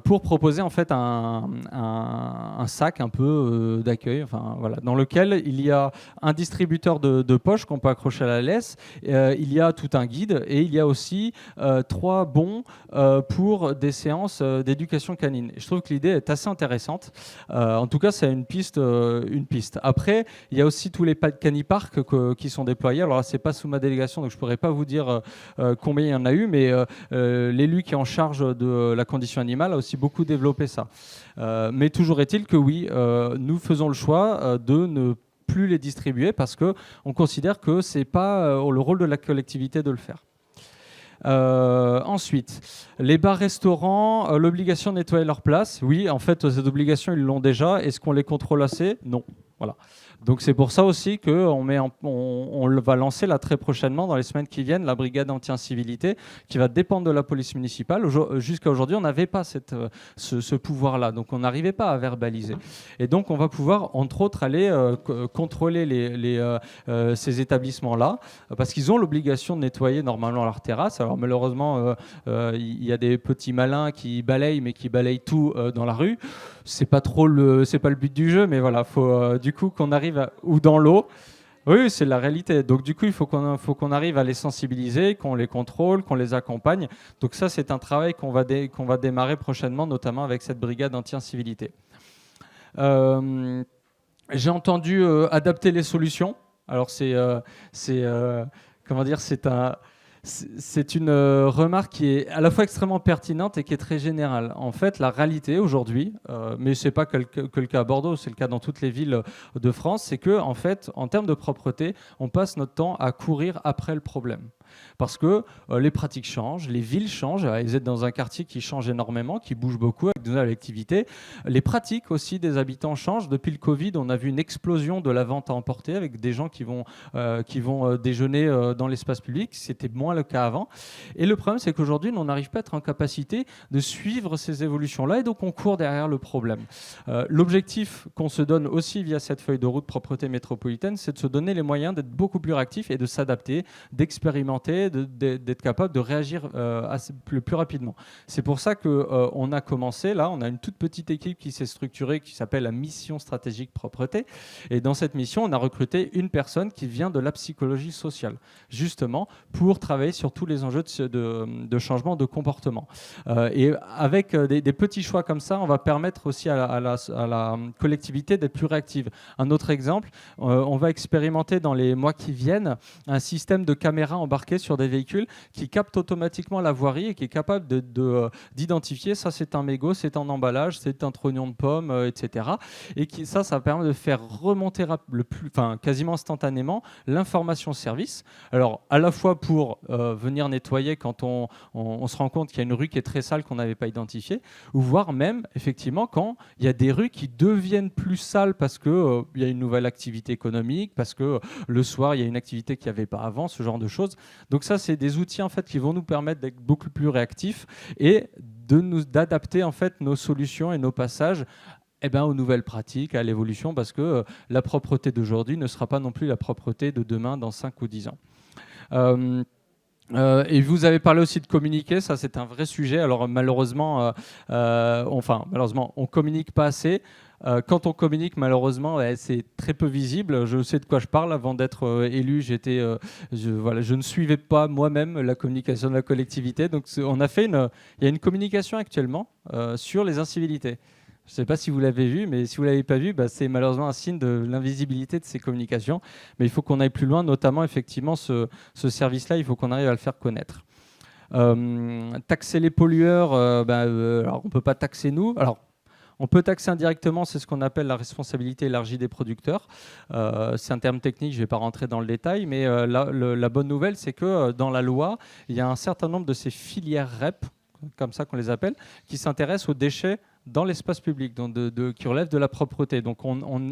pour proposer en fait un sac un peu d'accueil, enfin, voilà, dans lequel il y a un distributeur de poches qu'on peut accrocher à la laisse, il y a tout un guide et il y a aussi 3 bons pour des séances d'éducation canine. Et je trouve que l'idée est assez intéressante. En tout cas, c'est une piste. Après, il y a aussi tous les caniparks qui sont déployés. Alors là, c'est pas sous ma délégation, donc je pourrais pas vous dire combien il y en a eu, mais l'élu qui est en charge de la condition animale a aussi beaucoup développé ça. Mais toujours est-il que oui, nous faisons le choix de ne plus les distribuer parce qu'on considère que ce n'est pas le rôle de la collectivité de le faire. Ensuite, les bars-restaurants, l'obligation de nettoyer leur place. Oui, en fait, cette obligation, ils l'ont déjà. Est-ce qu'on les contrôle assez ? Non. Voilà. Donc c'est pour ça aussi qu'on va lancer là très prochainement, dans les semaines qui viennent, la brigade anti-incivilité qui va dépendre de la police municipale. Jusqu'à aujourd'hui, on n'avait pas ce pouvoir-là, donc on n'arrivait pas à verbaliser. Et donc on va pouvoir, entre autres, aller contrôler ces établissements-là, parce qu'ils ont l'obligation de nettoyer normalement leur terrasse. Alors malheureusement, il y a des petits malins qui balayent, mais qui balayent tout dans la rue. C'est pas le but du jeu, mais voilà, faut du coup qu'on arrive ou dans l'eau. Oui, c'est la réalité. Donc du coup, il faut qu'on arrive à les sensibiliser, qu'on les contrôle, qu'on les accompagne. Donc ça, c'est un travail qu'on va démarrer prochainement, notamment avec cette brigade anti-incivilité. J'ai entendu adapter les solutions. Alors c'est une remarque qui est à la fois extrêmement pertinente et qui est très générale. En fait, la réalité aujourd'hui, mais ce n'est pas que le cas à Bordeaux, c'est le cas dans toutes les villes de France, c'est que, en fait, en termes de propreté, on passe notre temps à courir après le problème. Parce que les pratiques changent, les villes changent. Vous êtes dans un quartier qui change énormément, qui bouge beaucoup avec de nouvelles activités. Les pratiques aussi des habitants changent. Depuis le Covid, on a vu une explosion de la vente à emporter avec des gens qui vont déjeuner dans l'espace public. C'était moins le cas avant. Et le problème, c'est qu'aujourd'hui, on n'arrive pas à être en capacité de suivre ces évolutions-là et donc on court derrière le problème. L'objectif qu'on se donne aussi via cette feuille de route propreté métropolitaine, c'est de se donner les moyens d'être beaucoup plus réactifs et de s'adapter, d'expérimenter, d'être capable de réagir plus rapidement. C'est pour ça qu'on a commencé, là, on a une toute petite équipe qui s'est structurée, qui s'appelle la mission stratégique propreté. Et dans cette mission, on a recruté une personne qui vient de la psychologie sociale, justement, pour travailler sur tous les enjeux de changement de comportement. Et avec des petits choix comme ça, on va permettre aussi à la collectivité d'être plus réactive. Un autre exemple, on va expérimenter dans les mois qui viennent un système de caméras embarquées sur des véhicules qui captent automatiquement la voirie et qui est capable d'identifier ça c'est un mégot, c'est un emballage, c'est un trognon de pomme, etc. Et ça permet de faire remonter quasiment instantanément l'information service. Alors à la fois pour venir nettoyer quand on se rend compte qu'il y a une rue qui est très sale qu'on n'avait pas identifiée, ou voire même effectivement quand il y a des rues qui deviennent plus sales parce qu'il y a une nouvelle activité économique, parce que le soir il y a une activité qu'il n'y avait pas avant, ce genre de choses. Donc ça, c'est des outils en fait qui vont nous permettre d'être beaucoup plus réactifs et d'adapter en fait nos solutions et nos passages aux nouvelles pratiques, à l'évolution, parce que la propreté d'aujourd'hui ne sera pas non plus la propreté de demain dans 5 ou 10 ans. Et vous avez parlé aussi de communiquer, ça c'est un vrai sujet. Alors malheureusement, on communique pas assez. Quand on communique, malheureusement, c'est très peu visible. Je sais de quoi je parle. Avant d'être élu, je ne suivais pas moi-même la communication de la collectivité. Donc, il y a une communication actuellement sur les incivilités. Je ne sais pas si vous l'avez vu, mais si vous ne l'avez pas vu, c'est malheureusement un signe de l'invisibilité de ces communications. Mais il faut qu'on aille plus loin, notamment, effectivement, ce service-là, il faut qu'on arrive à le faire connaître. Taxer les pollueurs, alors on ne peut pas taxer nous. Alors, on peut taxer indirectement, c'est ce qu'on appelle la responsabilité élargie des producteurs. C'est un terme technique, je ne vais pas rentrer dans le détail, mais la bonne nouvelle, c'est que dans la loi, il y a un certain nombre de ces filières REP, comme ça qu'on les appelle, qui s'intéressent aux déchets dans l'espace public, donc qui relèvent de la propreté. Donc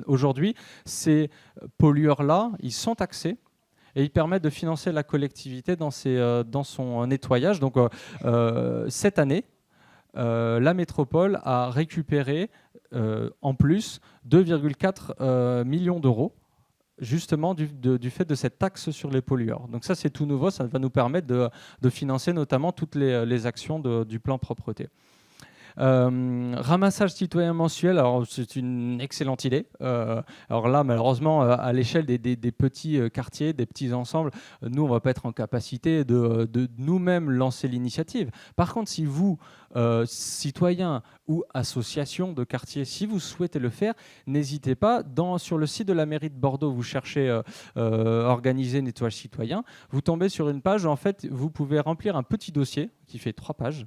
aujourd'hui, ces pollueurs-là, ils sont taxés et ils permettent de financer la collectivité dans son nettoyage. Donc cette année, la métropole a récupéré en plus 2,4 millions d'euros justement du fait de cette taxe sur les pollueurs. Donc ça, c'est tout nouveau, ça va nous permettre de financer notamment toutes les actions du plan propreté. Ramassage citoyen mensuel, alors c'est une excellente idée. Alors là, malheureusement, à l'échelle des petits quartiers, des petits ensembles, nous, on ne va pas être en capacité de nous-mêmes lancer l'initiative. Par contre, si vous, citoyens ou associations de quartier, si vous souhaitez le faire, n'hésitez pas. Sur le site de la mairie de Bordeaux, vous cherchez organiser nettoyage citoyen, vous tombez sur une page où en fait, vous pouvez remplir un petit dossier qui fait 3 pages,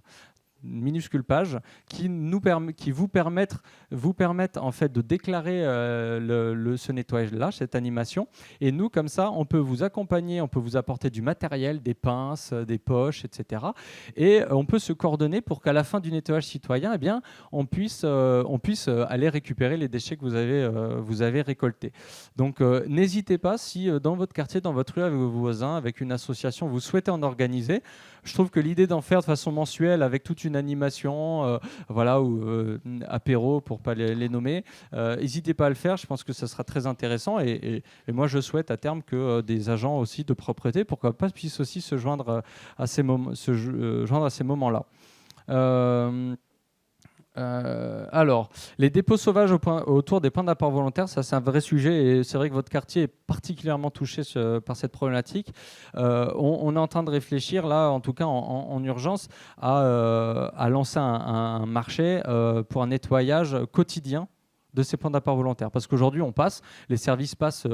minuscule page qui vous permettent en fait de déclarer ce nettoyage-là, cette animation. Et nous, comme ça, on peut vous accompagner, on peut vous apporter du matériel, des pinces, des poches, etc. Et on peut se coordonner pour qu'à la fin du nettoyage citoyen, eh bien, on puisse aller récupérer les déchets que vous avez récoltés. Donc, n'hésitez pas si dans votre quartier, dans votre rue, avec vos voisins, avec une association, vous souhaitez en organiser. Je trouve que l'idée d'en faire de façon mensuelle avec toute une animation, voilà, ou apéro pour pas les nommer, n'hésitez pas à le faire. Je pense que ça sera très intéressant et moi je souhaite à terme que des agents aussi de propreté, pourquoi pas, puissent aussi se joindre à ces moments-là. Alors, les dépôts sauvages autour des points d'apport volontaire, ça c'est un vrai sujet et c'est vrai que votre quartier est particulièrement touché par cette problématique. On est en train de réfléchir là, en tout cas en urgence, à lancer un marché pour un nettoyage quotidien de ces points d'apport volontaire. Parce qu'aujourd'hui, les services passent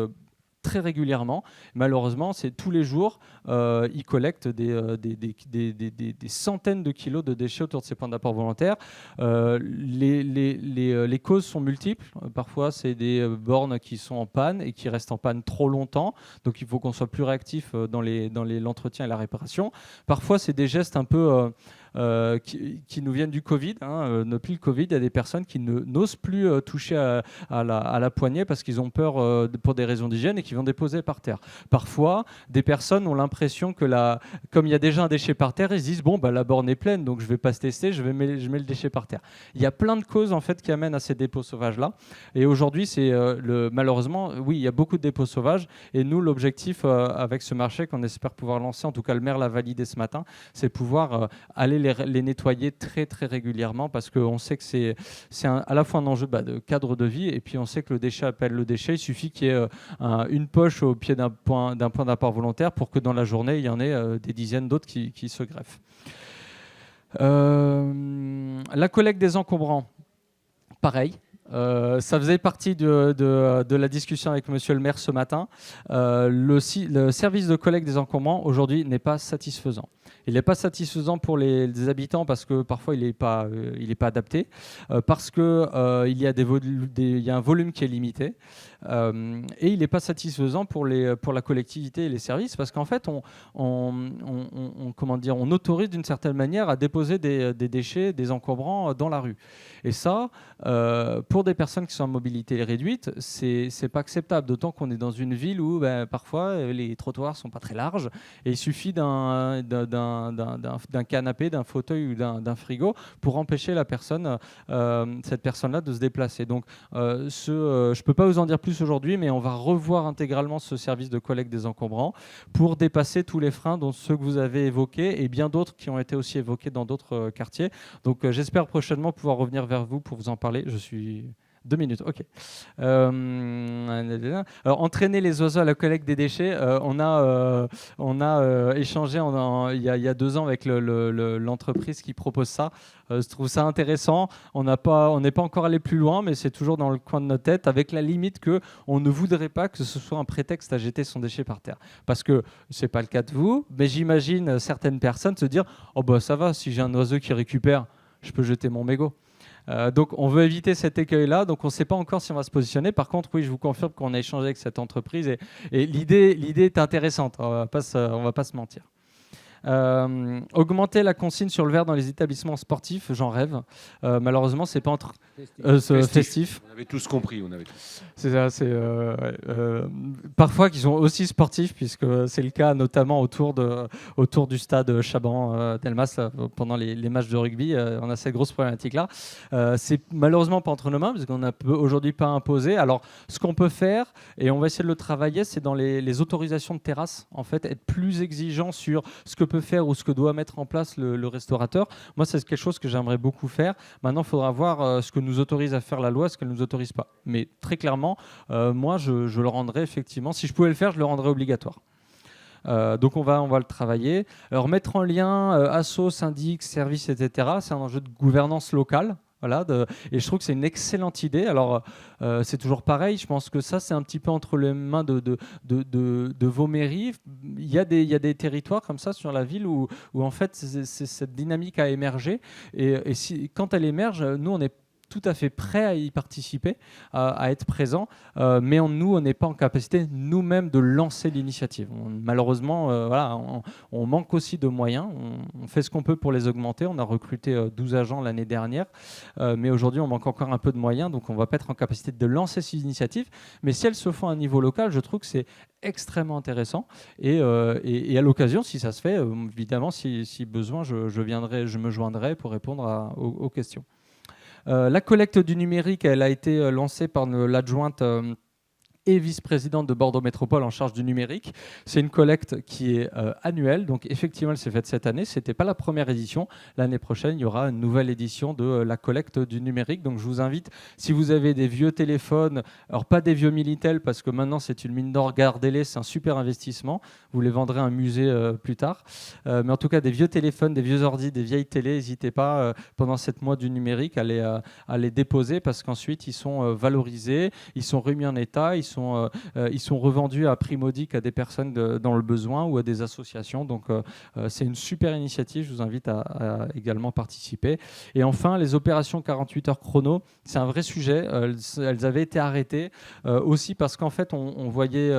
très régulièrement. Malheureusement, c'est tous les jours, ils collectent des centaines de kilos de déchets autour de ces points d'apport volontaire. Les causes sont multiples. Parfois, c'est des bornes qui sont en panne et qui restent en panne trop longtemps. Donc, il faut qu'on soit plus réactif dans l'entretien et la réparation. Parfois, c'est des gestes un peu qui nous viennent du Covid. Depuis le Covid, il y a des personnes qui n'osent plus toucher à la poignée parce qu'ils ont peur pour des raisons d'hygiène et qui vont déposer par terre. Parfois, des personnes ont l'impression que comme il y a déjà un déchet par terre, ils se disent bon, la borne est pleine, donc je ne vais pas se tester, je mets le déchet par terre. Il y a plein de causes en fait qui amènent à ces dépôts sauvages-là. Et aujourd'hui, malheureusement, oui, il y a beaucoup de dépôts sauvages. Et nous, l'objectif avec ce marché qu'on espère pouvoir lancer, en tout cas le maire l'a validé ce matin, c'est pouvoir aller les nettoyer très très régulièrement parce qu'on sait que c'est à la fois un enjeu de cadre de vie et puis on sait que le déchet appelle le déchet. Il suffit qu'il y ait une poche au pied d'un point d'apport volontaire pour que dans la journée, il y en ait des dizaines d'autres qui se greffent. La collecte des encombrants, pareil. Ça faisait partie de la discussion avec monsieur le maire ce matin. Le service de collecte des encombrants aujourd'hui n'est pas satisfaisant. Il n'est pas satisfaisant pour les habitants parce que parfois il n'est pas adapté, parce qu'il y a un volume qui est limité, et il n'est pas satisfaisant pour la collectivité et les services parce qu'en fait on autorise d'une certaine manière à déposer des déchets, des encombrants dans la rue. Et ça, pour des personnes qui sont en mobilité réduite, c'est pas acceptable, d'autant qu'on est dans une ville où parfois les trottoirs sont pas très larges et il suffit d'un canapé, d'un fauteuil ou d'un frigo pour empêcher cette personne-là de se déplacer. Donc, je peux pas vous en dire plus aujourd'hui, mais on va revoir intégralement ce service de collecte des encombrants pour dépasser tous les freins, dont ceux que vous avez évoqués et bien d'autres qui ont été aussi évoqués dans d'autres quartiers. Donc, j'espère prochainement pouvoir revenir vers vous pour vous en parler. Je suis 2 minutes, ok. Alors, entraîner les oiseaux à la collecte des déchets, on a échangé il y a 2 ans avec l'entreprise qui propose ça. Je trouve ça intéressant. On n'est pas encore allé plus loin, mais c'est toujours dans le coin de notre tête, avec la limite qu'on ne voudrait pas que ce soit un prétexte à jeter son déchet par terre. Parce que ce n'est pas le cas de vous, mais j'imagine certaines personnes se dire « Oh ça va, si j'ai un oiseau qui récupère, je peux jeter mon mégot ». Donc on veut éviter cet écueil-là, donc on ne sait pas encore si on va se positionner. Par contre, oui, je vous confirme qu'on a échangé avec cette entreprise et l'idée est intéressante, on va pas se mentir. Augmenter la consigne sur le verre dans les établissements sportifs, j'en rêve. Malheureusement, c'est pas entre festif. On avait tous compris. C'est ça. Parfois, qu'ils sont aussi sportifs, puisque c'est le cas notamment autour du stade Chaban-Delmas pendant les matchs de rugby. On a cette grosse problématique-là. C'est malheureusement pas entre nos mains, parce qu'on n'a aujourd'hui pas imposé. Alors, ce qu'on peut faire, et on va essayer de le travailler, c'est dans les autorisations de terrasse, en fait, être plus exigeant sur ce que peut faire ou ce que doit mettre en place le restaurateur. Moi, c'est quelque chose que j'aimerais beaucoup faire. Maintenant, il faudra voir ce que nous autorise à faire la loi, ce qu'elle ne nous autorise pas. Mais très clairement, moi, je le rendrais effectivement, si je pouvais le faire, je le rendrais obligatoire. Donc on va le travailler. Alors mettre en lien asso, syndic, services, etc. C'est un enjeu de gouvernance locale. Voilà, et je trouve que c'est une excellente idée. Alors, c'est toujours pareil. Je pense que ça, c'est un petit peu entre les mains de vos mairies. Il y a des territoires comme ça sur la ville où en fait, cette dynamique a émergé. Et quand elle émerge, nous, on est tout à fait prêt à y participer, à être présent, mais nous, on n'est pas en capacité nous-mêmes de lancer l'initiative. Malheureusement, on manque aussi de moyens. On fait ce qu'on peut pour les augmenter. On a recruté 12 agents l'année dernière, mais aujourd'hui, on manque encore un peu de moyens, donc on ne va pas être en capacité de lancer ces initiatives. Mais si elles se font à un niveau local, je trouve que c'est extrêmement intéressant. Et à l'occasion, si ça se fait, évidemment, si besoin, je me joindrai pour répondre aux questions. La collecte du numérique, elle a été lancée par l'adjointe et vice-présidente de Bordeaux Métropole en charge du numérique. C'est une collecte qui est annuelle, donc effectivement elle s'est faite cette année. Ce n'était pas la première édition. L'année prochaine, il y aura une nouvelle édition de la collecte du numérique. Donc je vous invite, si vous avez des vieux téléphones, alors pas des vieux Minitel parce que maintenant c'est une mine d'or, gardez-les, c'est un super investissement. Vous les vendrez à un musée plus tard. Mais en tout cas, des vieux téléphones, des vieux ordi, des vieilles télés, n'hésitez pas pendant 7 mois du numérique à les déposer parce qu'ensuite ils sont valorisés, ils sont remis en état, ils sont revendus à prix modique à des personnes dans le besoin ou à des associations. Donc, c'est une super initiative. Je vous invite à également participer. Et enfin, les opérations 48 heures chrono, c'est un vrai sujet. Elles avaient été arrêtées aussi parce qu'en fait, on voyait...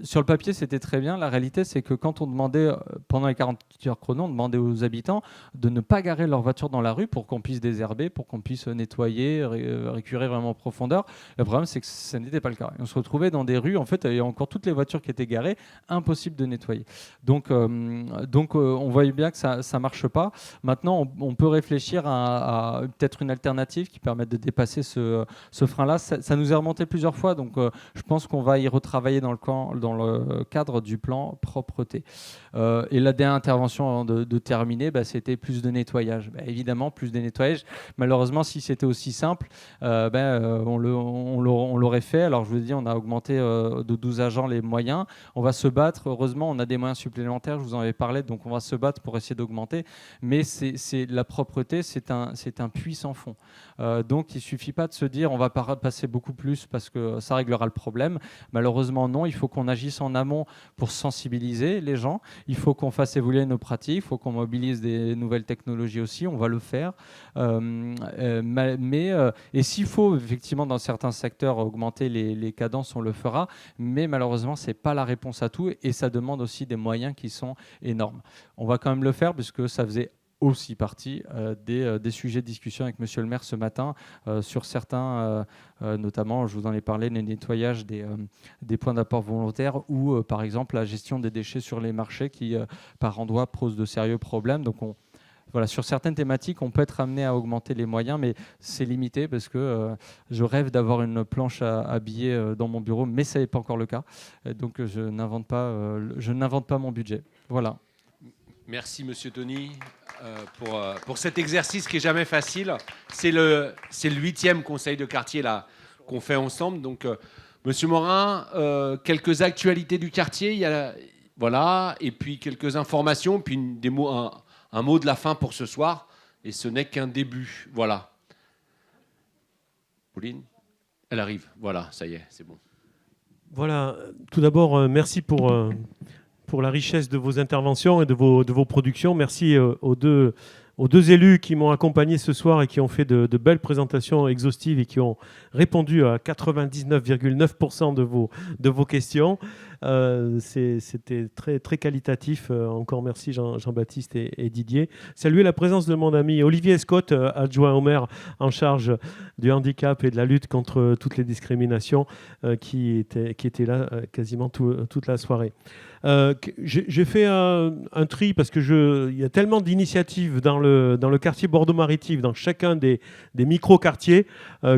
sur le papier, c'était très bien. La réalité, c'est que quand on demandait, pendant les 48 heures chrono, on demandait aux habitants de ne pas garer leur voiture dans la rue pour qu'on puisse désherber, pour qu'on puisse nettoyer, récurer vraiment en profondeur. Le problème, c'est que ça n'était pas le cas. On se retrouvait dans des rues, en fait, il y a encore toutes les voitures qui étaient garées, impossible de nettoyer. Donc on voyait bien que ça ne marche pas. Maintenant, on peut réfléchir à peut-être une alternative qui permette de dépasser ce frein-là. Ça nous est remonté plusieurs fois, donc je pense qu'on va y retravailler dans le cadre du plan propreté. Et la dernière intervention avant de terminer, c'était plus de nettoyage. Évidemment, plus de nettoyage. Malheureusement, si c'était aussi simple, on l'aurait fait. Alors, je vous ai dit, on a augmenté de 12 agents les moyens. On va se battre. Heureusement, on a des moyens supplémentaires. Je vous en avais parlé. Donc, on va se battre pour essayer d'augmenter. Mais la propreté, c'est un puits sans fond. Donc, il ne suffit pas de se dire on va passer beaucoup plus parce que ça réglera le problème. Malheureusement, non. Il faut qu'on agisse en amont pour sensibiliser les gens. Il faut qu'on fasse évoluer nos pratiques. Il faut qu'on mobilise des nouvelles technologies aussi. On va le faire. Et s'il faut, effectivement, dans certains secteurs, augmenter les cadences, on le fera. Mais malheureusement, ce n'est pas la réponse à tout. Et ça demande aussi des moyens qui sont énormes. On va quand même le faire puisque ça faisait aussi partie des sujets de discussion avec Monsieur le maire ce matin sur certains, notamment, je vous en ai parlé, le nettoyage des points d'apport volontaires ou, par exemple, la gestion des déchets sur les marchés qui, par endroits, posent de sérieux problèmes. Donc, voilà, sur certaines thématiques, on peut être amené à augmenter les moyens, mais c'est limité parce que je rêve d'avoir une planche à billets dans mon bureau, mais ça n'est pas encore le cas. Donc, je n'invente pas mon budget. Voilà. Merci Monsieur Tony pour cet exercice qui est jamais facile. C'est le 8e conseil de quartier là qu'on fait ensemble. Donc Monsieur Morin, quelques actualités du quartier, voilà, et puis quelques informations, puis un mot de la fin pour ce soir. Et ce n'est qu'un début. Voilà. Pauline, elle arrive. Voilà, ça y est, c'est bon. Voilà. Tout d'abord, merci pour la richesse de vos interventions et de vos productions. Merci aux deux élus qui m'ont accompagné ce soir et qui ont fait de belles présentations exhaustives et qui ont répondu à 99,9% de vos questions. C'était très, très qualitatif. Encore merci Jean-Baptiste et Didier. Saluer la présence de mon ami Olivier Scott, adjoint au maire en charge du handicap et de la lutte contre toutes les discriminations, qui était là quasiment toute la soirée. J'ai fait un tri parce que il y a tellement d'initiatives dans le quartier Bordeaux-Maritime, dans chacun des micro-quartiers,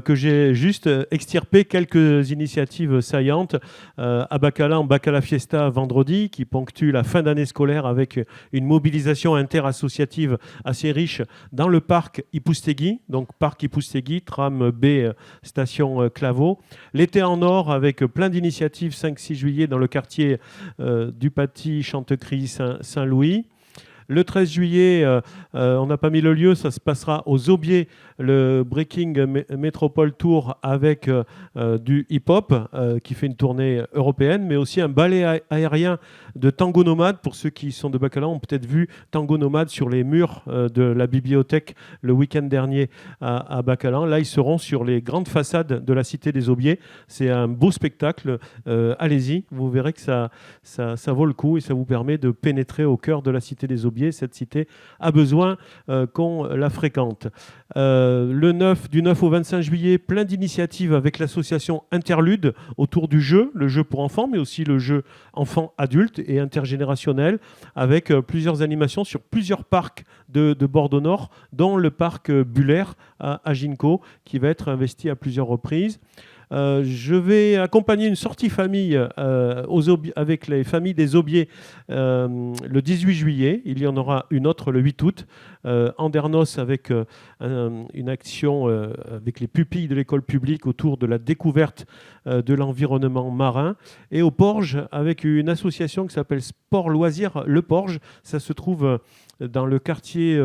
que j'ai juste extirpé quelques initiatives saillantes. À Bacala, en Bacala Fiesta vendredi, qui ponctue la fin d'année scolaire avec une mobilisation interassociative assez riche dans le parc Ipoustegui, donc parc Ipoustegui, tram B, station Claveau. L'été en or avec plein d'initiatives, 5-6 juillet dans le quartier du Paty, Chantecry, Saint-Louis. Le 13 juillet, on n'a pas mis le lieu, ça se passera aux Aubiers, le Breaking Métropole Tour avec du hip-hop qui fait une tournée européenne, mais aussi un ballet aérien de Tango Nomade. Pour ceux qui sont de Bacala ont peut-être vu Tango Nomade sur les murs de la bibliothèque le week-end dernier à Bacala. Là, ils seront sur les grandes façades de la Cité des Aubiers. C'est un beau spectacle. Allez-y, vous verrez que ça vaut le coup et ça vous permet de pénétrer au cœur de la Cité des Aubiers. Cette cité a besoin qu'on la fréquente. Du 9 au 25 juillet, plein d'initiatives avec l'association Interlude autour du jeu, le jeu pour enfants, mais aussi le jeu enfants-adultes et intergénérationnel, avec plusieurs animations sur plusieurs parcs de Bordeaux-Nord, dont le parc Buller à Ginko, qui va être investi à plusieurs reprises. Je vais accompagner une sortie famille avec les familles des Aubiers le 18 juillet. Il y en aura une autre le 8 août. Andernos avec une action avec les pupilles de l'école publique autour de la découverte de l'environnement marin. Et au Porge avec une association qui s'appelle Sport Loisirs Le Porge. Ça se trouve dans le quartier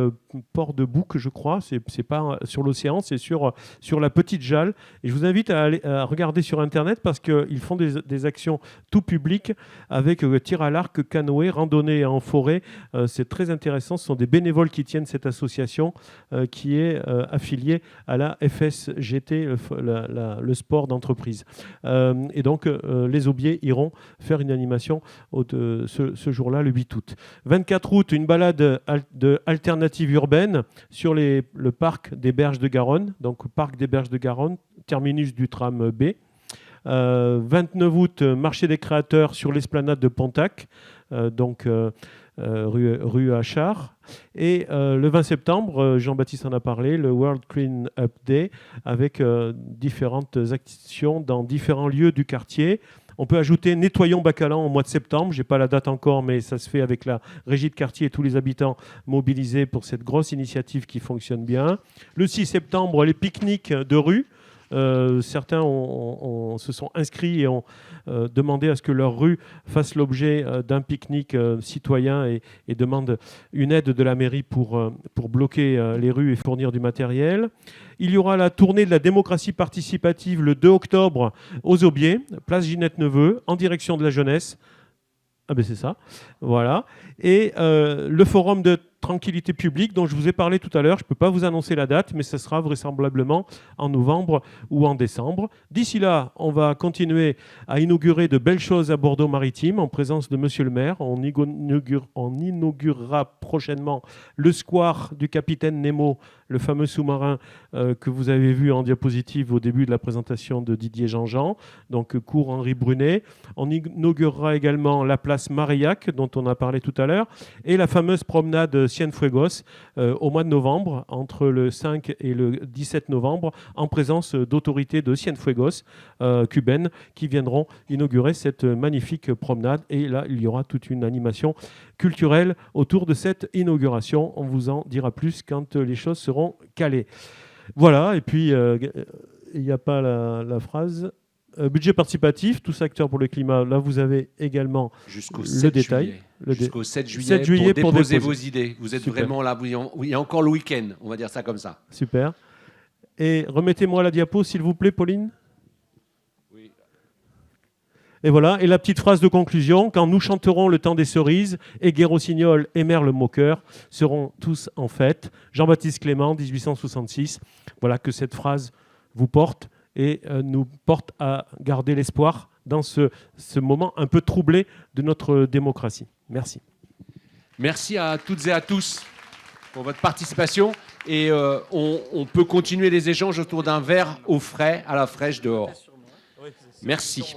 Port de Bouc, je crois. C'est pas sur l'océan, c'est sur la Petite Jalle. Et je vous invite à regarder sur Internet parce qu'ils font des actions tout publiques avec tir à l'arc, canoë, randonnée en forêt. C'est très intéressant. Ce sont des bénévoles qui tiennent cette association qui est affiliée à la FSGT, le sport d'entreprise. Et donc, les Aubiers iront faire une animation ce jour-là, le 8 août. 24 août, une balade de alternative urbaine sur le parc des Berges de Garonne, donc parc des Berges de Garonne, terminus du tram B. 29 août, marché des créateurs sur l'esplanade de Pontac, rue Achard. Et le 20 septembre, Jean-Baptiste en a parlé, le World Clean Up Day, avec différentes actions dans différents lieux du quartier. On peut ajouter Nettoyons Bacalan au mois de septembre. Je n'ai pas la date encore, mais ça se fait avec la régie de quartier et tous les habitants mobilisés pour cette grosse initiative qui fonctionne bien. Le 6 septembre, les pique-niques de rue. Certains se sont inscrits et ont demandé à ce que leur rue fasse l'objet d'un pique-nique citoyen et demandent une aide de la mairie pour bloquer les rues et fournir du matériel. Il y aura la tournée de la démocratie participative le 2 octobre aux Aubiers, place Ginette-Neveu, en direction de la jeunesse. Ah ben c'est ça, voilà. Et le forum de tranquillité publique dont je vous ai parlé tout à l'heure, je ne peux pas vous annoncer la date, mais ce sera vraisemblablement en novembre ou en décembre. D'ici là, on va continuer à inaugurer de belles choses à Bordeaux-Maritime en présence de Monsieur le maire. On inaugurera prochainement le square du capitaine Nemo, le fameux sous-marin que vous avez vu en diapositive au début de la présentation de Didier Jean-Jean, donc cours Henri Brunet. On inaugurera également la place Marillac, dont on a parlé tout à l'heure, et la fameuse promenade Cienfuegos au mois de novembre, entre le 5 et le 17 novembre, en présence d'autorités de Cienfuegos cubaines qui viendront inaugurer cette magnifique promenade. Et là, il y aura toute une animation culturelle autour de cette inauguration. On vous en dira plus quand les choses seront calées. Voilà, et puis il n'y a pas la phrase. Budget participatif, tous acteurs pour le climat. Là, vous avez également le détail. Jusqu'au 7 juillet, pour déposer vos idées. Vous êtes Super. Vraiment là. Il y a encore le week-end, on va dire ça comme ça. Super. Et remettez-moi la diapo, s'il vous plaît, Pauline. Oui. Et voilà. Et la petite phrase de conclusion. Quand nous chanterons le temps des cerises, et Guérossignol et Merle le moqueur seront tous en fête. Jean-Baptiste Clément, 1866. Voilà, que cette phrase vous porte et nous porte à garder l'espoir dans ce moment un peu troublé de notre démocratie. Merci. Merci à toutes et à tous pour votre participation. Et on peut continuer les échanges autour d'un verre au frais, à la fraîche dehors. Merci.